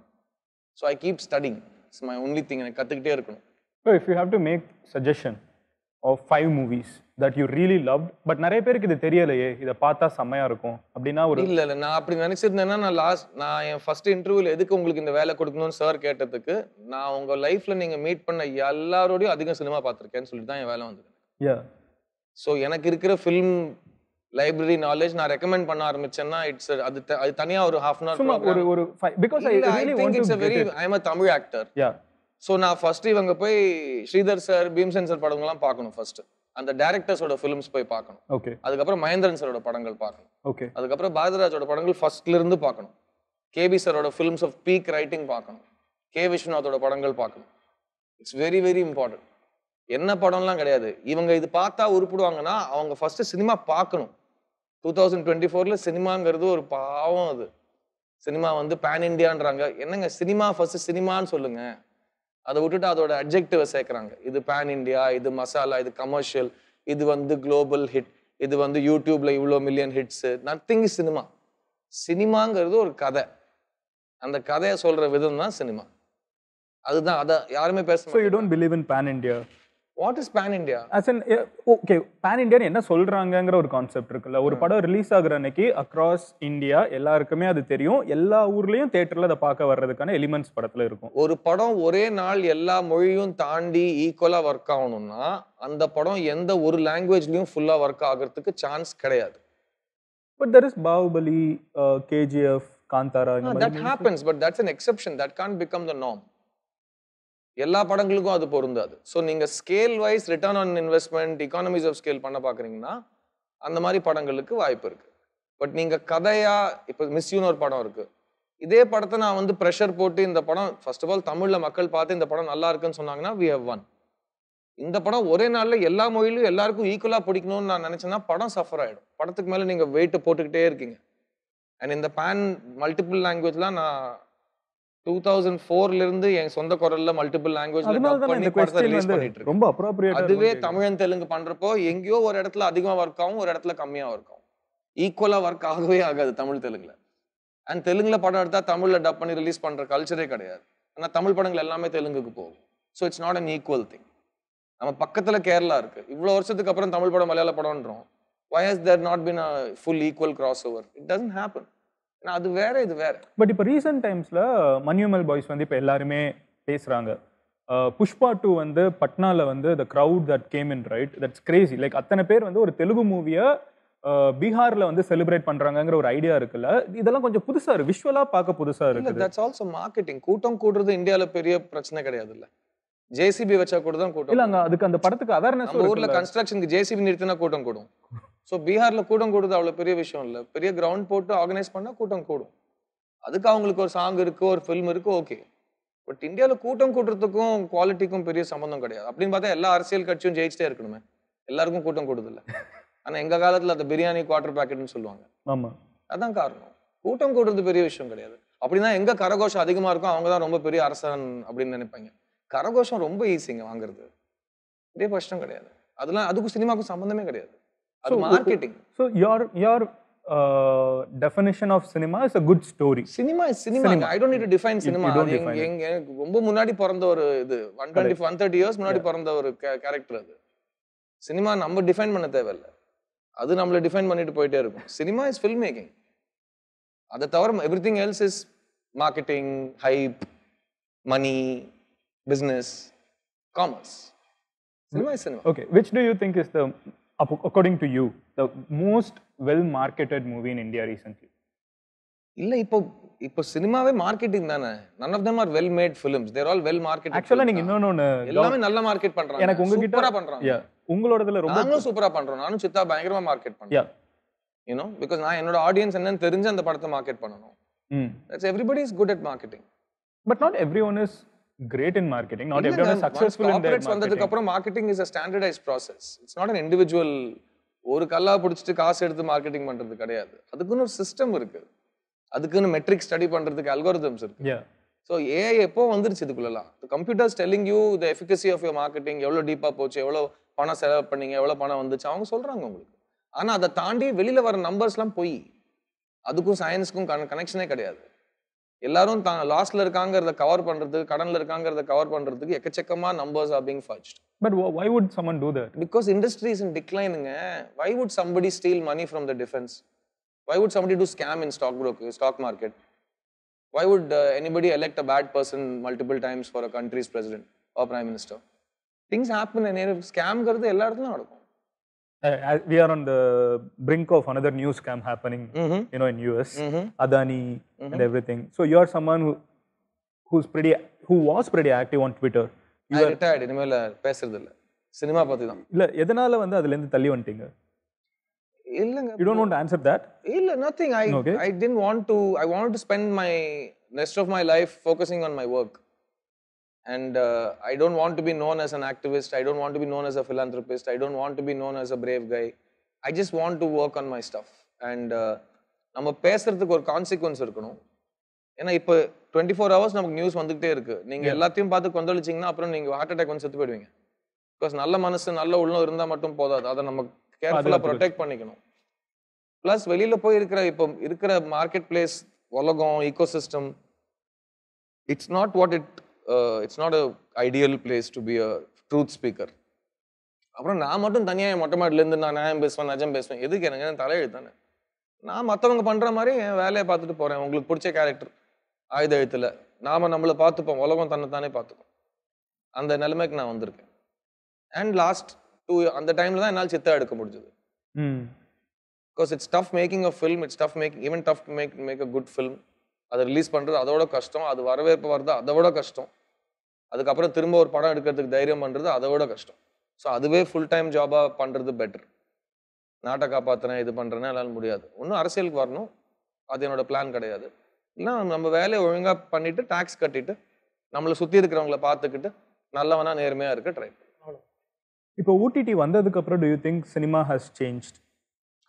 So I keep studying. It's my only thing. எனக்கு கற்றுக்கிட்டே இருக்கணும். So if you have to make suggestion of 5 movies that you really loved, but நிறைய பேருக்கு இது தெரியலையே, இதை பார்த்தா செம்மையா இருக்கும் அப்படின்னா ஒரு இல்லை நான் அப்படி நினைச்சிருந்தேன்னா நான் என் ஃபர்ஸ்ட் இன்டர்வியூல எதுக்கு உங்களுக்கு இந்த வேலை கொடுக்கணும்னு சார் கேட்டதுக்கு, நான் உங்க லைஃப்ல நீங்க மீட் பண்ண எல்லாரோடையும் அதிகம் சினிமா பார்த்துருக்கேன்னு சொல்லிட்டு தான் என் வேலை வந்தது. ஸோ எனக்கு இருக்கிற ஃபிலிம் லைப்ரரி நாலேஜ் நான் ரெக்கமெண்ட் பண்ண ஆரம்பிச்சேன்னா இட்ஸ் அது தனியா ஒரு half an hour because I really want to get it. I am a Tamil actor. So நான் ஃபர்ஸ்ட் இவங்க போய் ஸ்ரீதர் சார், பீம்சன் சார் படங்கள்லாம் பார்க்கணும். ஃபர்ஸ்ட் அந்த டேரக்டர்ஸோட ஃபிலிம்ஸ் போய் பார்க்கணும். ஓகே. அதுக்கப்புறம் மகேந்திரன் சாரோட படங்கள் பார்க்கணும். ஓகே. அதுக்கப்புறம் பாரதிராஜோட படங்கள் ஃபர்ஸ்ட்ல இருந்து பார்க்கணும். கேபி சாரோட ஃபிலிம்ஸ் ஆஃப் பீக் ரைட்டிங் பார்க்கணும். கே விஸ்வநாதோட படங்கள் பார்க்கணும். It's very very important. என்ன படம்லாம் கிடையாது, இவங்க இது பார்த்தா உருப்பிடுவாங்கன்னா அவங்க ஃபர்ஸ்ட் சினிமா பார்க்கணும். 2024ல சினிமாங்கிறது ஒரு பாவம். அது சினிமா வந்து பேன் இண்டியான்றாங்க. என்னங்க சினிமா ஃபர்ஸ்ட் சினிமான்னு சொல்லுங்க. அதை விட்டுட்டு அதோட அட்ஜெக்டிவை சேர்க்குறாங்க. இது பேன் இண்டியா, இது மசாலா, இது கமர்ஷியல், இது வந்து குளோபல் ஹிட், இது வந்து யூடியூப்ல இவ்வளோ million hits. Nothing is cinema. சினிமாங்கிறது ஒரு கதை. அந்த கதையை சொல்ற விதம் தான் சினிமா. அதுதான், அதை யாருமே பேச. So you don't believe in pan India? What is pan India? As in, okay, pan India என்ன சொல்றாங்கங்கற ஒரு கான்செப்ட் இருக்குல்ல. ஒரு படம் ரிலீஸ் ஆகுற அன்னைக்கு அக்ராஸ் இந்தியா எல்லாருக்குமே அது தெரியும். எல்லா ஊர்லயும் தியேட்டர்ல அதை பார்க்க வர்றதுக்கான எலிமெண்ட்ஸ் படத்துல இருக்கும். ஒரு படம் ஒரே நாள் எல்லா மொழியும் தாண்டி ஈக்குவலா ஒர்க் ஆகணும்னா அந்த படம் எந்த ஒரு லாங்குவேஜ்லயும் ஃபுல்லா ஒர்க் ஆகிறதுக்கு சான்ஸ் கிடையாது. But there is Bahubali, KGF, Kantara. That happens, but that's an exception. That can't become the norm. எல்லா படங்களுக்கும் அது பொருந்தாது. ஸோ நீங்க scale wise return on investment, economies of scale பண்ண பாக்குறீங்கன்னா அந்த மாதிரி படங்களுக்கு வாய்ப்பு இருக்கு. பட் நீங்க கதையா, இப்போ மிஸ்யூன்னு ஒரு படம் இருக்கு, இதே படத்தை நான் வந்து ப்ரெஷர் போட்டு இந்த படம் ஃபர்ஸ்ட் ஆஃப் ஆல் தமிழ்ல மக்கள் பார்த்து இந்த படம் நல்லா இருக்குன்னு சொன்னாங்கன்னா we have won. இந்த படம் ஒரே நாள்ல எல்லா மொழியிலும் எல்லாருக்கும் ஈக்குவலா பிடிக்கணும்னு நான் நினைச்சேன்னா படம் சஃபர் ஆயிடும். படத்துக்கு மேல நீங்க வெயிட் போட்டுக்கிட்டே இருக்கீங்க. அண்ட் இந்த பேன் மல்டிபிள் லாங்குவேஜ்லாம் நான் 2004ல இருந்து என் சொந்த குரல்ல மல்டிபிள் லாங்குவேஜ்ல டப் பண்ணி படத்தை ரிலீஸ் பண்ணிட்டு இருக்கேன். ரொம்ப அப்ரோப்ரியேட்டா அதுவே தமிழ் தெலுங்கு பண்றப்போ எங்கேயோ ஒரு இடத்துல அதிகமா ஒர்க் ஆகும், ஒரு இடத்துல கம்மியா ஒர்க் ஆகும். ஈக்குவலா ஒர்க் ஆகவே ஆகாது தமிழ் தெலுங்குல. அண்ட் தெலுங்குல படம் எடுத்தா தமிழ்ல டப் பண்ணி ரிலீஸ் பண்ற கல்ச்சரே கிடையாது. ஆனா தமிழ் படங்கள் எல்லாமே தெலுங்குக்கு போகும். So it's not an equal thing. நம்ம பக்கத்துல கேரளா இருக்கு, இவ்வளவு வருஷத்துக்கு அப்புறம் தமிழ் படம் மலையாள படம்ன்றோம். why has there not been a full equal crossover? It doesn't happen. அது வேற இது வேற. பட் இப்போ ரீசெண்ட் டைம்ஸ்ல மன்யூமல் பாய்ஸ் வந்து இப்போ எல்லாருமே பேசுறாங்க. புஷ்பா 2 வந்து பட்னால வந்து the crowd that came in, right, that's crazy. Like அத்தனை பேர் வந்து ஒரு தெலுங்கு மூவியை பீகார்ல வந்து செலிப்ரேட் பண்றாங்கங்கிற ஒரு ஐடியா இருக்குல்ல, இதெல்லாம் கொஞ்சம் புதுசா இருக்கு, விஷுவலா பார்க்க புதுசா இருக்கு. That's also marketing. கூட்டம் கூடுறது இந்தியால பெரிய பிரச்சனை கிடையாது இல்ல. ஜேசிபி வச்சா கூட தான் கூட்டம் இல்ல. அதுக்கு அந்த படத்துக்கு அவேர்னஸ். நம்ம ஊர்ல கன்ஸ்ட்ரக்ஷனுக்கு ஜேசிபி நிறுத்தினா கூட்டம் கூடும். ஸோ பீகார்ல கூட்டம் கூடுறது அவ்வளவு பெரிய விஷயம் இல்ல. பெரிய கிரவுண்ட் போட்டு ஆர்கனைஸ் பண்ணா கூட்டம் கூடும். அதுக்கு அவங்களுக்கு ஒரு சாங் இருக்கு, ஒரு ஃபில்ம் இருக்கு, ஓகே. பட் இந்தியாவில கூட்டம் கூட்டுறதுக்கும் குவாலிட்டிக்கும் பெரிய சம்பந்தம் கிடையாது. அப்படின்னு பார்த்தா எல்லா அரசியல் கட்சியும் ஜெயிச்சிட்டே இருக்கணுமே, எல்லாருக்கும் கூட்டம் கூடுது இல்ல. ஆனா எங்க காலத்துல அந்த பிரியாணி குவார்டர் பேக்கெட்னு சொல்லுவாங்க. ஆமா, அதான் காரணம். கூட்டம் கூடுறது பெரிய விஷயம் கிடையாது. அப்படின்னா எங்க கரகோஷம் அதிகமா இருக்கும் அவங்க தான் ரொம்ப பெரிய அரசன் அப்படின்னு நினைப்பாங்க. கரகோஷம் ரொம்ப ஈஸிங்க வாங்குறது, பெரிய கஷ்டம் கிடையாது. அதெல்லாம் அதுக்கும் சினிமாவுக்கும் சம்பந்தமே கிடையாது. அது marketing. So your definition of cinema is a good story. Cinema is cinema. I don't need to define cinema. எனக்கு ரொம்ப முன்னாடி பிறந்த ஒரு இது 130 இயர்ஸ் முன்னாடி பிறந்த ஒரு கேரக்டர் அது. சினிமா நம்ம டிஃபைன் பண்ண தேவையில்ல, அது நம்மள டிஃபைன் பண்ணிட்டு போயிட்டே இருக்கும். Cinema is film making. அதை தவிர everything else is marketing, hype, money, business, commerce. Cinema is cinema. Okay, which do you think is the, according to you, the most well marketed movie in India recently? இல்ல இப்போ சினிமாவே marketing தானே. none of them are well made films. they're all well marketed. Actually நீங்க இன்னொன்னு எல்லாமே நல்ல market பண்றாங்க. எனக்கு உங்ககிட்ட சூப்பரா பண்றாங்க. உங்களோடதுல ரொம்ப நானும் சூப்பரா பண்றோம். நானும் சித்தா பயங்கரமா மார்க்கெட் பண்றேன். you know, because நான் என்னோட ஆடியன்ஸ் என்னன்னு தெரிஞ்சு அந்த படத்தை மார்க்கெட் பண்ணனும். That's everybody is good at marketing. But not everyone is great in marketing. Not everyone is successful in their marketing. வந்ததுக்கு அப்புறம் marketing is a standardized process. It's not an individual. ஒரு கல்லா பிடிச்சிட்டு காசு எடுத்து மார்க்கெட்டிங் பண்றது கிடையாது. அதுக்குன்னு ஒரு சிஸ்டம் இருக்கு, அதுக்குன்னு மெட்ரிக் ஸ்டடி பண்றதுக்கு அல்காரிதம்ஸ் இருக்கு. ஸோ ஏஐ எப்போ வந்துருச்சு இதுக்குள்ளலாம். Computers telling you the efficacy of your marketing, எவ்வளோ டீப்பாக போச்சு, எவ்வளோ பணம் செலவு பண்ணீங்க, எவ்வளோ பணம் வந்துச்சு, அவங்க சொல்றாங்க உங்களுக்கு. ஆனால் அதை தாண்டி வெளியில வர நம்பர்ஸ்லாம் போய் அதுக்கும் சயின்ஸுக்கும் கனெக்ஷனே கிடையாது. எல்லாரும் தான் லாஸ்ட்ல இருக்காங்கிறத கவர் பண்றதுக்கு, கடன்ல இருக்காங்கிறத கவர் பண்றதுக்கு எக்கச்சக்கமா numbers are being fudged. But why would someone do that? Because industry is in decline. Why would somebody steal money from the defense? Why would somebody do scam in stock market? Why would anybody elect a bad person multiple times for a country's president or prime minister? Things happen and scam garது எல்லா இடத்துலயும் நடக்கும். We are on the brink of another new scam happening, you know, in US, Adani and everything. So you are someone who was pretty active on Twitter. I retired. இனிமேல பேசுறது இல்ல, cinema பத்தி தான். இல்ல எதனால வந்து அதுல இருந்து தள்ளி வந்துட்டீங்க? இல்லங்க, you don't want to answer that? இல்ல, nothing. I didn't want to. I wanted to spend my rest of my life focusing on my work. And I don't want to be known as an activist. I don't want to be known as a philanthropist. I don't want to be known as a brave guy. I just want to work on my stuff. And நம்ம பேசுறதுக்கு ஒரு consequence இருக்கணும். ஏன்னா இப்போ 24 hours நமக்கு news வந்துகிட்டே இருக்கு. நீங்க எல்லாத்தையும் பார்த்து கொந்தளிச்சிங்கன்னா அப்புறம் நீங்க ஹார்ட் அட்டாக் வந்து செத்து போயிடுவீங்க. பிகாஸ் நல்ல மனசு நல்ல உள்ளம் இருந்தா மட்டும் போதாது, அதை நம்ம கேர்ஃபுல்லா ப்ரொடெக்ட் பண்ணிக்கணும். பிளஸ் வெளியில போய் இப்போ இருக்கிற மார்க்கெட் பிளேஸ், உலகம், ecosystem, it's not what it's not a ideal place to be a truth speaker. அப்புறம் நான் மட்டும் தனியாக மொட்டை மாடிலேருந்து நான் நியாயம் பேசுவேன், நிஜம் பேசுவேன், எதுக்கு எனக்கு தலையெழுத்தானே. நான் மற்றவங்க பண்ணுற மாதிரி என் வேலையை பார்த்துட்டு போகிறேன். உங்களுக்கு பிடிச்ச கேரக்டர் ஆயுத எழுத்துல நம்மளை பார்த்துப்போம், உலகம் தன்னைத்தானே பார்த்துப்போம். அந்த நிலைமைக்கு நான் வந்திருக்கேன். அண்ட் லாஸ்ட் அந்த டைமில் தான் என்னால் சித்தா எடுக்க முடிஞ்சது. Because it's tough making a film, it's tough making, even tough make a good film. அதை ரிலீஸ் பண்ணுறது அதோட கஷ்டம், அது வரவேற்பு வருது அதை விட கஷ்டம், அதுக்கப்புறம் திரும்ப ஒரு படம் எடுக்கிறதுக்கு தைரியம் பண்ணுறது அதை விட கஷ்டம். ஸோ அதுவே ஃபுல் டைம் ஜாபாக பண்ணுறது பெட்டர். நாட்டை காப்பாற்றுறேன் இது பண்ணுறேன்னா எல்லாம் முடியாது. ஒன்றும் அரசியலுக்கு வரணும், அது என்னோட பிளான் கிடையாது. இல்லைனா நம்ம வேலையை ஒழுங்காக பண்ணிவிட்டு டேக்ஸ் கட்டிட்டு நம்மளை சுற்றி இருக்கிறவங்கள பார்த்துக்கிட்டு நல்லவனா நேர்மையாக இருக்க ட்ரை பண்ணுவோம். இப்போ ஓடிடி வந்ததுக்கு அப்புறம் do you think cinema has changed?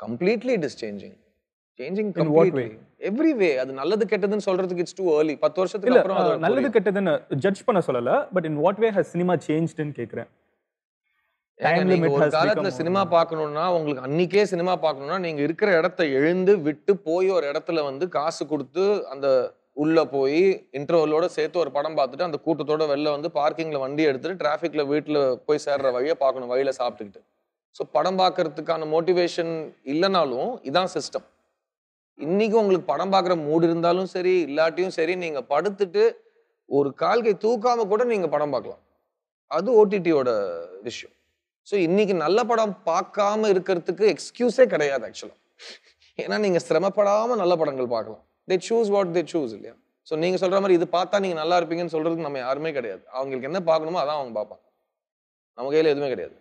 Completely it is changing. Changing completely every வே. அது நல்லது கெட்டதுன்னு சொல்றதுக்கு இட்ஸ் டூ early. 10 வருஷத்துக்கு அப்புறம் அது நல்லது கெட்டதுன்னு ஜட்ஜ் பண்ண சொல்லல, but in what way has cinema சேஞ்ச்டுன்னு கேக்குறேன். நீங்க ஒரு காலத்துல சினிமா பார்க்கணும்னா உங்களுக்கு அன்னைக்கே சினிமா பார்க்கணும்னா நீங்க இருக்கிற இடத்த எழுந்து விட்டு போய் ஒரு இடத்துல வந்து காசு கொடுத்து அந்த உள்ள போய் இன்டர்வலோட சேர்த்து ஒரு படம் பார்த்துட்டு அந்த கூட்டத்தோட வெளில வந்து பார்க்கிங்ல வண்டி எடுத்துட்டு டிராஃபிக்ல வீட்டுல போய் சேர்ற வழியை பார்க்கணும், வழியில சாப்பிட்டுக்கிட்டு. ஸோ படம் பார்க்கறதுக்கான மோட்டிவேஷன் இல்லைனாலும் இதான் சிஸ்டம். இன்னைக்கு உங்களுக்கு படம் பார்க்குற மூடு இருந்தாலும் சரி இல்லாட்டியும் சரி நீங்க படுத்துட்டு ஒரு கால்கை தூக்காம கூட நீங்க படம் பார்க்கலாம். அது ஓடிடியோட விஷயம். ஸோ இன்னைக்கு நல்ல படம் பார்க்காம இருக்கிறதுக்கு எக்ஸ்கியூஸே கிடையாது ஆக்சுவலா. ஏன்னா நீங்க சிரமப்படாம நல்ல படங்கள் பார்க்கலாம். They choose what they choose இல்லையா? ஸோ நீங்க சொல்ற மாதிரி இது பார்த்தா நீங்க நல்லா இருப்பீங்கன்னு சொல்றதுக்கு நம்ம யாருமே கிடையாது. அவங்களுக்கு என்ன பார்க்கணுமோ அதான் அவங்க பார்ப்பாங்க. நம்ம கையில எதுவுமே கிடையாது.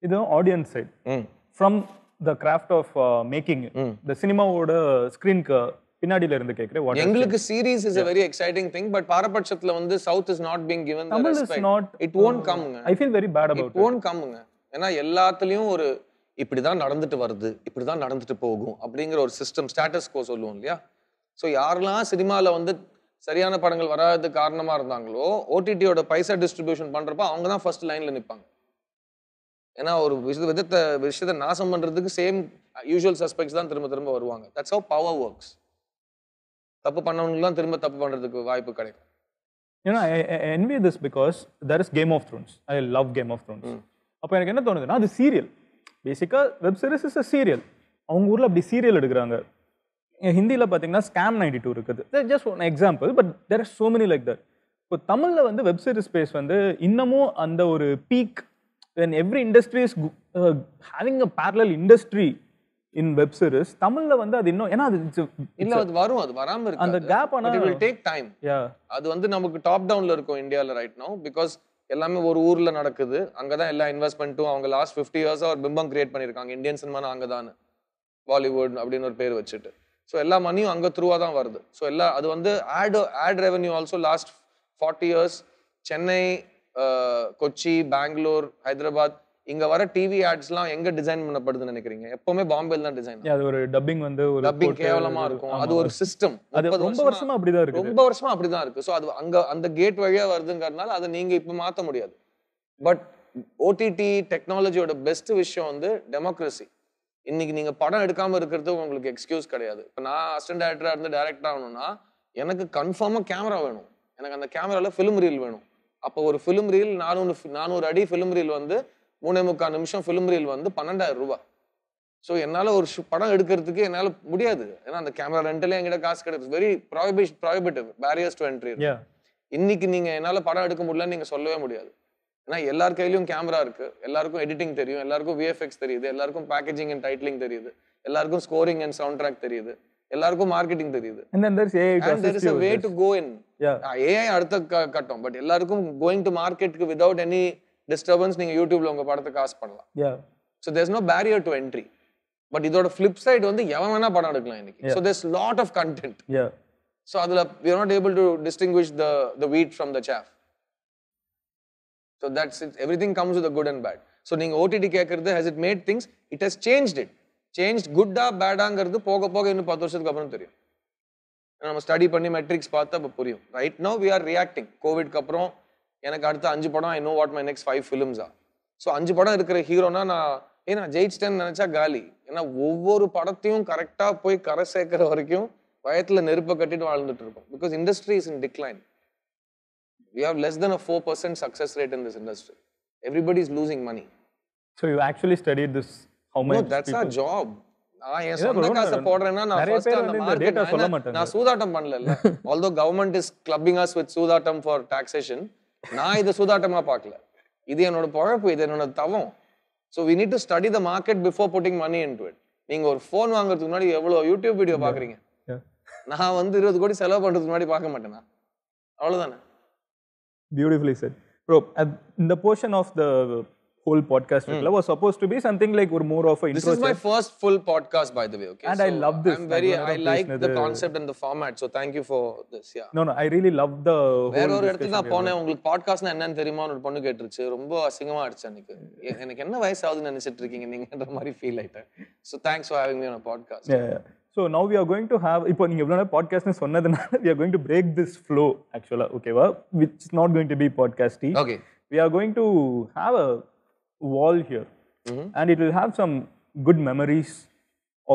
இது audience side. From the craft of making the சினிமாவோட ஸ்கிரீனுக்கு பின்னாடில இருந்து கேக்குறேன். எங்களுக்கு series is a very exciting thing, but பாரபட்சத்துல வந்து south is not being given the respect. It won't come. I feel very bad about it. It won't come. ஏன்னா எல்லாத்துலயும் ஒரு இப்படிதான் நடந்துட்டு வருது, இப்படிதான் நடந்துட்டு போகும் அப்படிங்கிற ஒரு சிஸ்டம் ஸ்டேட்டஸ் கோ சொல்லுவோம் இல்லையா? ஸோ யாரெல்லாம் சினிமால வந்து சரியான படங்கள் வராததுக்கு காரணமா இருந்தாங்களோ ஓடிடியோட பைசா டிஸ்ட்ரிபியூஷன் பண்றப்ப அவங்க தான் ஃபர்ஸ்ட் லைன்ல நிற்பாங்க. ஏன்னா ஒரு விஷயத்தை நாசம் பண்றதுக்கு சேம் யூசுவல் சஸ்பெக்ட்ஸ் தான் திரும்ப திரும்ப வருவாங்க. That's how power works. தப்பு பண்ணவங்களும் திரும்ப தப்பு பண்றதுக்கு வாய்ப்பு கிடைக்கும். ஏன்னா I envy this because there is Game of Thrones. I love Game of Thrones. அப்போ எனக்கு என்ன தோணுதுன்னா அது சீரியல். பேசிக்கா web series is a serial. அவங்க ஊர்ல அப்படி சீரியல் எடுக்கிறாங்க. ஹிந்தியில பாத்தீங்கன்னா ஸ்கேம் 92 இருக்குது. Just one example, but there are so many like that. இப்போ தமிழ்ல வந்து வெப் சீரிஸ் ஸ்பேஸ் வந்து இன்னமும் அந்த ஒரு peak when every industry is having a parallel industry in web series, தமிழ்ல வந்து அது இன்னும் ஏன்னா அது இல்ல அது வரும், அது வராம இருக்கு. அந்த கேப் ஆனா it will take time. அது வந்து நமக்கு டாப் டவுன்ல இருக்கும் இந்தியால ரைட் நவ, பிகாஸ் எல்லாமே ஒரு ஊர்ல நடக்குது. அங்கதான் எல்லா இன்வெஸ்ட்மெண்ட்டும் அவங்க லாஸ்ட் 50 இயர்ஸா ஒரு பிம்பம் கிரியேட் பண்ணிருக்காங்க. இந்தியன் சினிமா அங்கதான், பாலிவுட் அப்படின்னு ஒரு பேர் வச்சுட்டு. ஸோ எல்லா மணியும் அங்க த்ரூவா தான் வருது. ஸோ எல்லா அது வந்து ad revenue also last 40 years Chennai, Kochi, Bengaluru, Hyderabad இங்க வர டிவி ஆட்ஸ்லாம் எங்க டிசைன் பண்ணப்படுதுன்னு நினைக்கிறீங்க? எப்பவுமே பாம்பேல தான் டிசைன். அது ஒரு டப்பிங் வந்து ஒரு டப்பிங் கேவலமா இருக்கும். அது ஒரு சிஸ்டம். அது ரொம்ப வருஷமா அப்படிதான் இருக்கு. ரொம்ப வருஷமா அப்படிதான் இருக்கு. சோ அது அங்க அந்த கேட் வழியா வருதுங்கறதுனால அதை நீங்க இப்ப மாத்த முடியாது. பட் ஓடிடி டெக்னாலஜியோட பெஸ்ட் விஷயம் வந்து டெமோக்ரஸி. இன்னைக்கு நீங்க படம் எடுக்காம இருக்கிறது உங்களுக்கு எக்ஸ்கியூஸ் கிடையாது. இப்ப நான் அசிஸ்டன்ட் டைரக்டரா இருந்து டைரக்டர் ஆகணும்னா எனக்கு கன்ஃபார்மா கேமரா வேணும். எனக்கு அந்த கேமரால ஃபிலிம் ரீல் வேணும். அப்போ ஒரு ஃபிலிம் ரீல் 400 அடி ஃபிலிம் ரீல் வந்து 3.25 நிமிஷம் ஃபிலிம் ரீல் வந்து 12,000 ரூபாய். ஸோ என்னால் ஒரு படம் எடுக்கிறதுக்கு என்னால் முடியாது. ஏன்னா அந்த கேமரா ரெண்டலே என்கிட்ட காசு கிடையாது. Very prohibitive barriers to entry. இன்னைக்கு நீங்க என்னால் படம் எடுக்க முடியலன்னு நீங்க சொல்லவே முடியாது. ஏன்னா எல்லார் கையிலும் கேமரா இருக்கு, எல்லாருக்கும் எடிட்டிங் தெரியும், எல்லாருக்கும் விஎஃப்எக்ஸ் தெரியுது, எல்லாருக்கும் பேக்கேஜிங் அண்ட் டைட்டிலிங் தெரியுது, எல்லாருக்கும் ஸ்கோரிங் அண்ட் சவுண்ட் ட்ராக் தெரியுது, எல்லாருக்கும் மார்க்கெட்டிங் தெரியுது. And then there's AI and there is a way to go in. AI அடுத்த கட்டம். பட் எல்லாருக்கும் கோயிங் டு மார்க்கெட்டுக்கு வித்வுட் எனி டிஸ்டர்பன்ஸ் நீங்க யூடியூப்ல உங்க படத்தை காஸ்ட் பண்ணலாம். So there's no barrier to entry. But இதோட ஃபிளிப் சைடு வந்து எவன் வேணா படம் எடுக்கலாம் இன்னைக்கு. So there's lot of content. So அதுல we are not able to distinguish the wheat from the chaff. So that's it. Everything comes with a good and bad. So நீங்க OTT கேக்குறது has it made things? It has changed it. Change குட்டா பேடாங்கிறது போக போக இன்னும் 10 வருஷத்துக்கு அப்புறம் தெரியும். நம்ம ஸ்டடி பண்ணி மெட்ரிக்ஸ் பார்த்தா இப்போ புரியும். Right now we are reacting. கோவிட்க்கு அப்புறம் எனக்கு அடுத்த 5 படம் I know what my next 5 ஃபிலிம்ஸா. ஸோ 5 படம் இருக்கிற ஹீரோனா நான் ஜெயிச்சிட்டேன்னு நினைச்சா காலி. ஏன்னா ஒவ்வொரு படத்தையும் கரெக்டா போய் கரை சேர்க்கிற வரைக்கும் வயத்துல நெருப்பை கட்டிட்டு வாழ்ந்துட்டு இருக்கோம். Because industry is in decline. We have less than a 4% success rate in this industry. Everybody is losing money. So you actually studied this. No, that's our job. நான் சொந்த காசை போடுறேன்னா நான் ஃபர்ஸ்ட் அந்த மார்க்கெட் சொல்ல மாட்டேன். நான் சூதாட்டம் பண்ணல. although government is clubbing us with சூதாட்டம் for taxation, நான் இத சூதாட்டமா பார்க்கல. இது என்னோட பொழப்பு, இது என்னோட தவம். So we need to study the market before putting money into it. நீங்க ஒரு ஃபோன் வாங்குறதுக்கு முன்னாடி எவ்வளவு யூடியூப் வீடியோ பாக்குறீங்க? நான் வந்து 20 கோடி செலவு பண்றதுக்கு முன்னாடி பார்க்க மாட்டேனா? அவ்வளவுதானே. Beautifully said. Bro, in the portion of the whole podcast was supposed to be something like or more of a intro. This is my first full podcast, by the way. Okay, and so I love this. I like the concept and the format. So thank you for this. Yeah. No, I really love the whole. வேற ஒரு இடத்துக்கு நான் போனேன். உங்களுக்கு பாட்காஸ்ட்னா என்னன்னு தெரியுமான்னு ஒரு பொண்ணு கேட்டுருச்சு. ரொம்ப அசிங்கமா ஆயிடுச்சு அன்னைக்கு. எனக்கு என்ன வயசு ஆகுதுன்னு நினைச்சிட்டு இருக்கீங்க நீங்கன்ற மாதிரி ஃபீல் ஆயிட்டேன். So thanks for having me on a podcast. Yeah. So now we are going to have, இப்போ நீங்கள் எவ்வளோ பாட்காஸ்ட்னு சொன்னதுனால we are going to break this flow actually, ஓகேவா, which is not going to be podcasty. Okay. We are going to have a wall here and it will have some good memories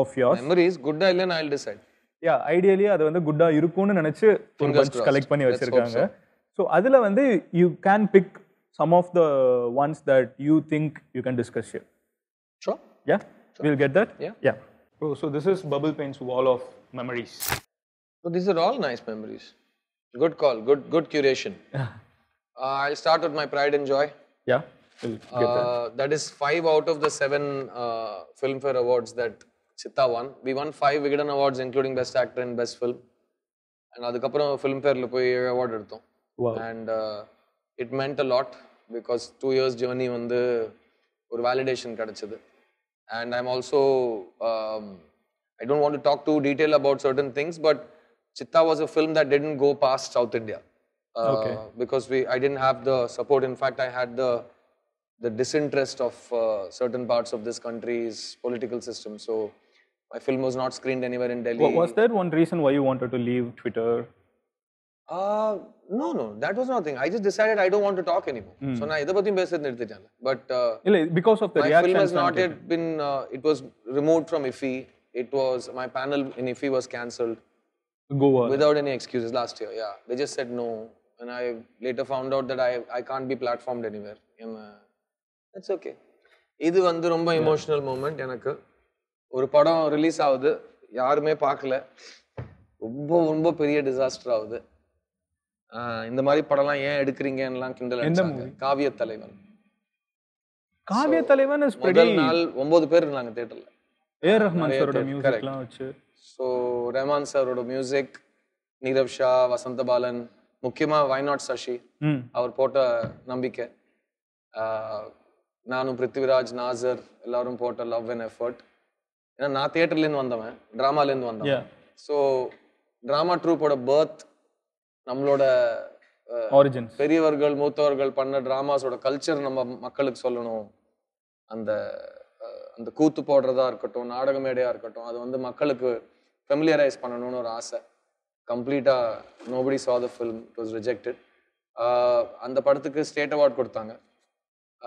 of yours. Memories good இல்லைன்னு I'll decide. Yeah, ideally அது வந்து குட்டா இருக்கும்னு நினைச்சு ஒரு bunch collect பண்ணி வச்சிருக்காங்க. So அதுல வந்து you can pick some of the ones that you think you can discuss here. Sure. Yeah? Sure. We'll get that? Yeah. Yeah. So this is Bubble Paint's wall of memories. So these are all nice memories. Good call. Good curation. I'll start with my pride and joy. Yeah. We'll get that. That is 5 out of the 7 Filmfare awards that Chitta won. We won 5 Vigadan awards including Best Actor and Best Film. And அதுக்கப்புறம் Filmfareல போய் award எடுத்தோம். Wow. And it meant a lot because 2 years journey வந்து ஒரு validation கிடைச்சது. And I'm also I don't want to talk too detail about certain things, but Chitta was a film that didn't go past South India. Because I didn't have the support. In fact, I had the disinterest of certain parts of this country's political system. So my film was not screened anywhere in Delhi. Was there one reason why you wanted to leave Twitter? No, that was nothing. I just decided I don't want to talk anymore. So na idha pathiyum pesradhu nirthittan. But because of the my reactions, film has not yet been it was removed from IFFI. It was my panel in IFFI was cancelled Goa without any excuses last year. Yeah, they just said no, and I later found out that I can't be platformed anywhere. That's okay. இது வந்து ரொம்ப emotional moment எனக்கு. ஒரு படம் release ஆகுது, யாருமே பார்க்கல, ரொம்ப பெரிய டிசாஸ்டர் ஆகுது. இந்த மாதிரி படம்லாம் ஏன் எடுக்கிறீங்கன்னு கிண்டல் அடிச்சாங்க. காவிய தலைவன். காவிய தலைவன் இஸ் முதல் நாள் 9 பேர் இருந்தாங்க தியேட்டர்ல. ரஹ்மான் சாரோட மியூசிக்லாம் வச்சு. ஸோ ரஹ்மான் சாரோட மியூசிக், நீரவ் ஷா, வசந்த பாலன், முக்கியமா வைநாட் சசி அவர் போட்ட நம்பிக்கை, நானும் பிருத்திவிராஜ், நாசர் எல்லாரும் போட்ட லவ் அண்ட் எஃபர்ட். ஏன்னா நான் தியேட்டர்லேருந்து வந்தவன், ட்ராமாலேருந்து வந்தவன். ஸோ ட்ராமா ட்ரூப்போட பர்த், நம்மளோட ஆரிஜின்ஸ், பெரியவர்கள் மூத்தவர்கள் பண்ண டிராமாஸோட கல்ச்சர் நம்ம மக்களுக்கு சொல்லணும். அந்த அந்த கூத்து போடுறதா இருக்கட்டும், நாடக மேடையா இருக்கட்டும், அது வந்து மக்களுக்கு ஃபெமிலியரைஸ் பண்ணணும்னு ஒரு ஆசை. கம்ப்ளீட்டா nobody saw the film, it was rejected. அந்த படத்துக்கு ஸ்டேட் அவார்ட் கொடுத்தாங்க.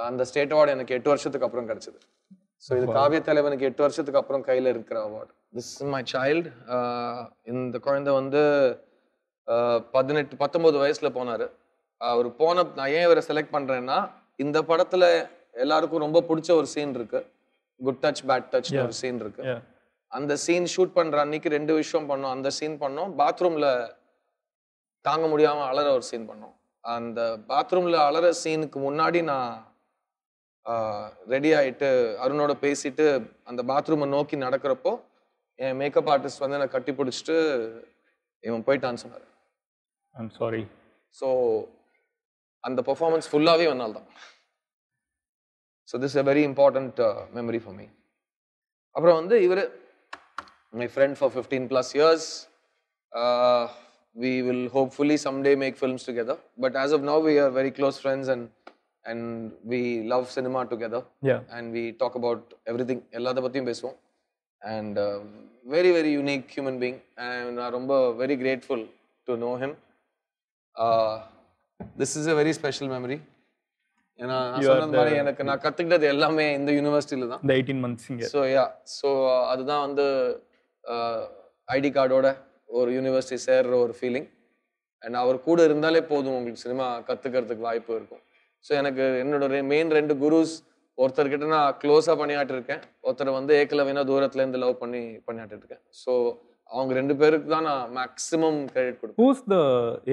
அந்த ஸ்டேட் அவார்டு எனக்கு 8 வருஷத்துக்கு அப்புறம் கிடைச்சது. ஸோ இது காவிய தலைவனுக்கு 8 வருஷத்துக்கு அப்புறம் கையில் இருக்கிற award. This is my child. இந்த குழந்தை வந்து 18-19 வயசுல போனாரு. அவர் நான் ஏன் இவரை செலக்ட் பண்றேன்னா, இந்த படத்துல எல்லாருக்கும் ரொம்ப பிடிச்ச ஒரு சீன் இருக்கு, குட் டச் பேட் டச் ஒரு சீன் இருக்கு. அந்த சீன் ஷூட் பண்ற அன்னைக்கு 2 விஷயம் பண்ணோம். அந்த சீன் பண்ணோம், பாத்ரூம்ல தாங்க முடியாம அலற ஒரு சீன் பண்ணோம். அந்த பாத்ரூம்ல அலற சீனுக்கு முன்னாடி நான் ரெடி ஆயிட்டு அருணோட பேசிட்டு அந்த பாத்ரூமை நோக்கி நடக்கிறப்போ என் மேக்கப் ஆர்டிஸ்ட் வந்து என்னை கட்டி பிடிச்சிட்டு இவன் போயிட்டான்னு சொன்னாரு. I'm sorry. ஸோ அந்த பெர்ஃபார்மன்ஸ் ஃபுல்லாகவே வந்தால் தான். So this is a very important memory for me. அப்புறம் வந்து இவர் my friend for 15+ years. We will hopefully someday make films together. But as of now, we are very close friends and we love cinema together. Yeah. And we talk about everything. எல்லாத்த பற்றியும் பேசுவோம். And very, very unique human being. And நான் ரொம்ப very grateful to know him. This is a very special memory. ஏன்னா நான் சொன்னது மாதிரி எனக்கு நான் கற்றுக்கிட்டது எல்லாமே இந்த யூனிவர்சிட்டியில் தான். இந்த 18 months இங்கே. ஸோ அதுதான் வந்து ஐடி கார்டோட ஒரு யூனிவர்சிட்டி சேர்ற ஒரு ஃபீலிங். அண்ட் அவர் கூட இருந்தாலே போதும், உங்களுக்கு சினிமா கற்றுக்கிறதுக்கு வாய்ப்பு இருக்கும். ஸோ எனக்கு என்னோட மெயின் 2 குருஸ், ஒருத்தர்கிட்ட நான் க்ளோஸாக பணியாற்றிருக்கேன், ஒருத்தர் வந்து ஏக்கலவினா தூரத்துலேருந்து லவ் பண்ணியாற்றிருக்கேன். ஸோ அவங்க 2 பேருக்கு தான் நான் மேக்ஸிமம் கிரெடிட் கொடுப்பேன். Who's the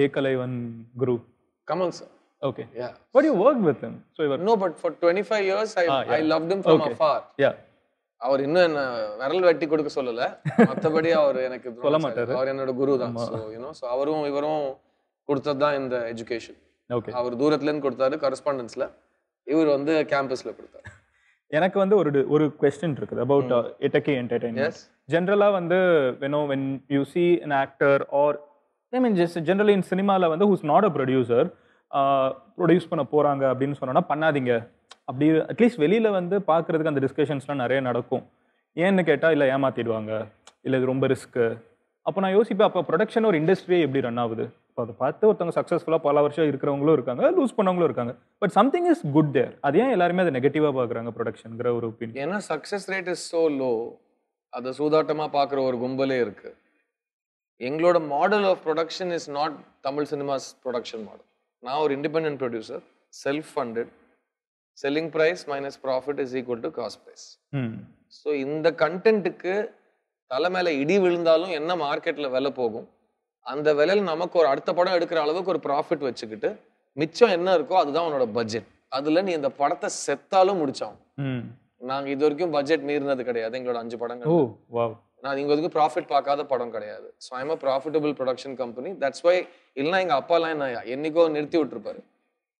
ஏக்கலைவன் Guru? Kamal sir. Okay. Yeah. But you worked with him. So you were... No, but for 25 years I loved him from afar. Yeah. அவர் இன்னும் என்ன விரல் வெட்டி கொடுக்க சொல்லல, மற்றபடி அவர் எனக்கு சொல்ல மாட்டாரு, அவர் என்னோட குரு தான். ஸோ யூனோ, ஸோ அவரும் இவரும் கொடுத்தது தான் இந்த எஜுகேஷன். ஓகே. அவர் தூரத்துலேருந்து கொடுத்தாரு கரஸ்பாண்டன்ஸ்ல, இவர் வந்து கேம்பஸ்ல கொடுத்தாரு. எனக்கு வந்து ஒரு கொஸ்டின் இருக்குது அபவுட் எட்டகே என்டர்டைன்மெண்ட். ஜென்ரலா வந்து when you see an actor or I mean just generally in சினிமால வந்து who's not a producer produce பண்ண போறாங்க அப்படின்னு சொன்னா பண்ணாதீங்க அப்படி, அட்லீஸ்ட் வெளியில வந்து பார்க்கறதுக்கு அந்த டிஸ்கஷன்ஸ்லாம் நிறைய நடக்கும். ஏன்னு கேட்டால் இல்லை ஏமாத்திடுவாங்க, இல்லை இது ரொம்ப ரிஸ்க்கு. அப்போ நான் யோசிப்பேன், அப்போ ப்ரொடக்ஷன் ஒரு இண்டஸ்ட்ரியே எப்படி ரன் ஆகுது? இப்போ அதை பார்த்து ஒருத்தவங்க சக்ஸஸ்ஃபுல்லாக பல வருஷம் இருக்கிறவங்களும் இருக்காங்க, லூஸ் பண்ணவங்களும் இருக்காங்க. பட் சம்திங் இஸ் குட் தேர். அது ஏன் எல்லாருமே அதை நெகட்டிவாக பார்க்குறாங்க ப்ரொடக்ஷனுங்கிற ஒரு ஒப்பீனியன்? ஏன்னா success rate is so low, அதை சூதாட்டமாக பார்க்குற ஒரு கும்பலே இருக்கு. எங்களோட model of production is not Tamil cinema's production model. நான் ஒரு independent producer, self funded, selling price minus profit is equal to cost price. So இந்த கண்டென்ட்டுக்கு தலை மேலே இடி விழுந்தாலும் என்ன மார்க்கெட்டில் விலை போகும், அந்த விலையில் நமக்கு ஒரு அடுத்த படம் எடுக்கிற அளவுக்கு ஒரு ப்ராஃபிட் வச்சுக்கிட்டு மிச்சம் என்ன இருக்கோ அதுதான் உன்னோட பட்ஜெட். அதில் நீ இந்த படத்தை செத்தாலும் முடிச்சாகும். நாங்கள் இது வரைக்கும் பட்ஜெட் மீறினது கிடையாது. எங்களோட 5 படங்கள் நான் இங்க வரைக்கும் ப்ராஃபிட் பார்க்காத படம் கிடையாது. So I'm a profitable production company. That's why. இல்லைனா எங்கள் அப்பாலாம் என்ன என்னைக்கோ நிறுத்தி விட்டுருப்பாரு,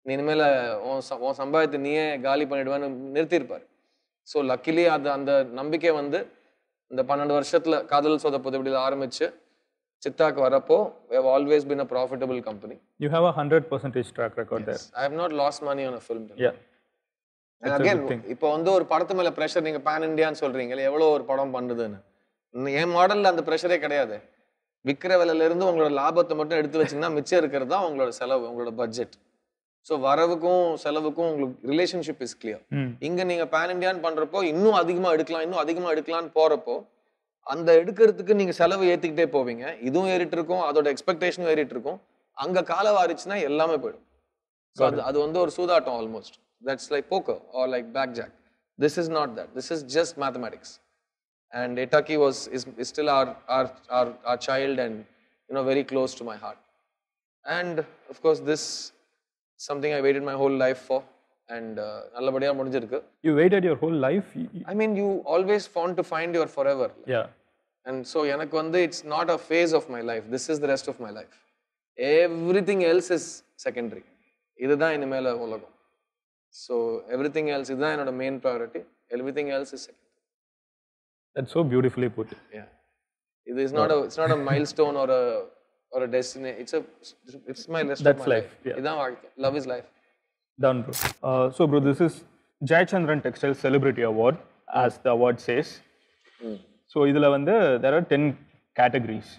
நீ இனிமேல் உன் சம்பாதித்து நீயே காலி பண்ணிடுவேன்னு நிறுத்தியிருப்பாரு. ஸோ லக்கிலி அது அந்த நம்பிக்கை வந்து இந்த 12 வருஷத்துல காதல் சொதப்புதவியில் ஆரம்பிச்சு சித்தாக்கு வரப்போ we have always been a profitable company. You have a 100% track record there. I have not lost money on a film. Yeah. And again, இப்போ வந்து ஒரு படத்து மேல ப்ரெஷர், நீங்க பேன் இண்டியான்னு சொல்றீங்க, எவ்வளோ ஒரு படம் பண்ணுதுன்னு. என் மாடல்ல அந்த ப்ரெஷரே கிடையாது. விற்கிற விலையில இருந்து உங்களோட லாபத்தை மட்டும் எடுத்து வச்சீங்கன்னா மிச்சம் இருக்கிறது தான் உங்களோட செலவு, உங்களோட பட்ஜெட். ஸோ வரவுக்கும் செலவுக்கும் உங்களுக்கு ரிலேஷன்ஷிப் இஸ் கிளியர். இங்க நீங்க பேன் இண்டியான்னு பண்றப்போ இன்னும் அதிகமா எடுக்கலாம்னு போறப்போ அந்த எடுக்கிறதுக்கு நீங்க செலவு ஏத்திக்கிட்டே போவீங்க. இதுவும் ஏறிட்டு இருக்கும், அதோட எக்ஸ்பெக்டேஷனும் ஏறிட்டு இருக்கும். அங்க கால வாரிச்சுன்னா எல்லாமே போயிடும். ஸோ அது வந்து ஒரு சூதாட்டம் almost. That's like poker or like blackjack. This is not that. This is just mathematics. And Etaki is still our child, and very close to my heart. And of course this is something I waited my whole life for, and nallabadiya mudinjirukku. You waited your whole life? I mean, you always want to find your forever. Yeah. And so enakku vandu it's not a phase of my life, this is the rest of my life. Everything else is secondary. idha inimela ulagam. So everything else, idha enoda main priority, everything else is secondary. That's so beautifully put. Yeah, it is not it's not a milestone or a destiny. It's my rest That's of my life. Yeah. Idha love is life. Done, bro. So bro, this is Jayachandran Textiles Celebrity Award, as the award says. So idhula vande there are 10 categories.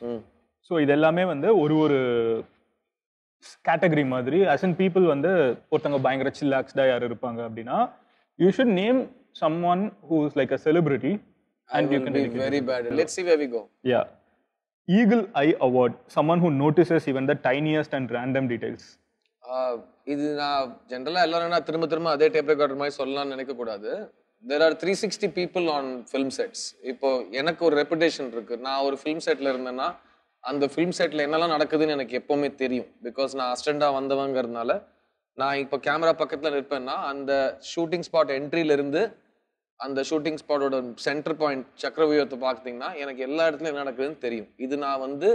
So idellame vande ஒரு category மாதிரி, as in people vande ஒருத்தங்க பயங்கர chillaxed யார் இருப்பாங்க அப்படினா, you should name someone who is like a celebrity. And you can be very bad. Let's see where we go. Yeah. Eagle Eye Award, someone who notices even the tiniest and random details. இது நான் ஜென்ரலா எல்லாரும் நான் திரும்ப அதே tape recorder மாதிரி சொல்லலாம்னு நினைக்க கூடாது. There are 360 people on film sets. இப்போ எனக்கு ஒரு ரெப்புடேஷன் இருக்கு. நான் ஒரு film setல இருந்தேன்னா அந்த film setல என்னெல்லாம் நடக்குதுன்னு எனக்கு எப்பவுமே தெரியும். பிகாஸ் நான் அசிஸ்டண்டா வந்தவங்கிறதுனால நான் இப்போ கேமரா பக்கத்துல இருப்பேன்னா அந்த ஷூட்டிங் ஸ்பாட் என்ட்ரியில இருந்து அந்த ஷூட்டிங் ஸ்பாட்டோட சென்டர் பாயிண்ட் சக்கரவியூகத்தை பார்த்தீங்கன்னா எனக்கு எல்லா இடத்துலயும் என்ன நடக்குதுன்னு தெரியும். இது நான் வந்து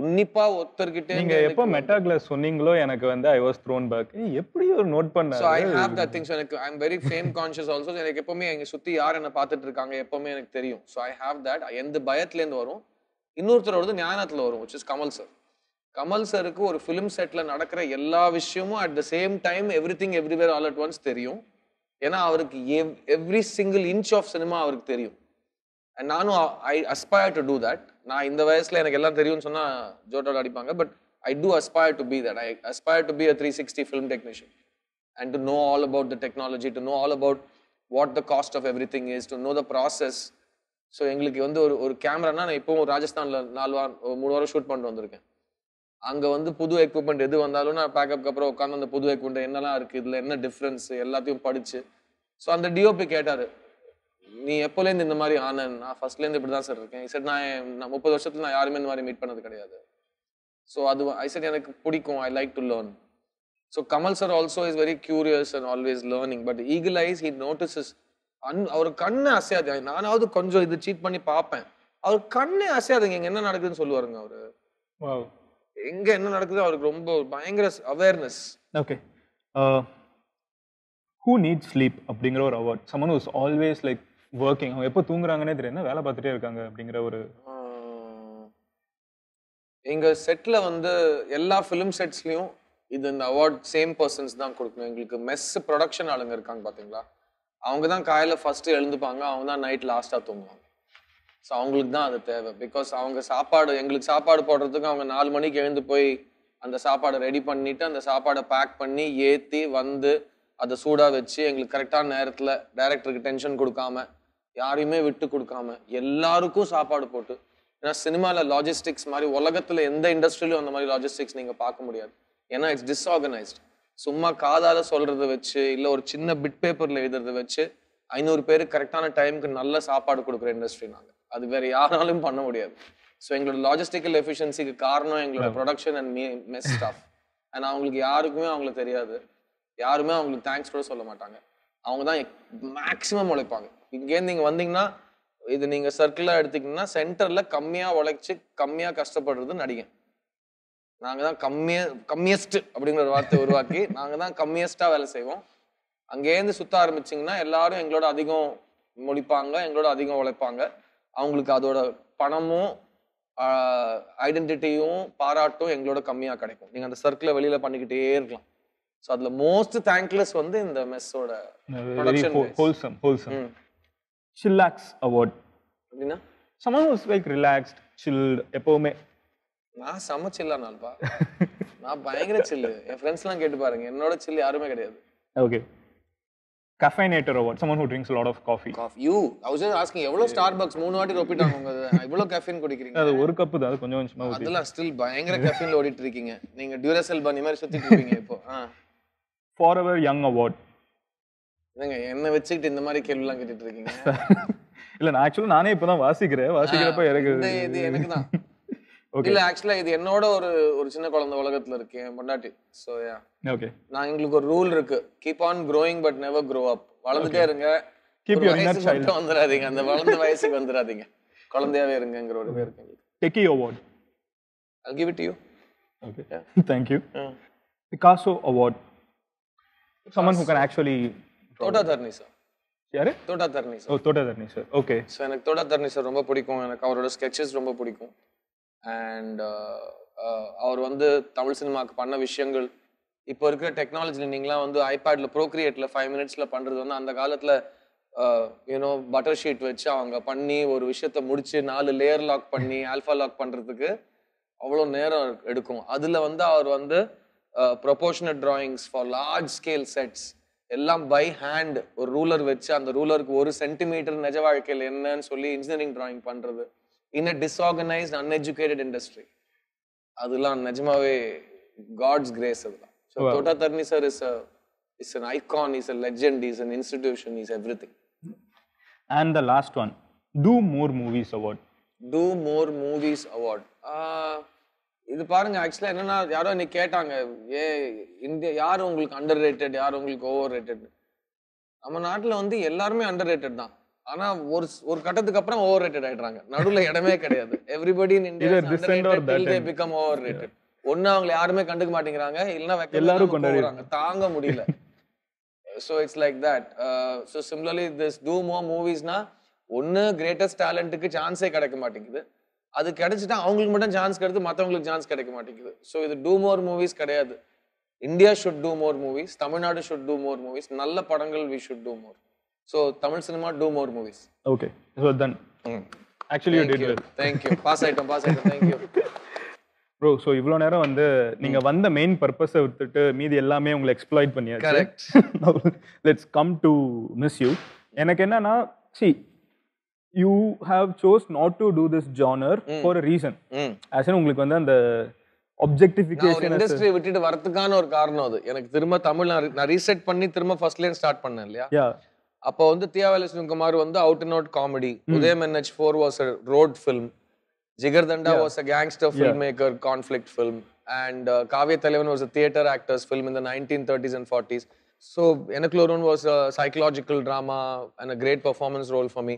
உன்னிப்பா ஒருத்தர்கிட்ட நீங்க எப்போ மெட்டா கிளாஸ் சொன்னீங்களோ எனக்கு வந்து ஐ வாஸ் த்ரோன் பேக். எப்படி ஒரு நோட் பண்ண. So I have that thing. So எனக்கு I am very fame conscious also. எனக்கு எப்பவுமே எங்க சுத்தி யார் என்ன பார்த்துட்டு இருக்காங்க எப்பவுமே எனக்கு தெரியும். So I have that. எந்த பயத்துல இருந்து வரும், இன்னொருத்தரோட ஞானத்துல வரும், which is Kamal sir. Kamal சாருக்கு ஒரு ஃபிலிம் செட்ல நடக்கிற எல்லா விஷயமும் at the same time everything everywhere all at once தெரியும். ஏன்னா அவருக்கு every single inch of cinema அவருக்கு தெரியும். அண்ட் நானும் I aspire to do that. நான் இந்த வயசுல எனக்கு எல்லாம் தெரியும்னு சொன்னா ஜோட்டோட அடிப்பாங்க. But I do aspire to be that. I aspire to be a 360 film technician and to know all about the technology, to know all about what the cost of everything is, to know the process. So எங்களுக்கு வந்து ஒரு கேமரானா நான் இப்போவும் ராஜஸ்தான்ல 3 வாரம் shoot பண்ணிட்டு வந்திருக்கேன். அங்க வந்து புது எக்யூப்மெண்ட் எது வந்தாலும் நான் பேக்கப்க்கு அப்புறம் உட்காந்து அந்த புது எக்யூப்மெண்ட் என்னெல்லாம் இருக்கு, இதுல என்ன டிஃப்ரென்ஸ் எல்லாத்தையும் படிச்சு. ஸோ அந்த டிஓபி கேட்டாரு, நீ எப்போலேருந்து இந்த மாதிரி ஆனேன்? நான் ஃபர்ஸ்ட்லேருந்து இப்படி தான் சார் இருக்கேன். சார் நான் 30 வருஷத்துல நான் யாருமே இந்த மாதிரி மீட் பண்ணது கிடையாது. ஸோ அது சார் எனக்கு பிடிக்கும், I like to learn. So Kamal sir also is very curious and always learning. But eagle eyes he notices. அவர் கண்ணை அசையாது. நானாவது கொஞ்சம் இது சீட் பண்ணி பார்ப்பேன், அவர் கண்ணே அசையாதுங்க. இங்க என்ன நடக்குதுன்னு சொல்லுவாருங்க அவரு. எங்க என்ன நடக்குது அவருக்கு ரொம்ப பயங்கர awareness. Okay, who needs sleep அப்படிங்கிற ஒரு award. someone who is always like working. அவங்க எப்போ தூங்குறாங்கன்னே தெரியாது, வேலை பார்த்துட்டே இருக்காங்க அப்படிங்கிற ஒரு. எங்க செட்ல வந்து எல்லா ஃபிலிம் செட்ஸ்லயும் இது இந்த அவார்ட் சேம் பர்சன்ஸ் தான் கொடுக்கணும். எங்களுக்கு மெஸ் ப்ரொடக்ஷன் ஆளுங்க இருக்காங்க பாத்தீங்களா, அவங்க தான் காலையில ஃபர்ஸ்ட் எழுந்துப்பாங்க, அவங்க தான் நைட் லாஸ்டா தூங்குவாங்க. ஸோ அவங்களுக்கு தான் அது தேவை. பிகாஸ் அவங்க சாப்பாடு எங்களுக்கு சாப்பாடு போடுறதுக்கு அவங்க 4 மணிக்கு எழுந்து போய் அந்த சாப்பாடை ரெடி பண்ணிட்டு அந்த சாப்பாடை பேக் பண்ணி ஏற்றி வந்து அதை சூடாக வச்சு எங்களுக்கு கரெக்டான நேரத்தில் டைரக்டருக்கு டென்ஷன் கொடுக்காம யாரையுமே விட்டு கொடுக்காம எல்லாருக்கும் சாப்பாடு போட்டு. ஏன்னா சினிமாவில் லாஜிஸ்டிக்ஸ் மாதிரி உலகத்தில் எந்த இண்டஸ்ட்ரியிலும் அந்த மாதிரி லாஜிஸ்டிக்ஸ் நீங்கள் பார்க்க முடியாது. ஏன்னா இட்ஸ் டிஸ்ஆர்கனைஸ்ட். சும்மா காதால் சொல்கிறத வச்சு இல்லை ஒரு சின்ன பிட் பேப்பரில் எழுதுறத வச்சு 500 பேருக்கு கரெக்டான டைமுக்கு நல்ல சாப்பாடு கொடுக்குற இண்டஸ்ட்ரி நாங்கள். அது வேறு யாராலும் பண்ண முடியாது. ஸோ எங்களோட லாஜிஸ்டிக்கல் எஃபிஷியன்சிக்கு காரணம் எங்களோட production and mess staff. And அவங்களுக்கு யாருக்குமே அவங்களுக்கு தெரியாது, யாருமே அவங்களுக்கு தேங்க்ஸ் கூட சொல்ல மாட்டாங்க. அவங்க தான் மேக்ஸிமம் உழைப்பாங்க. இங்கேருந்து நீங்கள் வந்தீங்கன்னா இது நீங்கள் சர்க்கிளாக எடுத்திங்கன்னா சென்டரில் கம்மியாக உழைச்சி கம்மியாக கஷ்டப்படுறது நடிகை. நாங்கள் தான் கம்மியஸ்ட் அப்படிங்கிற ஒரு வார்த்தை உருவாக்கி நாங்கள் தான் கம்மியஸ்ட்டாக வேலை செய்வோம். அங்கேருந்து சுற்ற ஆரம்பிச்சிங்கன்னா எல்லாரும் எங்களோட அதிகம் முடிப்பாங்க, எங்களோட அதிகம் உழைப்பாங்க. அவங்களுக்கு அதோட பணமும் ஐடென்டிட்டியும் பாராட்டும் எங்களோட கம்மியாக கிடைக்கும். நீங்கள் அந்த சர்க்கிளை வெளியில் பண்ணிக்கிட்டே இருக்கலாம். ஸோ அதில் மோஸ்ட் தேங்க்லெஸ் வந்து இந்த மெஸ்ஸோட chillax award அப்படின்னா someone who's like relaxed chilled எப்பவுமே. நான் செம்ம சில்லானால்ப்பா. நான் பயங்கர சில்லு. என் ஃப்ரெண்ட்ஸ்லாம் கேட்டு பாருங்க, என்னோட சில்லு யாருமே கிடையாது. Okay. caffeinator award someone who drinks a lot of coffee. you I was just asking எவ்வளவு ஸ்டார்பக்ஸ் 3 வாட்டி ரிப்பீட் ஆகுங்க. இவ்வளவு caffeine குடிக்கிறீங்க? அது ஒரு கப் தான், அது கொஞ்சம் கொஞ்சமா ஊத்தி. அதெல்லாம் ஸ்டில் பயங்கர caffeineல ஓடிட்டு இருக்கீங்க. நீங்க டியூரசெல் பனி மாதிரி சுத்திட்டு இருக்கீங்க இப்போ. forever young award. என்னங்க என்ன வச்சிட்டு இந்த மாதிரி கேள்விலாம் கேட்டிட்டு இருக்கீங்க? இல்ல நான் ஆக்சுவலா நானே இப்பதான் வாசிக்கிறப்ப எனக்கு இது எனக்கு தான். இல்ல ஆக்சுவலா இது என்னோட ஒரு சின்ன குழந்தை உலகத்துல இருக்கு, என் பொண்டாட்டி. So yeah okay. நான் எங்களுக்கு ஒரு ரூல் இருக்கு, keep on growing but never grow up. வளர்ந்துட்டே இருங்க, keep your inner child. வந்துடாதீங்க, அந்த வளர்ந்த வயசுக்கு வந்துடாதீங்க, குழந்தையாவே இருங்கங்கிற ஒரு பேர் இருக்கு. Techie award. I'll give it to you. Okay. Yeah. Thank you. Picasso award. Someone who can actually Thotta தர்னி sir. யாரு? தோட்டா தர்னி சார். ஓ தோட்டா தர்னி சார். ஓகே. ஸோ எனக்கு தோட்டா தர்னி சார் ரொம்ப பிடிக்கும். எனக்கு அவரோட ஸ்கெட்சஸ் ரொம்ப பிடிக்கும். அண்ட் அவர் வந்து தமிழ் சினிமாவுக்கு பண்ண விஷயங்கள் இப்போ இருக்கிற டெக்னாலஜியில் நீங்களாம் வந்து ஐபேடில் ப்ரோக்ரியேட்டில் 5 minutesல பண்ணுறது வந்து அந்த காலத்தில் யூனோ பட்டர் ஷீட் வச்சு அவங்க பண்ணி ஒரு விஷயத்த முடிச்சு 4 லேயர் லாக் பண்ணி ஆல்ஃபா லாக் பண்ணுறதுக்கு அவ்வளோ நேரம் எடுக்கும். அதில் வந்து அவர் வந்து proportionate drawings for large scale sets எல்லாம் பை ஹேண்ட் ஒரு ரூலர் வச்சு அந்த ரூலருக்கு 1 சென்டிமீட்டர் நிஜ வாழ்க்கையில் என்னன்னு சொல்லி இன்ஜினியரிங் டிராயிங் பண்ணுறது in a disorganized, uneducated industry. அதெல்லாம் நிஜமாவே God's grace அதெல்லாம். So Tota Tarni sir is an icon, he's a legend, he's an institution, he's everything. And the last one, Do More Movies Award. Do More Movies Award. இது பாருங்க, ஆக்சுவலா என்னன்னா யாரோ இன்னைக்கு கேட்டாங்க, இந்தியா யார் உங்களுக்கு அண்டர் ரேட்டட், யார் உங்களுக்கு ஓவர் ரேட்டட். நம்ம நாட்டுல வந்து எல்லாருமே அண்டர் ரேட்டட் தான். ஆனா ஒரு கட்டத்துக்கு அப்புறம் ஓவர் ரேட்டட் ஆயிடுறாங்க. நடுவுல இடமே கிடையாது. Everybody in India is under rated, they become over rated. ஒண்ணு அவங்களை யாருமே கண்டுக்க மாட்டேங்கிறாங்க, இல்லனா எல்லாரும் கொண்டாடுறாங்க, தாங்க முடியல. So it's like that. So similarly this Do More Movies na ஒன்னு கிரேட்டஸ்ட் டேலண்ட்டுக்கு சான்ஸே கிடைக்க மாட்டேங்குது. அது கிடைச்சிட்டா அவங்களுக்கு மட்டும் சான்ஸ் கிடைத்து மற்றவங்களுக்கு சான்ஸ் கிடைக்க மாட்டேங்குது. ஸோ இது டூ மோர் மூவிஸ் கிடையாது. India should do more movies, Tamil Nadu should do more movies, நல்ல படங்கள் we should do more. So Tamil cinema do more movies. Okay, so done. Actually you did well. Thank you. Pass ஆயிட்டோம். Thank you bro. So இவ்வளோ நேரம் வந்து நீங்க வந்த main பர்பஸை விட்டுட்டு மீதி எல்லாமே உங்களை எக்ஸ்ப்ளாய்ட் பண்ணியாச்சு. Correct. Let's come to miss you. எனக்கு என்னன்னா, see, you have chose not to do this genre for a reason. As in உங்களுக்கு வந்து அந்த objectification இண்டஸ்ட்ரி விட்டுட்டு வரதுக்கான ஒரு காரணம் அது. எனக்கு திரும்ப தமிழ் நான் ரீசெட் பண்ணி திரும்ப ஃபர்ஸ்ட்ல இருந்து ஸ்டார்ட் பண்ணேன் இல்லையா. அப்போ வந்து தியாவேலு சிவகுமார் வந்து அவுட் அண்ட் அவுட் காமெடி, உதயம் NH4 was a road film, jigarthanda was a gangster filmmaker conflict film, and Kavya Thalavan was a theater actors film in the 1930s and 40s. So Enakloran was a psychological drama and a great performance role for me.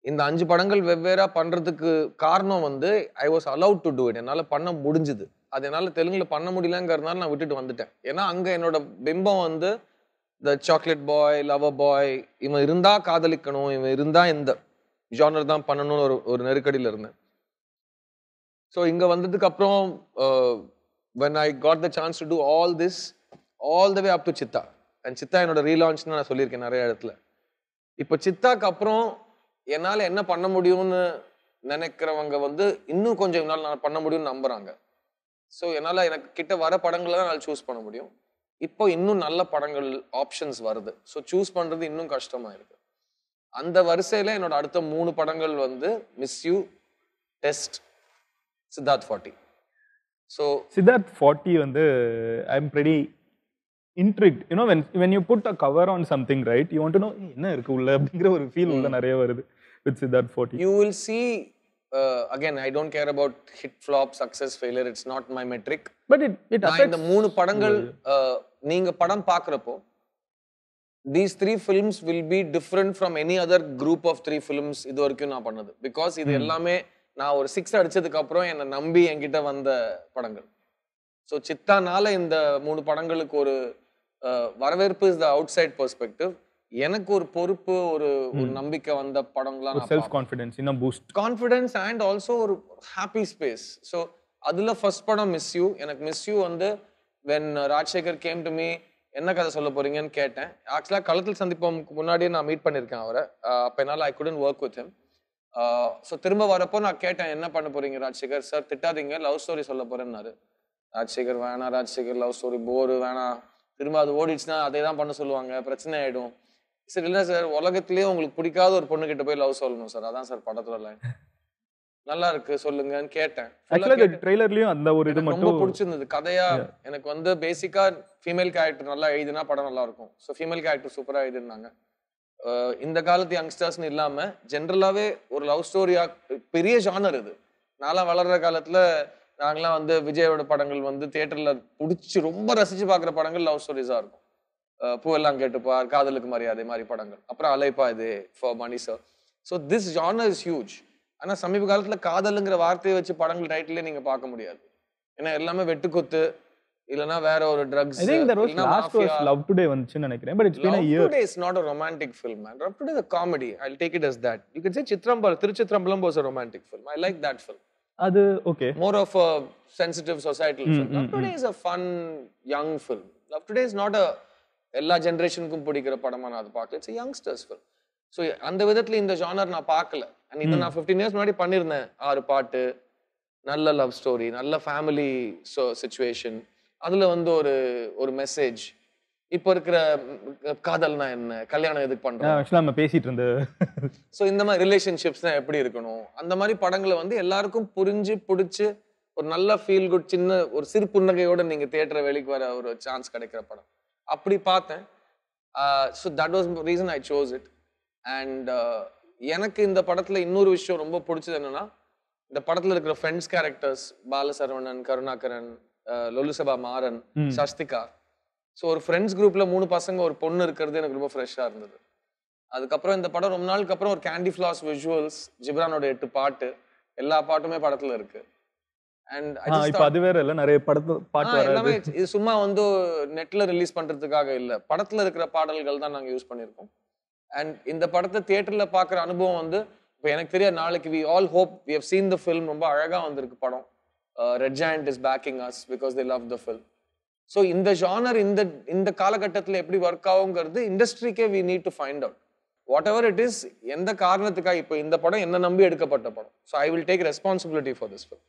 இந்த 5 படங்கள் வெவ்வேறா பண்றதுக்கு காரணம் வந்து I was allowed to do it. என்னால் பண்ண முடிஞ்சுது. அது என்னால் தெலுங்குல பண்ண முடியலங்கிறதுனால நான் விட்டுட்டு வந்துட்டேன். ஏன்னா அங்கே என்னோட பிம்பம் வந்து the chocolate boy, lover boy, இவன் இருந்தா காதலிக்கணும், இவன் இருந்தா இந்த ஜானர் தான் பண்ணணும்னு ஒரு நெருக்கடியில் இருந்தேன். ஸோ இங்கே வந்ததுக்கு அப்புறம் when I got the chance to do all this all the way up to Siddha, and Siddha என்னோட ரீலான்ச்னு நான் சொல்லியிருக்கேன் நிறைய இடத்துல. இப்போ சித்தாக்கு அப்புறம் என்னால என்ன பண்ண முடியும்னு நினைக்கிறவங்க வந்து இன்னும் கொஞ்சம் என்னால் நான் பண்ண முடியும்னு நம்புறாங்க. ஸோ என்னால் எனக்கு கிட்ட வர படங்களை தான் நான் சூஸ் பண்ண முடியும். இப்போ இன்னும் நல்ல படங்கள் ஆப்ஷன்ஸ் வருது. ஸோ சூஸ் பண்றது இன்னும் கஷ்டமா இருக்கு. அந்த வரிசையில என்னோட அடுத்த 3 படங்கள் வந்து miss you, test, Siddharth 40. So Siddharth 40 வந்து I am pretty intrigued. You know, when you put a cover on something, right, you want to know என்ன இருக்கு உள்ள அப்படிங்கிற ஒரு ஃபீல் உள்ள நிறைய வருது with Siddharth 40. You will see, again, I don't care about hit, flop, success, failure. It's not my metric. But it நான் இந்த 3 படங்கள் நீங்க படம் பார்க்குறப்போ these 3 films will be different from any other group of 3 films இது வரைக்கும் நான் பண்ணது. Because இது எல்லாமே நான் ஒரு 6 அடிச்சதுக்கு அப்புறம் என்னை நம்பி என்கிட்ட வந்த படங்கள். ஸோ சித்தானால இந்த 3 படங்களுக்கு ஒரு வரவேற்பு is the outside perspective. எனக்கு ஒரு பொறுப்பு, ஒரு நம்பிக்கை வந்த படங்கள்லாம் செல்ஃப் கான்ஃபிடன்ஸ், இன்னும் பூஸ்ட் கான்ஃபிடன்ஸ் அண்ட் ஆல்சோ ஒரு ஹாப்பி ஸ்பேஸ். ஸோ அதுல ஃபர்ஸ்ட் படம் மிஸ் யூ. எனக்கு மிஸ் யூ வந்து when Rajasekhar came to me என்ன கதை சொல்ல போறீங்கன்னு கேட்டேன். ஆக்சுவலாக களத்தில் சந்திப்போம்க்கு முன்னாடியே நான் மீட் பண்ணியிருக்கேன் அவரை. அப்போ என்னால் ஐ couldn't work with him. So திரும்ப வரப்போ நான் கேட்டேன் என்ன பண்ண போறீங்க ராஜசேகர்? சார் திட்டாதீங்க, லவ் ஸ்டோரி சொல்ல போறேன்னாரு. ராஜசேகர் வேணாம், ராஜசேகர் லவ் ஸ்டோரி போரு வேணாம், திரும்ப அது ஓடிடுச்சுன்னா அதே தான் பண்ண சொல்லுவாங்க, பிரச்சனை ஆயிடும். சார் இல்லை சார், உலகத்திலேயே உங்களுக்கு பிடிக்காத ஒரு பொண்ணு கிட்ட போய் லவ் சொல்லணும் சார், அதான் சார் படத்துல லைன். நல்லா இருக்கு சொல்லுங்கன்னு கேட்டேன். ட்ரெய்லர்லயும் அந்த ஒரு இது ரொம்ப பிடிச்சிருந்தது கதையா. எனக்கு வந்து பேசிக்கா ஃபீமேல் கேரக்டர் நல்லா எழுதினா படம் நல்லா இருக்கும். ஸோ ஃபீமேல் கேரக்டர் சூப்பரா எழுதிருந்தாங்க. இந்த காலத்து யங்ஸ்டர்ஸ்னு இல்லாம ஜென்ரலாவே ஒரு லவ் ஸ்டோரியா பெரிய ஜானர் இது. நான்லாம் வளர்ற காலத்துல நாங்களாம் வந்து விஜயோட படங்கள் வந்து தியேட்டர்ல பிடிச்சி ரொம்ப ரசிச்சு பாக்குற படங்கள் லவ் ஸ்டோரிஸா இருக்கும். பூவெல்லாம் கேட்டுப்பார், காதலுக்கு மரியாதை மாதிரி படங்கள், அப்புறம் அலைப்பா இது for money sir. So this genre is huge. ஆனா சமீப காலத்துல காதலுங்கிற வார்த்தையை வச்சு படங்கள் டைட்டிலே நீங்க பார்க்க முடியாது. ஏன்னா எல்லாமே வெட்டுக்குத்து, இல்லனா வேற ஒரு drugs. I think there was last was Love Today வந்துச்சுன்னு நினைக்கிறேன். But it's been a year. Love Today is not a romantic film, man. Love Today is a comedy. I'll take it as that. You can say Chitrambalam, Tiruchitrambalam was a romantic film. I like that film. அது okay. More of a sensitive societal film. Love Today is a fun young film. Love Today is not a எல்லா ஜெனரேஷனுக்கும் பிடிக்கிற படமா நான் அது பார்க்கல. It's youngsters film. So அந்த விதத்துல இந்த ஜானர் நான் பார்க்கல. அண்ட் இதை நான் 15 இயர்ஸ் முன்னாடி பண்ணியிருந்தேன். 6 பாட்டு, நல்ல லவ் ஸ்டோரி, நல்ல ஃபேமிலி சிச்சுவேஷன், அதுல வந்து ஒரு மெசேஜ். இப்போ இருக்கிற காதல்னா என்ன, கல்யாணம் எதுக்கு பண்றோம், ஆக்சுவலா நம்ம பேசிட்டு இருந்த ஸோ இந்த மாதிரி ரிலேஷன்ஷிப்ஸ்னா எப்படி இருக்கணும், அந்த மாதிரி படங்களை வந்து எல்லாருக்கும் புரிஞ்சு பிடிச்சி ஒரு நல்ல ஃபீல் குட், சின்ன ஒரு சிறு புன்னகையோட நீங்க தியேட்டர் வெளிக்கு வர ஒரு சான்ஸ் கிடைக்கிற படம் அப்படி பார்த்தேன். So that was reason I chose it. And எனக்கு இந்த படத்துல இன்னொரு விஷயம் ரொம்ப பிடிச்சது என்னன்னா, இந்த படத்துல இருக்கிற friends characters, Balasaravanan, Karunakaran, Lollusabha Maran, Sasthika. So ஒரு ஃப்ரெண்ட்ஸ் குரூப்ல 3 பசங்க ஒரு பொண்ணு இருக்கிறது எனக்கு ரொம்ப ஃப்ரெஷ்ஷாக இருந்தது. அதுக்கப்புறம் இந்த படம் ரொம்ப நாளுக்கு அப்புறம் ஒரு கேண்டி ஃபிளாஸ் விஷுவல்ஸ், ஜிப்ரானோட 8 பாட்டு, எல்லா பாட்டுமே படத்துல இருக்கு. அண்ட் இப்ப அது வேற இல்ல, நிறைய பாட்டு எல்லாமே இது சும்மா வந்து நெட்ல ரிலீஸ் பண்றதுக்காக இல்ல, படத்துல இருக்கிற பாடல்கள் தான் நாங்க யூஸ் பண்ணியிருக்கோம். அண்ட் இந்த படத்தை தியேட்டர்ல பாக்குற அனுபவம் வந்து இப்போ எனக்கு தெரியாது. நாளைக்கு we all hope we have seen the film. ரொம்ப அழகா வந்திருக்கு படம். Red Giant is backing us because they love the film. So இந்த ஜானர் இந்த காலகட்டத்தில் எப்படி ஒர்க் ஆகுங்கிறது இண்டஸ்ட்ரிக்கே we need to find out. Whatever it is, எந்த காரணத்துக்காக இப்போ இந்த படம் என்ன நம்பி எடுக்கப்பட்ட படம். So I will take responsibility for this film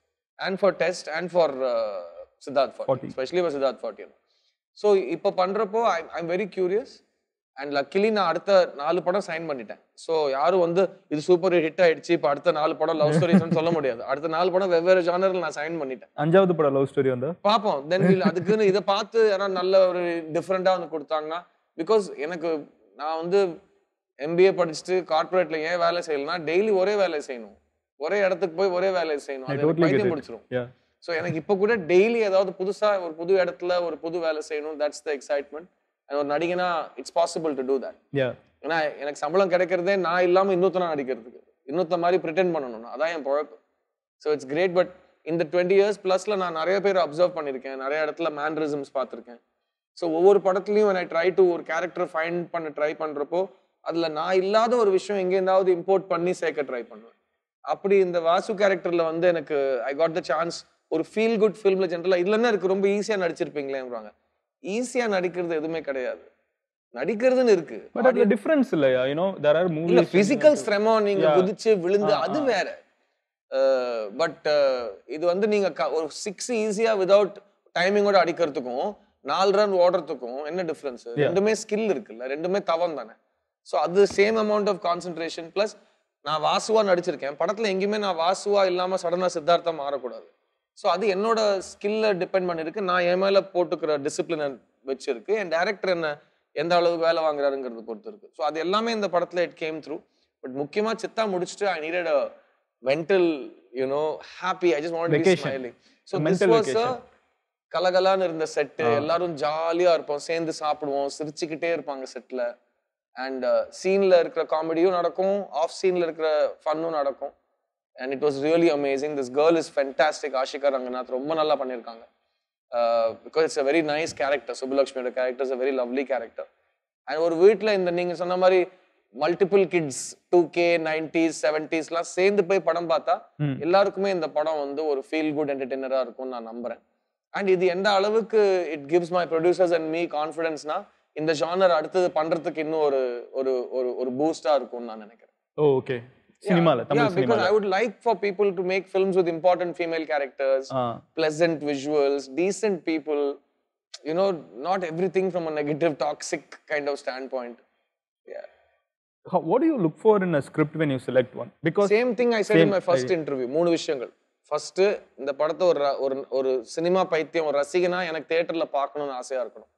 and for Test and for Siddharth 40, especially for Siddharth 40. So இப்போ பண்றப்போ ஐ am very curious. And luckily நான் அடுத்த 4 படம் சைன் பண்ணிட்டேன். ஸோ யாரும் வந்து இது சூப்பர் ஹிட் ஆயிடுச்சு, இப்போ அடுத்த 4 படம் லவ் ஸ்டோரிஸ் சொல்ல முடியாது. அடுத்த 4 படம் வெவ்வேறு ஜானரில் நான் சைன் பண்ணிட்டேன். 5வது படம் லவ் ஸ்டோரி வந்து பார்ப்போம். தென் அதுக்குன்னு இதை பார்த்து யாராவது நல்ல ஒரு டிஃப்ரெண்டா வந்து கொடுத்தாங்கன்னா, பிகாஸ் எனக்கு நான் வந்து MBA படிச்சுட்டு கார்பரேட்ல ஏன் வேலை செய்யலைன்னா, டெய்லி ஒரே வேலை செய்யணும், ஒரே இடத்துக்கு போய் ஒரே வேலையை செய்யணும், அது பைத்தியம் முடிச்சிடும். ஸோ எனக்கு இப்போ கூட டெய்லி ஏதாவது புதுசா ஒரு புது இடத்துல ஒரு புது வேலை செய்யணும். That's the excitement. ஒரு நடிகனா it's possible to do that. ஏன்னா எனக்கு சம்பளம் கிடைக்கிறதே நான் இல்லாம இன்னொருத்தனா நடிக்கிறதுக்கு, இன்னொருத்த மாதிரி பிரிட்டெண்ட் பண்ணணும், அதான் என் பொழப்பு. So it's great. பட் இந்த 20 இயர்ஸ் பிளஸ்ல நான் நிறைய பேர் அப்சர்வ் பண்ணியிருக்கேன், நிறைய இடத்துல மேனரிசம்ஸ் பார்த்துருக்கேன். ஸோ ஒவ்வொரு படத்துலையும் when I try to ஒரு கேரக்டர் ஃபைண்ட் பண்ண ட்ரை பண்றப்போ அதுல நான் இல்லாத ஒரு விஷயம் எங்கேயாவது இம்போர்ட் பண்ணி சேர்க்க ட்ரை பண்ணுவேன். அப்படி இந்த வாசு கேரக்டர்ல வந்து எனக்கு ஐ காட் த சான்ஸ். ஒரு ஃபீல் குட் ஃபில்ம்ல ஜென்ரலா இதுல என்ன இருக்கு, ரொம்ப ஈஸியா நடிச்சிருப்பீங்களேன்றாங்க. ஈஸியா நடிக்கிறது எதுவுமே கிடையாது. நடிக்கிறதுன்னு இருக்கு. பட் அது டிஃபரன்ஸ் இல்லையா? you know there are movies இல்ல பிசிக்கல் ஸ்ட்ரெமம் நீங்க குதிச்சு விழுந்து அது வேற. பட் இது வந்து நீங்க ஒரு 6 ஈஸியா வித்அவுட் டைமிங்கோட அடிக்கிறதுக்கும் 4 ரன் ஓடுறதுக்கும் என்ன டிஃபரன்ஸ்? ரெண்டுமே ஸ்கில் இருக்குல்ல, ரெண்டுமே தவம் தானே. ஸோ அது same amount of concentration. Plus நான் வாசுவா நடிச்சிருக்கேன் படத்துல, எங்கேயுமே நான் வாசுவா இல்லாம சடனா சித்தார்த்தா மாறக்கூடாது. ஸோ அது என்னோட ஸ்கில்ல டிபெண்ட் பண்ணிருக்கு. நான் என் மேல போட்டுக்கிற டிசிப்ளினை வச்சிருக்கு. என் டைரக்டர் என்ன எந்த அளவுக்கு வேலை வாங்குறாருங்கிறது பொறுத்து இருக்கு. ஸோ அது எல்லாமே இந்த படத்துல இட் கேம் த்ரூ. பட் முக்கியமா சித்தா முடிச்சுட்டு ஐ needed a mental happy. I just wanted to be smiling. So this was a கலகலான்னு இருந்த செட்டு. எல்லாரும் ஜாலியா இருப்போம், சேர்ந்து சாப்பிடுவோம், சிரிச்சுக்கிட்டே இருப்பாங்க செட்ல. அண்ட் சீன்ல இருக்கிற காமெடியும் நடக்கும், ஆஃப் சீன்ல இருக்கிற ஃபன்னும் நடக்கும். And it was really amazing. This girl is fantastic. Ashika Ranganath ரொம்ப நல்லா பண்ணியிருக்காங்க. Because it's a very nice character. சுப்புலட்சுமியோட character is a very lovely character. And ஒரு வீட்டில் இந்த நீங்க சொன்ன மாதிரி மல்டிபிள் கிட்ஸ் 2K 90s 70sலாம் சேர்ந்து போய் படம் பார்த்தா எல்லாருக்குமே இந்த படம் வந்து ஒரு ஃபீல் குட் என்டர்டெய்னரா இருக்கும்னு நான் நம்புறேன். அண்ட் இது எந்த அளவுக்கு it gives my producers and me கான்ஃபிடன்ஸ்னா இந்த ஜானர் அடுத்தது பண்றதுக்கு இன்னும் ஒரு ஒரு ஒரு பூஸ்டா இருக்கும்னு நான் நினைக்கிறேன். ஓகே. சினிமால தமிழ் சினிமால because I would like for people to make films with important female characters, pleasant visuals, decent people, you know, not everything from a negative toxic kind of standpoint. Yeah. What do you look for in a script when you select one? Because same thing I said in my first interview. மூணு விஷயங்கள். First, இந்த படத்தை ஒரு cinema பைத்தியம், ஒரு ரசிகனா எனக்கு தியேட்டர்ல பார்க்கணும்னு ஆசையா இருக்கணும்.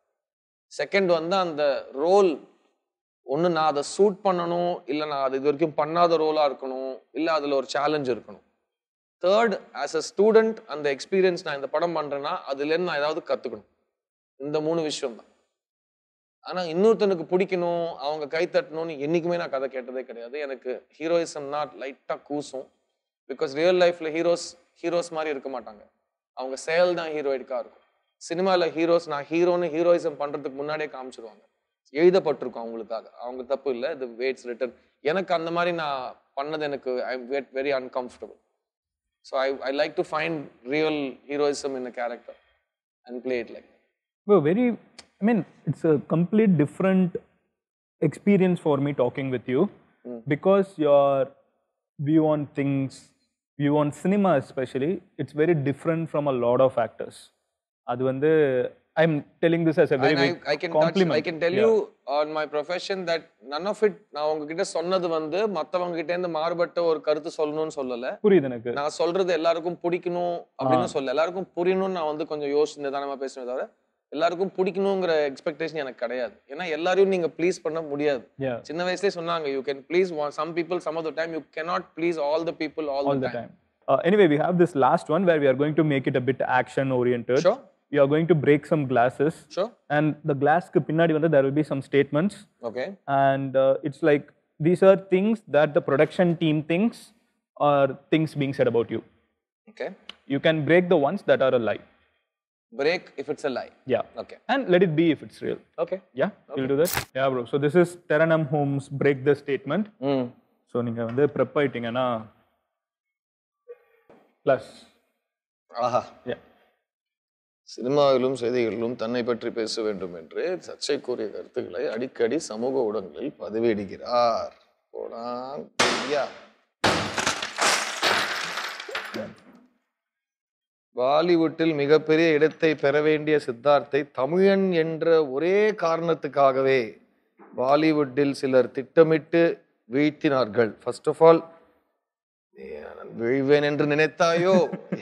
செகண்ட் வந்து அந்த ரோல் ஒன்று நான் அதை சூட் பண்ணணும், இல்லை நான் அது இது வரைக்கும் பண்ணாத ரோலா இருக்கணும், இல்லை அதில் ஒரு சேலஞ்ச் இருக்கணும். தேர்ட், ஆஸ் அ ஸ்டூடெண்ட் அந்த எக்ஸ்பீரியன்ஸ் நான் இந்த படம் பண்றேன்னா அதுலேருந்து நான் ஏதாவது கற்றுக்கணும். இந்த மூணு விஷயம் தான். ஆனா இன்னொருத்தனுக்கு பிடிக்கணும், அவங்க கை தட்டணும்னு என்னைக்குமே நான் கதை கேட்டதே கிடையாது. எனக்கு ஹீரோயிசம்னா லைட்டா கூசும். பிகாஸ் ரியல் லைஃப்ல ஹீரோஸ் மாதிரி இருக்க மாட்டாங்க. அவங்க செயல் தான் ஹீரோயிக்கா இருக்கும். சினிமாவில் ஹீரோஸ் நான் ஹீரோன்னு ஹீரோயிசம் பண்றதுக்கு முன்னாடியே காமிச்சிருவாங்க. எழுதப்பட்டிருக்கும் அவங்களுக்காக, அவங்க தப்பு இல்லை, இது வேட்ஸ் ரிட்டன். எனக்கு அந்த மாதிரி நான் பண்ணது எனக்கு I get very uncomfortable. So I like to find real heroism in a character and play it like. very, I mean, it's a complete different experience for me talking with you because your view on things, view on cinema especially, it's very different from a lot of actors. Adu vande I'm telling this as a very big compliment. I can tell you on my profession that none of it நான் உங்ககிட்ட சொன்னது வந்து மற்றவங்க கிட்ட இருந்து மாறுபட்ட ஒரு கருத்து சொல்லணும்னு சொல்லல. புரியுது எனக்கு. நான் சொல்றது எல்லாருக்கும் பிடிக்கணும் அப்படின்னு சொல்ல, எல்லாருக்கும் புரியணும்னு நான் வந்து கொஞ்சம் யோசிச்சு நிதானமா பேசுனேன். தவிர எல்லாருக்கும் பிடிக்கணுங்கிற எக்ஸ்பெக்டேஷன் எனக்கு கிடையாது. ஏன்னா எல்லாரையும் நீங்க ப்ளீஸ் பண்ண முடியாது. சின்ன வயசுலேயே சொன்னாங்க, you can please some people some of the time, you cannot please all the people all the time. Anyway, we have this last one where we are going to make it a bit action oriented. Sure. We are going to break some glasses. Sure. And the glass ku pinnadi vanda there will be some statements. Okay. And it's like these are things that the production team thinks are things being said about you. Okay. You can break the ones that are a lie. Break if it's a lie. Yeah. Okay. And let it be if it's real. Okay. Yeah. Okay. We'll do that. Yeah, bro. So this is Taranam Holmes break the statement. So நீங்க வந்து prep ஆயிட்டீங்கன்னா plus. ஆஹா. Yeah. சினிமாவிலும் செய்திகளிலும் தன்னை பற்றி பேச வேண்டும் என்று சர்ச்சைக்குரிய கருத்துக்களை அடிக்கடி சமூக ஊடகங்களில் பதிவேடுகிறார். பாலிவுட்டில் மிகப்பெரிய இடத்தை பெற வேண்டிய சித்தார்த்தை தமிழன் என்ற ஒரே காரணத்துக்காகவே பாலிவுட்டில் சிலர் திட்டமிட்டு வீழ்த்தினார்கள். ஃபர்ஸ்ட் ஆஃப் ஆல், வீழ்வேன் என்று நினைத்தாயோ,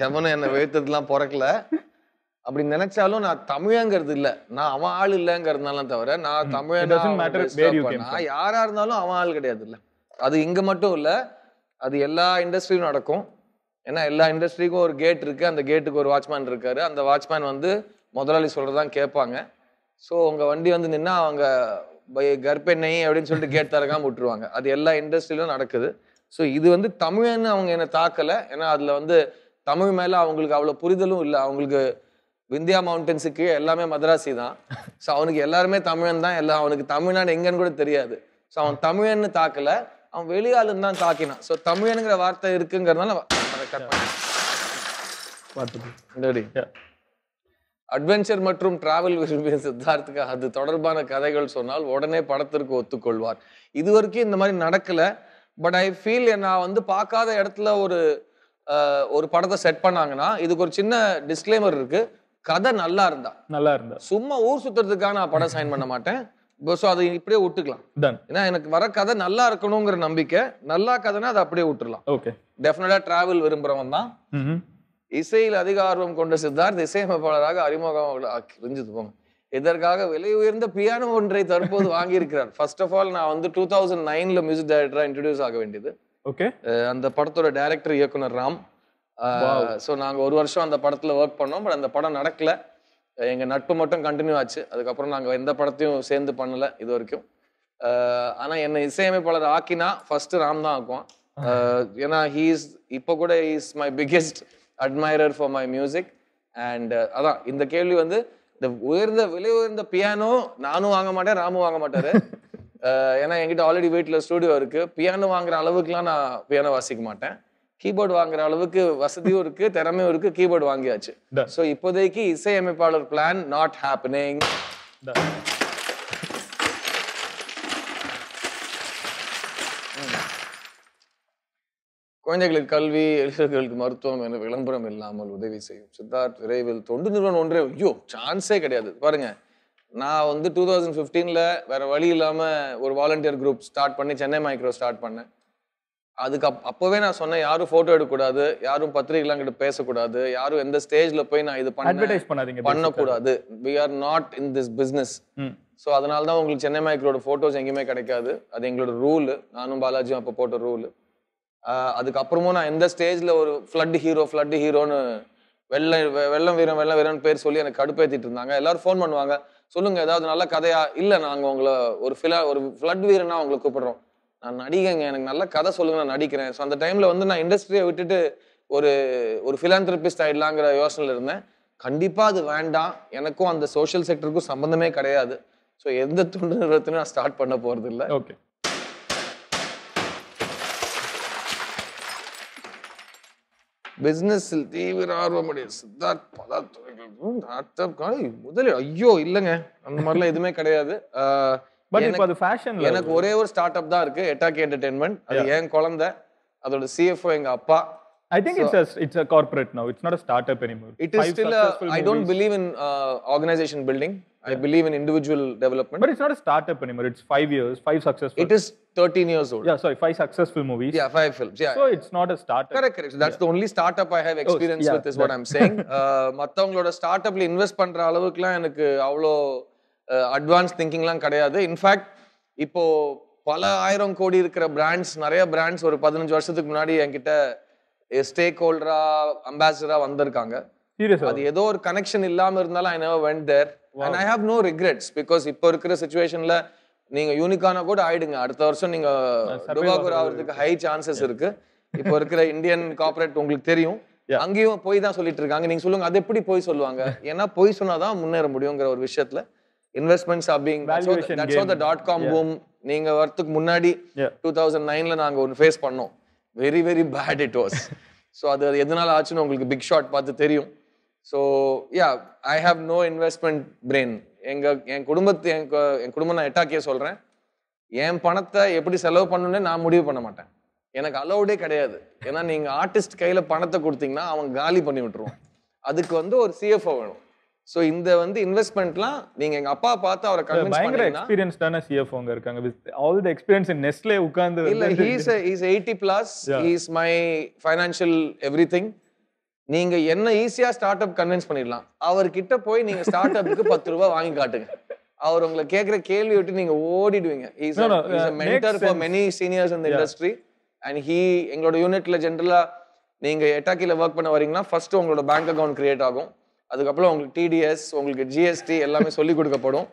எவனும் என்னை வீழ்த்ததுலாம் பிறக்கல. அப்படி நினைச்சாலும் நான் தமிழங்கிறது இல்லை, நான் அவன் ஆள் இல்லைங்கிறதுனால தவிர நான் தமிழன் யாரா இருந்தாலும் அவன் ஆள் கிடையாது. இல்லை, அது இங்க மட்டும் இல்லை, அது எல்லா இண்டஸ்ட்ரியும் நடக்கும். ஏன்னா எல்லா இண்டஸ்ட்ரிக்கும் ஒரு கேட் இருக்கு, அந்த கேட்டுக்கு ஒரு வாட்ச்மேன் இருக்காரு. அந்த வாட்ச்மேன் வந்து முதலாளி சொல்றதான் கேட்பாங்க. ஸோ உங்க வண்டி வந்து நின்னா அவங்க கர்ப்பெண்ணை அப்படின்னு சொல்லிட்டு கேட் தரக்காம விட்டுருவாங்க. அது எல்லா இண்டஸ்ட்ரியிலும் நடக்குது. ஸோ இது வந்து தமிழ்னு அவங்க என்னை தாக்கல. ஏன்னா அதுல வந்து தமிழ் மேல அவங்களுக்கு அவ்வளவு புரிதலும் இல்லை. அவங்களுக்கு விந்தியா மவுண்டன்ஸுக்கு எல்லாமே மதராசி தான். ஸோ அவனுக்கு எல்லாருமே தமிழன் தான். எல்லாம் அவனுக்கு தமிழ்நாடு எங்கன்னு கூட தெரியாது. ஸோ அவன் தமிழன்னு தாக்கல, அவன் வெளியாளுன்னு தான் தாக்கினான். ஸோ தமிழனுங்கிற வார்த்தை இருக்குங்கிறதுனால அட்வென்ச்சர் மற்றும் டிராவல் விரும்பிய சித்தார்த்துக்கு அது தொடர்பான கதைகள் சொன்னால் உடனே படத்திற்கு ஒத்துக்கொள்வார். இது வரைக்கும் இந்த மாதிரி நடக்கல. பட் ஐ ஃபீல் நான் வந்து பார்க்காத இடத்துல ஒரு படத்தை செட் பண்ணாங்கன்னா இதுக்கு ஒரு சின்ன டிஸ்க்ளைமர் இருக்கு. கதை நல்லா இருந்தா சும்மா ஊர் சுத்துறதுக்காக நான் படம் சைன் பண்ண மாட்டேன். ஸோ அதை இப்படியே விட்டுக்கலாம். ஏன்னா எனக்கு வர கதை நல்லா இருக்கணுங்கிற நம்பிக்கை. நல்லா கதைனா அதை அப்படியே விட்டுடலாம். ஓகே, டெஃபினட்டா டிராவல் விரும்புறவன் தான். இசையில் அதிக ஆர்வம் கொண்ட சித்தார்த் இசையமைப்பாளராக அறிமுகம் புரிஞ்சுது போங்க. இதற்காக விலை உயர்ந்த பியானோ ஒன்றை தற்போது வாங்கியிருக்கிறார். ஃபர்ஸ்ட் ஆஃப் ஆல் நான் வந்து 2009 மியூசிக் டைரக்டரா இன்ட்ரடியூஸ் ஆக வேண்டியது. ஓகே, அந்த படத்தோட டைரக்டர் இயக்குனர் ராம். ஸோ நாங்கள் ஒரு வருஷம் அந்த படத்துல ஒர்க் பண்ணோம். பட் அந்த படம் நடக்கல. எங்க நட்பு மட்டும் கண்டினியூ ஆச்சு. அதுக்கப்புறம் நாங்கள் எந்த படத்தையும் சேர்ந்து பண்ணல இது வரைக்கும். ஆனா என்னை இசையமைப்பாளர் ஆக்கினா ஃபர்ஸ்ட் ராம் தான் ஆக்குவான். ஏன்னா இப்போ கூட is my biggest admirer for my music. And அதான் இந்த கேள்வி வந்து இந்த விலை உயர்ந்த பியானோ நானும் வாங்க மாட்டேன், ராமும் வாங்க மாட்டாரு. ஏன்னா என்கிட்ட ஆல்ரெடி வீட்டில் ஸ்டூடியோ இருக்கு. பியானோ வாங்குற அளவுக்குலாம் நான் பியானோ வாசிக்க மாட்டேன். கீபோர்டு வாங்குற அளவுக்கு வசதியும் இருக்கு, திறமையும் இருக்கு. கீபோர்டு வாங்கியாச்சு. ஸோ இப்போதைக்கு இசையமைப்பாளர் பிளான் நாட் ஹேப்பனிங். குழந்தைகளுக்கு கல்வி, இளைஞர்களுக்கு மருத்துவம் என விளம்பரம் இல்லாமல் உதவி செய்யும் சித்தார்த் விரைவில் தொண்டு நிறுவனம் ஒன்றே. ஐயோ, சான்ஸே கிடையாது. பாருங்க, நான் வந்து 2015 வேற வழி இல்லாம ஒரு வாலண்டியர் குரூப் ஸ்டார்ட் பண்ணி சென்னை மைக்ரோ ஸ்டார்ட் பண்ணேன். அதுக்கு அப்பவே நான் சொன்னேன், யாரும் போட்டோ எடுக்கக்கூடாது, யாரும் பத்திரிகைலாம் கிட்ட பேசக்கூடாது, யாரும் எந்த ஸ்டேஜ்ல போய் நான் இது பண்ணக்கூடாது. we are not in this business. So அதனால தான் உங்களுக்கு சென்னை மைக்ரோட போட்டோஸ் எங்கேயுமே கிடைக்காது. அது எங்களோட ரூல். நானும் பாலாஜியும் அப்போ போட்ட ரூல். அதுக்கப்புறமும் நான் எந்த ஸ்டேஜ்ல ஒரு ஃப்ளட் ஹீரோன்னு வெள்ளம் வீரன் பேர் சொல்லி எனக்கு கடுப்பேத்திட்டு இருந்தாங்க. எல்லாரும் ஃபோன் பண்ணுவாங்க, சொல்லுங்க ஏதாவது நல்ல கதையா. இல்ல, நாங்க உங்களை ஒரு ஃப்ளட் வீரனா உங்களை கூப்பிடுறோம். நான் நடிகங்க, எனக்கு நல்ல கதை சொல்லுங்க, நான் நடிக்கிறேன். ஸோ அந்த டைம்ல வந்து நான் இண்டஸ்ட்ரியை விட்டுட்டு ஒரு ஃபிலாந்திரபிஸ்ட் ஆயிடலாங்கிற யோசனையில இருந்தேன். கண்டிப்பா அது வேண்டாம். எனக்கும் அந்த சோஷியல் செக்டருக்கும் சம்பந்தமே கிடையாது. ஸோ எந்த தொண்டு நிறுவனத்தையும் நான் ஸ்டார்ட் பண்ண போறது இல்லை. ஓகே, பிசினஸில் தீவிர ஆர்வமுடைய சித்தார்த் பல துறைகள் முதலில். ஐயோ இல்லைங்க, அந்த மாதிரிலாம் எதுவுமே கிடையாது. எனக்கு ஒரே ஒரு ஸ்டார்ட் அப் தான் இருக்கு, எட்டாக்கி என்டர்டெயின்மெண்ட். அது என் குழந்தை, அதோட சிஎஃப்ஓ எங்க அப்பா. I think it's a corporate now. It's not a startup anymore. It is still I don't believe in organization building. I believe in individual development. But it's not a startup anymore. It's 5 years, 5 successful. It is 13 years old. Yeah, sorry, 5 successful movies. Yeah, 5 films. Yeah. So it's not a startup. Correct. So that's the only startup I have experience with is what I'm saying. மத்தவங்களோட start அப்ல invest பண்ற அளவுக்குலாம் எனக்கு அவ்வளோ advance திங்கிங்லாம் கிடையாது. In fact இப்போ பல 1000 கோடி இருக்கிற பிராண்ட்ஸ், நிறைய பிராண்ட்ஸ் ஒரு 15 வருஷத்துக்கு முன்னாடி என்கிட்ட ஸ்டேக் ஹோல்டரா, அம்பாசிடரா வந்திருக்காங்க. அது ஏதோ ஒரு கனெக்ஷன் இல்லாம இருந்தாலும் I never went there. And I have no regrets because இப்போ இருக்கிற சிச்சுவேஷன்ல நீங்க யூனிகானா கூட ஆயிடுங்க. அடுத்த வருஷம் நீங்க டுபாகூர் ஆகிறதுக்கு ஹை சான்சஸ் இருக்கு. இப்போ இருக்கிற இந்தியன் கார்பரேட் உங்களுக்கு தெரியும், அங்கேயும் போய் தான் சொல்லிட்டு இருக்காங்க. நீங்க சொல்லுங்க, அது எப்படி போய் சொல்லுவாங்க? ஏன்னா போய் சொன்னாதான் முன்னேற முடியுங்கிற ஒரு விஷயத்துல investments are being that's how the .com boom. நீங்க வரதுக்கு முன்னாடி 2009 நாங்க ஒன்னு ஃபேஸ் பண்ணோம். Very very bad it was. So அது எதனால ஆச்சுன்னு உங்களுக்கு பிக் ஷாட் பார்த்து தெரியும். So yeah, I have no investment brain. என் குடும்பம் நான் எட்டாக்கியே சொல்றேன், என் பணத்தை எப்படி செலவு பண்ணணும்னு நான் முடிவு பண்ண மாட்டேன். எனக்கு அலௌடே கிடையாது. ஏன்னா நீங்க ஆர்டிஸ்ட் கையில பணத்தை கொடுத்தீங்கன்னா அவன் காலி பண்ணி விட்டுருவான். அதுக்கு வந்து ஒரு சிஎஃப்ஓ வேணும். சோ இந்த வந்து இன்வெஸ்ட்மென்ட்லாம் நீங்க எங்க அப்பா பார்த்து அவரை கன்வின்ஸ் பண்ணீங்கன்னா, பயங்கர எக்ஸ்பீரியன்ஸ்டான சிஎஃப்ஓங்க இருக்காங்க with all the experience in Nestle உட்கார்ந்து. இல்ல, he is 80 plus. He is my financial everything. நீங்க என்ன ஈஸியா ஸ்டார்ட் அப் கன்வின்ஸ் பண்ணிடலாம். அவர்கிட்ட போய் நீங்க ஸ்டார்ட் அப்புக்கு 10 ரூபாய் வாங்கி காட்டுங்க, அவர் உங்களை கேட்கிற கேள்வி விட்டு நீங்க ஓடிடுவீங்க. he is a mentor for many seniors in the industry and he எங்களோட யூனிட்ல ஜெனரலா நீங்க எட்டாக்கில வர்க் பண்ண வரீங்கன்னா ஃபர்ஸ்ட் உங்களோட பேங்க் அக்கவுண்ட் கிரியேட் ஆகும். அதுக்கப்புறம் உங்களுக்கு டிடிஎஸ், உங்களுக்கு ஜிஎஸ்டி எல்லாமே சொல்லி கொடுக்கப்படும்.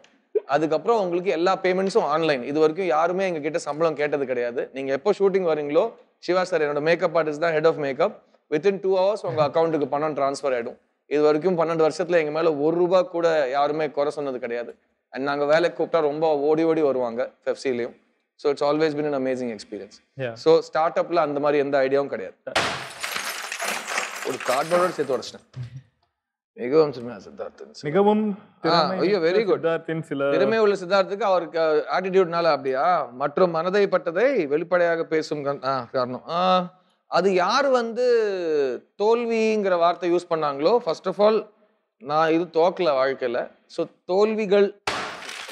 அதுக்கப்புறம் உங்களுக்கு எல்லா பேமெண்ட்ஸும் ஆன்லைன். இது வரைக்கும் யாருமே எங்க கிட்ட சம்பளம் கேட்டது கிடையாது. நீங்க எப்போ ஷூட்டிங் வரீங்களோ, சிவா சார் என்னோட மேக்கப் ஆர்டிஸ்ட் தான், head of makeup. Within 2 hours உங்க அக்கௌண்ட்டுக்கு பணம் டிரான்ஸ்ஃபர் ஆயிடும். இது வரைக்கும் 12 வருஷத்துல எங்க மேல 1 ரூபாய் கூட யாருமே குறை சொன்னது கிடையாது. அண்ட் நாங்க வேலைக்கு கூப்பிட்டா ரொம்ப ஓடி ஓடி வருவாங்க பெப்சிலையும். So it's always been an amazing experience. So start அப்ல அந்த மாதிரி எந்த ஐடியாவும் கிடையாது. ஒரு கார்ட்போர்டோட சேர்த்து உடச்சிட்டேன். மிகவும் சினிமா சித்தார்த்தன். மிகவும் ஐயோ வெரி குட். சித்தார்த்தின் சில திறமை உள்ள சித்தார்த்துக்கு அவருக்கு ஆட்டிடியூட்னால அப்படியா மற்றும் மனதை பட்டதை வெளிப்படையாக பேசும் காரணம். அது யார் வந்து தோல்விங்கிற வார்த்தை யூஸ் பண்ணாங்களோ, ஃபர்ஸ்ட் ஆஃப் ஆல் நான் இது தோக்கல வாழ்க்கையில. ஸோ தோல்விகள்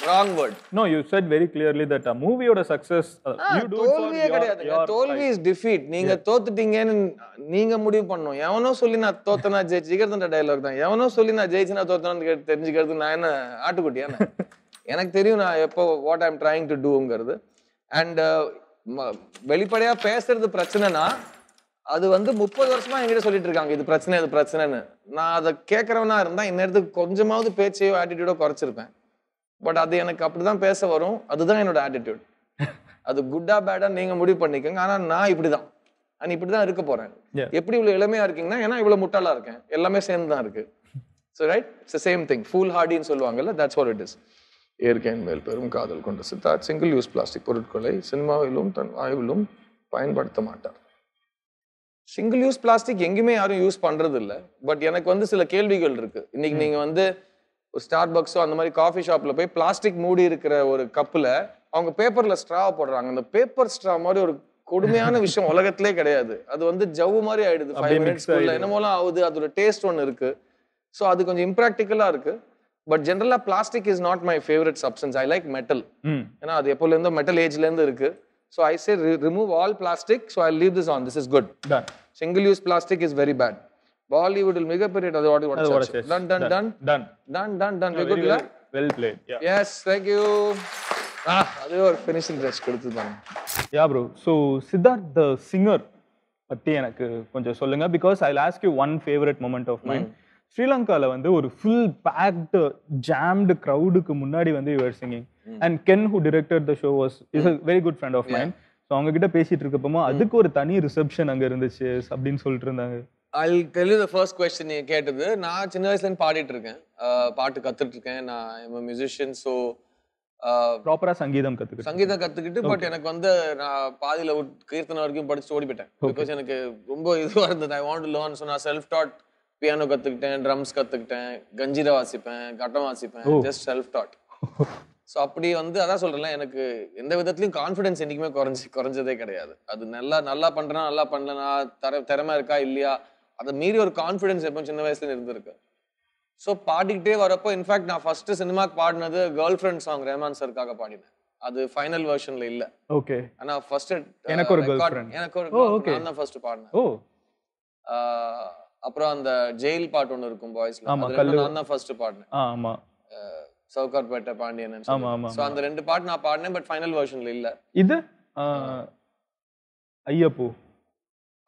wrong word. No, you said very clearly that a movie oda success you do தோல்வியே கிடையாது. தோல்வி is defeat. நீங்க தோத்துட்டீங்கன்னு நீங்க முடிவு பண்ணணும். எவனோ சொல்லி நான் தோத்தனா ஜெயிச்சிக்கிறதுன்ற டயலாக் தான். எவனோ சொல்லி நான் ஜெயிச்சுனா தோத்தனான்னு தெரிஞ்சுக்கிறது நான் என்ன ஆட்டுக்குட்டியானே? எனக்கு தெரியும் நான் எப்போ what I am trying to டூங்கிறது. அண்ட் வெளிப்படையா பேசுறது பிரச்சனைனா அது வந்து 30 வருஷமா என்கிட்ட சொல்லிட்டு இருக்காங்க இது பிரச்சனை இது பிரச்சனைன்னு. நான் அதை கேட்கறவனா இருந்தா இந்நேரத்துக்கு கொஞ்சமாவது பேச்சையோ ஆட்டிடியூடோ குறைச்சிருப்பேன். பட் அது எனக்கு அப்படிதான் பேச வரும். அதுதான் என்னோட ஆட்டிடியூட். அது குட்டா பேடா நீங்க முடிவு பண்ணிக்கோங்க. ஆனா நான் இப்படிதான் இப்படிதான் இருக்க போறேன். எப்படி இவ்வளவு இளமையா இருக்கீங்கன்னா ஏன்னா இவ்வளவு முட்டாளா இருக்கேன். எல்லாமே சேர்ந்து தான் இருக்கு. So right it's same thing. Full ஹார்டின்னு சொல்லுவாங்கல்ல, தட்ஸ் வாட் இட் இஸ். இயற்கையின் மேல் பெரும் காதல் கொண்ட சித்தார்த் சிங்கிள் யூஸ் பிளாஸ்டிக் பொருட்களை சினிமாவிலும் தன் ஆய்விலும் பயன்படுத்த மாட்டார். சிங்கிள் யூஸ் பிளாஸ்டிக் எங்கேயுமே யாரும் யூஸ் பண்றது இல்லை. பட் எனக்கு வந்து சில கேள்விகள் இருக்கு. இன்னைக்கு நீங்க வந்து ஒரு ஸ்டார்பக்ஸோ அந்த மாதிரி காஃபி ஷாப்ல போய் பிளாஸ்டிக் மூடி இருக்கிற ஒரு கப்புல அவங்க பேப்பர்ல ஸ்ட்ரா போடுறாங்க. அந்த பேப்பர் ஸ்ட்ரா மாதிரி ஒரு கொடுமையான விஷயம் உலகத்திலே கிடையாது. அது வந்து ஜவ்வு மாதிரி ஆயிடுது. 5 மினிட்ஸ்க்குள்ள என்னமோலாம் ஆகுது. அதோட டேஸ்ட் ஒன்று இருக்கு. ஸோ அது கொஞ்சம் இம்ப்ராக்டிக்கலா இருக்கு. பட் ஜென்ரலா plastic is not my favourite substance. I like metal. ஏன்னா அது எப்போல இருந்தோ மெட்டல் ஏஜ்ல இருந்து இருக்கு. So I say remove all plastic. So I leave this on. This is good. Single use plastic is very bad. பாலிவுட்டில் மிகப்பெரிய well played. Yes, thank you. அது ஒரு finishing touch கொடுத்துட்டாங்க. Yeah bro. So Siddharth the singer பத்தி எனக்கு கொஞ்சம் சொல்லுங்க. because I'll ask you one favorite moment of mine. ஸ்ரீலங்கால வந்து ஒரு full packed jammed crowdக்கு முன்னாடி வந்து you were singing and Ken who directed the show is a very good friend of mine. So அவங்க கிட்ட பேசிட்டு இருக்கப்போ அதுக்கு ஒரு தனி ரிசெப்ஷன் அங்க இருந்துச்சு அப்படின்னு சொல்லிட்டு இருந்தாங்க. I'll tell you the first question நீ கேட்டது. நான் சின்ன வயசுல இருந்து பாடிட்டு இருக்கேன். பாட்டு கத்துட்டு இருக்கேன். நான் I'm a musician. so ப்ராப்பரா சங்கீதம் கத்துக்கிட்டு பட் எனக்கு வந்து நான் பாதியில கீர்த்தனை வரைக்கும் படிச்சு ஓடி போயிட்டேன். பிகாஸ் எனக்கு ரொம்ப இதுவா இருந்தது. I want to learn. so நான் செல்ஃப் டாட் பியானோ கத்துக்கிட்டேன், ட்ரம்ஸ் கத்துக்கிட்டேன், கஞ்சிரா வாசிப்பேன், கட்டம் வாசிப்பேன். Just self dot. ஸோ அப்படி வந்து அதான் சொல்றேன்ல, எனக்கு எந்த விதத்துலயும் கான்ஃபிடன்ஸ் என்னைக்குமே குறைஞ்சதே கிடையாது. அது நல்லா பண்றேன்னா நல்லா பண்ணலனா திறமை இருக்கா இல்லையா அதை மீறி ஒரு கான்ஃபிடன்ஸ் எப்போ சின்ன வயசுல இருந்திருக்கு. ஸோ பாடிக்கிட்டே வரப்போ இன்ஃபேக்ட் நான் ஃபர்ஸ்ட் சினிமாக்கு பாடினது கேர்ள் ஃப்ரெண்ட் சாங் ரஹ்மான் சருக்காக பாடினேன். அது ஃபைனல் வெர்ஷன்ல இல்ல. ஓகே. ஆனா ஃபர்ஸ்ட் எனக்கு ஒரு கேர்ள் ஃப்ரெண்ட் நான் தான் ஃபர்ஸ்ட் பாடினேன். அப்புறம் அந்த ஜெயில் பாட்டு ஒன்று இருக்கும் பாய்ஸ்ல, நான் தான் ஃபர்ஸ்ட் பாடினேன். ஆமா, சவுகார்பேட்டை பாண்டியன். சோ அந்த ரெண்டு பாட்டு நான் பாடினேன் பட் ஃபைனல் வெர்ஷன்ல இல்ல. இது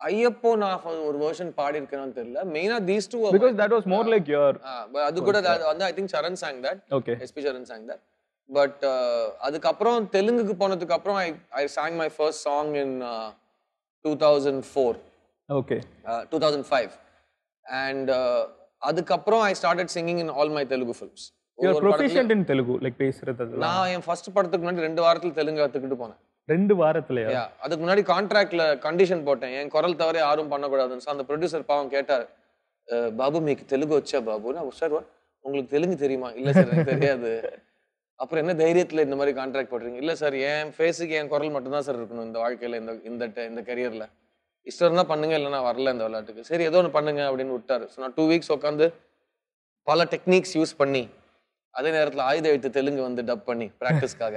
ஐயப்போ நான் ஒரு வெர்ஷன் பாடி இருக்கேன்னு தெரியல. மெயினா these two because that was more like your அது கூட வந்து I think Charan sang that. Okay. SP Charan sang that. But அதுக்கு அப்புறம் தெலுங்குக்கு போனதுக்கு அப்புறம் I sang my first song in 2004. Okay. 2005. And அதுக்கு அப்புறம் I started singing in all my Telugu films. You are proficient in Telugu like பேசுறது. நான் என் first படத்துக்கு முன்னாடி 2 வாரத்துல தெலுங்கு கத்துக்கிட்டு போனேன். 2 வாரத்துலயா? அதுக்கு முன்னாடி கான்ட்ராக்ட்ல கண்டிஷன் போட்டேன், என் குரல் தவிர யாரும் பண்ணக்கூடாதுன்னு. அந்த ப்ரொடியூசர் பாவம் கேட்டார், பாபு மீக்கு தெலுங்கு வச்சா பாபு? நான் சார் உங்களுக்கு தெலுங்கு தெரியுமா? இல்ல சார் எனக்கு தெரியாது. அப்புறம் என்ன தைரியத்துல இந்த மாதிரி கான்ட்ராக்ட் போடுறீங்க? இல்ல சார் என் ஃபேஸுக்கு என் குரல் மட்டும் தான் சார் இருக்கணும் இந்த வாழ்க்கையில, இந்த கரியர்ல. இஷ்டம் இருந்தா பண்ணுங்க, இல்லைன்னா வரல இந்த விளையாட்டுக்கு. சரி ஏதோ ஒன்று பண்ணுங்க அப்படின்னு விட்டாரு. ஸோ நான் 2 வீக்ஸ் உட்காந்து பல டெக்னிக்ஸ் யூஸ் பண்ணி அதே நேரத்துல ஆயுத எழுத்து தெலுங்கு வந்து டப் பண்ணி பிராக்டிஸ்க்காக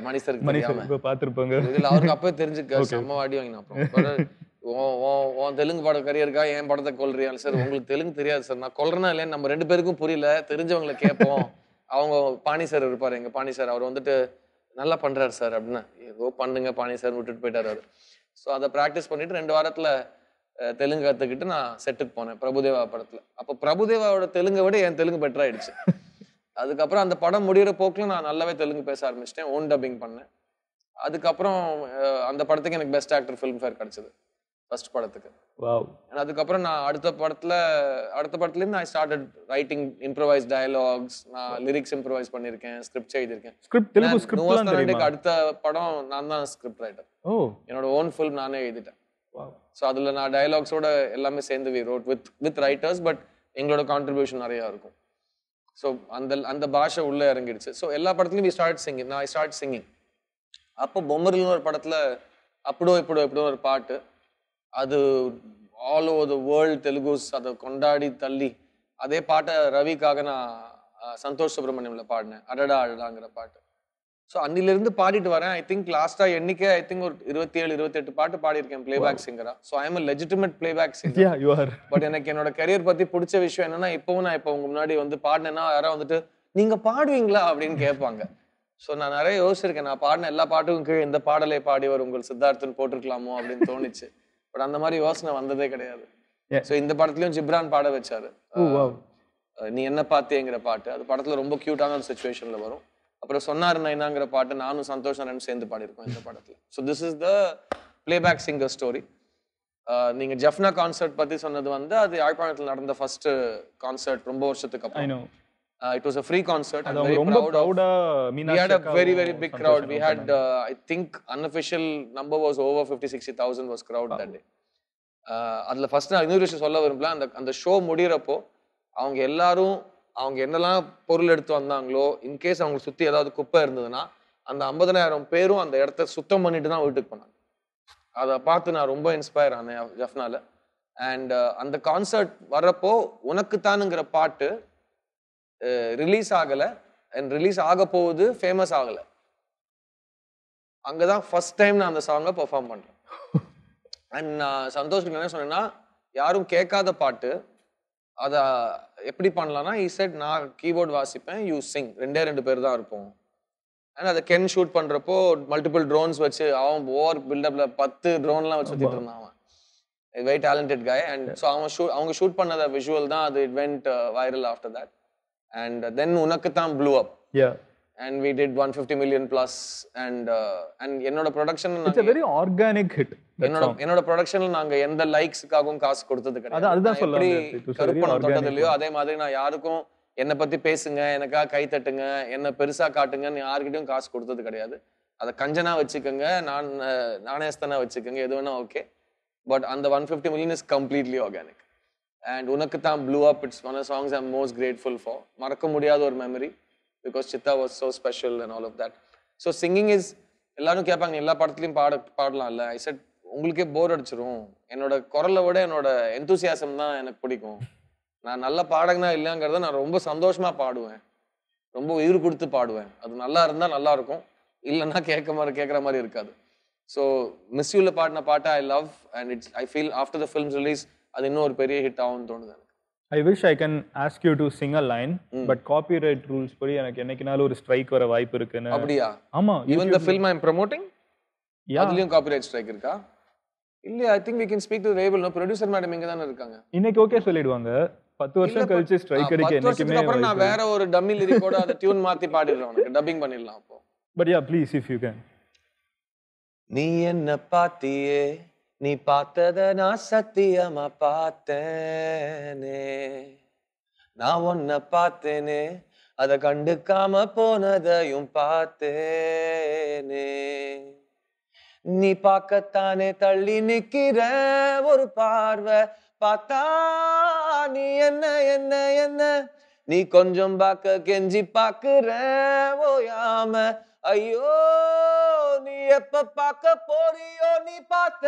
மணிசருக்கு பாத்துருப்பாங்க. அவருக்கு அப்பவே தெரிஞ்சுக்க செம்ம வாடி வாங்கினா. அப்புறம் தெலுங்கு பட கரியருக்கா என் படத்தை கொல்றியா? சார் உங்களுக்கு தெலுங்கு தெரியாது சார். நான் கொல்றேன்னா இல்லையா நம்ம 2 பேருக்கும் புரியல, தெரிஞ்சவங்களை கேட்போம். அவங்க பாணி சார் இருப்பாரு, எங்க பாணி சார், அவர் வந்துட்டு நல்லா பண்றாரு சார் அப்படின்னா ஏதோ பண்ணுங்க பாணி சார் விட்டுட்டு போயிட்டாரு அவரு. ஸோ அதை ப்ராக்டிஸ் பண்ணிட்டு 2 வாரத்துல தெலுங்கு கத்துக்கிட்டு நான் செட்டுக்கு போனேன் பிரபுதேவா படத்துல. அப்போ பிரபுதேவாவோட தெலுங்கை விட என் தெலுங்கு பெட்டர் ஆயிடுச்சு. அதுக்கப்புறம் அந்த படம் முடிகிற போக்குல நான் நல்லாவே தெலுங்கு பேச ஆரம்பிச்சிட்டேன், ஓன் டப்பிங் பண்ணேன். அதுக்கப்புறம் அந்த படத்துக்கு எனக்கு பெஸ்ட் ஆக்டர் ஃபிலிம் ஃபேர் கிடைச்சது ஃபர்ஸ்ட் படத்துக்கு. அதுக்கப்புறம் நான் அடுத்த படத்துலேருந்து I started writing improvised dialogues. நான் லிரிக்ஸ் இம்ப்ரோவைஸ் பண்ணியிருக்கேன், ஸ்கிரிப்ட் எழுதியிருக்கேன். அடுத்த படம் நான் தான் ஸ்கிரிப்ட் ரைட்டர். என்னோட ஓன் ஃபிலிம் நானே எழுதிட்டேன். ஸோ அதில் நான் டயலாக்ஸோட எல்லாமே சேர்ந்து we wrote with writers. But எங்களோட கான்ட்ரிபியூஷன் நிறையா இருக்கும். ஸோ அந்த பாஷை உள்ளே இறங்கிடுச்சு. ஸோ எல்லா படத்துலையும் ஐ ஸ்டார்ட் சிங்கிங். அப்போ பொம்மரில்னு ஒரு படத்தில் அப்படோ இப்படோ ஒரு பாட்டு, அது ஆல் ஓவர் த வேர்ல்டு தெலுங்குஸ் அதை கொண்டாடி தள்ளி அதே பாட்டை ரவிக்காக நான் சந்தோஷ் சுப்ரமணியம்ல பாடினேன், அடடா அடடாங்கிற பாட்டு. ஸோ அன்னிலிருந்து பாடிட்டு வரேன். ஐ திங்க் லாஸ்ட்டாக எண்ணிக்கை ஒரு 27-28 பாட்டு பாடியிருக்கேன் பிளேபேக் சிங்கரா. So I am legitimate playback singer. But எனக்கு என்னோட கரியர் பற்றி பிடிச்ச விஷயம் என்னன்னா, இப்போவும் நான் இப்போ உங்க முன்னாடி வந்து பாடினேன்னா யாராவது வந்துட்டு நீங்க பாடுவீங்களா அப்படின்னு கேட்பாங்க. ஸோ நான் நிறைய யோசிச்சிருக்கேன், நான் பாடின எல்லா பாட்டுக்கும் கீழே இந்த பாடலை பாடிவர் உங்கள் சித்தார்த்தன் போட்டிருக்கலாமோ அப்படின்னு தோணுச்சு. பட் அந்த மாதிரி யோசனை வந்ததே கிடையாது. ஸோ இந்த படத்துலயும் ஜிப்ரான் பாட வச்சாரு, நீ என்ன பார்த்தேங்கிற பாட்டு. அது படத்துல ரொம்ப கியூட்டான ஒரு சிச்சுவேஷன்ல வரும். அப்புறம் சொன்னாரு நைனாங்கிற பாட்டு நானும் சந்தோஷ் நானும் சேர்ந்து பாடியிருக்கோம் இந்த படத்துல. So this is the playback singer story. நீங்க ஜெஃப்னா கான்சர்ட் பத்தி சொன்னது வந்து அது யாழ்ப்பாணத்தில் நடந்த ஃபர்ஸ்ட் கான்சர்ட் ரொம்ப வருஷத்துக்கு அப்புறம். It was a free concert. I'm very proud of. We had a very big crowd. We had I think unofficial number was over 50-60,000 was crowd that day. அதுல ஃபர்ஸ்ட் நான் இன்னொரு விஷயம் சொல்ல விரும்பல. அந்த ஷோ முடியறப்போ அவங்க எல்லாரும் அவங்க என்னெல்லாம் பொருள் எடுத்து வந்தாங்களோ, இன்கேஸ் அவங்க சுத்தி ஏதாவது குப்பை இருந்ததுன்னா அந்த 50,000 பேரும் அந்த இடத்த சுத்தம் பண்ணிட்டு தான் வீட்டுக்கு போனாங்க. அதை பார்த்து நான் ரொம்ப இன்ஸ்பயர் ஆனேன் ஜெஃப்னால. அண்ட் அந்த கான்சர்ட் வர்றப்போ உனக்குத்தானுங்கிற பாட்டு ரிலீஸ் ஆகல அண்ட் ரிலீஸ் ஆக போகுது, ஃபேமஸ் ஆகல. அங்கதான் ஃபர்ஸ்ட் டைம் நான் அந்த சாங்கை பெர்ஃபார்ம் பண்றேன். அண்ட் நான் சந்தோஷ்க்கு என்ன சொன்னேன்னா, யாரும் கேட்காத பாட்டு அதை எப்படி பண்ணலாம்னா, he said நான் கீபோர்ட் வாசிப்பேன், யூ சிங், 2 பேர் தான் இருப்போம். அண்ட் அதை கென் ஷூட் பண்றப்போ மல்டிபிள் ட்ரோன்ஸ் வச்சு அவன் ஓவர் பில்டப்ல 10 ட்ரோன்லாம் வச்சு சுத்திட்டு இருந்தான். அவன் very talented guy. And so அவங்க ஷூட் பண்ணத விஷுவல் தான் அது it went viral after that. And then unakathaan blew up. Yeah. And we did 150 million plus. And என்னோட production it's a very organic hit. என்னோட ப்ரொடக்ஷன்ல நாங்க எந்த லைக்ஸ்க்காகவும் காசு கொடுத்தது கிடையாது. அதுதான் சொல்றேன். கருப்பணம் தொட்டது இல்லையோ அதே மாதிரி நான் யாருக்கும் என்னை பத்தி பேசுங்க, எனக்காக கை தட்டுங்க, என்ன பெருசா காட்டுங்கன்னு யாருக்கிட்டையும் காசு கொடுத்தது கிடையாது. அதை கஞ்சனா வச்சுக்கோங்க, நாணயஸ்தனா வச்சுக்கோங்க, எது வேணா ஓகே. பட் அந்த 150 million is completely organic. And Unakathaan blew up. It's one of the songs I'm most grateful for. Marakka mudiyadha or memory because Chitta was so special and all of that. So singing is ellarum kepanga ella padathliyum paadala illa. I said ungalke bore adichirum. Enoda korala vida enoda enthusiasm da enak pidikum. நான் நல்ல பாடகனா இல்லங்கறத நான் ரொம்ப சந்தோஷமா பாடுவேன், ரொம்ப உயிர் கொடுத்து பாடுவேன். அது நல்லா இருந்தா நல்லா இருக்கும், இல்லனா கேக்குற மாதிரி இருக்காது. So Miss You ல பாடின பாட்டை I love and I feel after the film's release அது இன்னும் ஒரு பெரிய ஹிட் ஆகும்னு தோணுது எனக்கு. I wish I can ask you to sing a line, but copyright rules படி எனக்கு என்னைக்குனாலும் ஒரு ஸ்ட்ரைக் வர வாய்ப்பு இருக்குன்னு. அப்படியா? ஆமா. Even the film I'm promoting? அதுலயும் copyright strike இருக்கா? இல்ல, I think we can speak to Rebel. No, producer madam இங்க தான இருக்காங்க. இன்னைக்கு ஓகே சொல்லிடுவாங்க. 10 வருஷம் கழிச்சு ஸ்ட்ரைக் அடிக்க என்னைக்குமே அப்புறம் நான் வேற ஒரு டம்மி லிரிக்கோட அத டியூன் மாத்தி பாடிறேன், உனக்கு டப்பிங் பண்ணிடலாம் அப்போ. But yeah, please if you can. நீ என்ன பாத்தியே, நீ பார்த்தத நான் சத்தியமா பார்த்தேனே, நான் உன்னை பார்த்தேனே, அதை கண்டுக்காம போனதையும் பார்த்தேனே, நீ பார்க்கத்தானே தள்ளி நிக்கிற ஒரு பார்வை பார்த்தா நீ என்ன என்ன என்ன, நீ கொஞ்சம் பார்க்க கெஞ்சி பார்க்கிற ஓயாம, ஐயோ நீ எப்ப பார்க்க போறியோ, நீ பார்த்த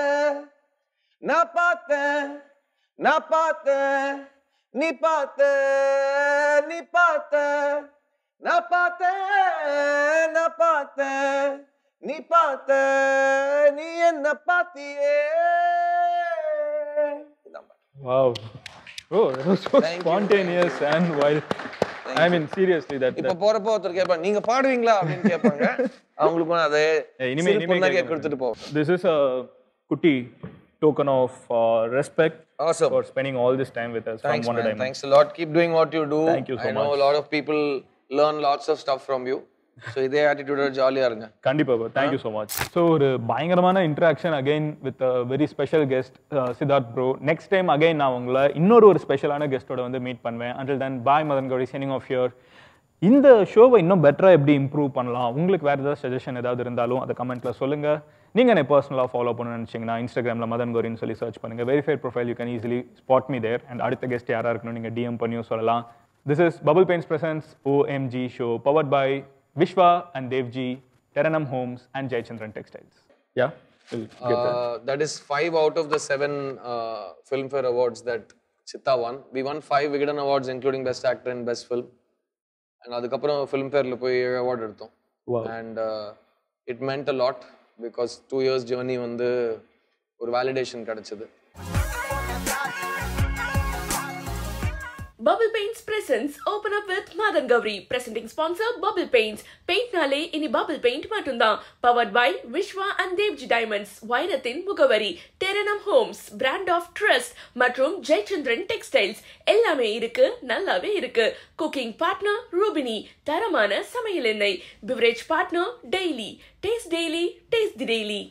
நான் பார்த்தேன், நான் பார்த்தேன், நீ பார்த்த நீ பார்த்த, நான் பார்த்தேன், நான் பார்த்தேன், நீ பார்த்த, நீ என்ன பார்த்தியே. Wow. Oh, that was so spontaneous and wild. I mean seriously that இப்ப போறப்போ ஒருத்தர் கேட்பாங்க நீங்க பாடுவீங்களா அப்படின்னு கேட்பாங்க. அவங்களுக்கும் அதே இனிமே கொடுத்துட்டு போவோம். This is a குட்டி token of respect. Awesome. For spending all this time with us. Thanks, from One Diamond. Thanks a lot. Keep doing what you do. Thank you so much. I know a lot of people learn lots of stuff from you. So இதே attitude ஜாலியா இருங்க. கண்டிப்பா bro. Thank you so much. So ஒரு பயங்கரமான interaction again with a very special guest Siddharth bro. Next time again நான் உங்களை இன்னொரு ஸ்பெஷலான கெஸ்டோட வந்து மீட் பண்ணுவேன். Until then bye Madan Gauri signing off here. இந்த ஷோவை இன்னும் பெட்டரா எப்படி இம்ப்ரூவ் பண்ணலாம், உங்களுக்கு வேற ஏதாவது சஜஷன் ஏதாவது இருந்தாலும் அதை கமெண்ட்ல சொல்லுங்க. நீங்கள் என்னை பர்சனலாக ஃபாலோ பண்ணணும்னு நினச்சிங்கன்னா இன்ஸ்டாகிராமில் மதன் கௌரின்னு சொல்லி சர்ச் பண்ணுங்கள். Verified profile you can easily spot me there. And அடுத்த கெஸ்ட் யாராக இருக்கணும் நீங்கள் டிஎம் பண்ணியும் சொல்லலாம். This is bubble paints presents OMG show powered by Viswa and Devji, Teranam Homes and Jayachandran Textiles. Yeah? That is 5 out of the 7 Filmfare Awards that Chitta won. We won 5 Vigadan Awards including Best Actor and Best Film. And அதுக்கப்புறம் Filmfare போய் award எடுத்தோம். And it meant a lot because 2 years journey வந்து ஒரு validation கிடைச்சது. Bubble Paints presents Open Up with Madan Gowri. Presenting sponsor Bubble Paints. Paint nale ini Bubble Paint matunda. Powered by Vishwa and Devji Diamonds. Vairathin Mugavari. Teranam Homes. Brand of Trust. மற்றும் Jayachandran Textiles. எல்லாமே இருக்கு, நல்லாவே இருக்கு. Cooking partner Rubini. தரமான சமையல் எண்ணெய். Beverage partner Daily. Taste Daily. Taste the Daily.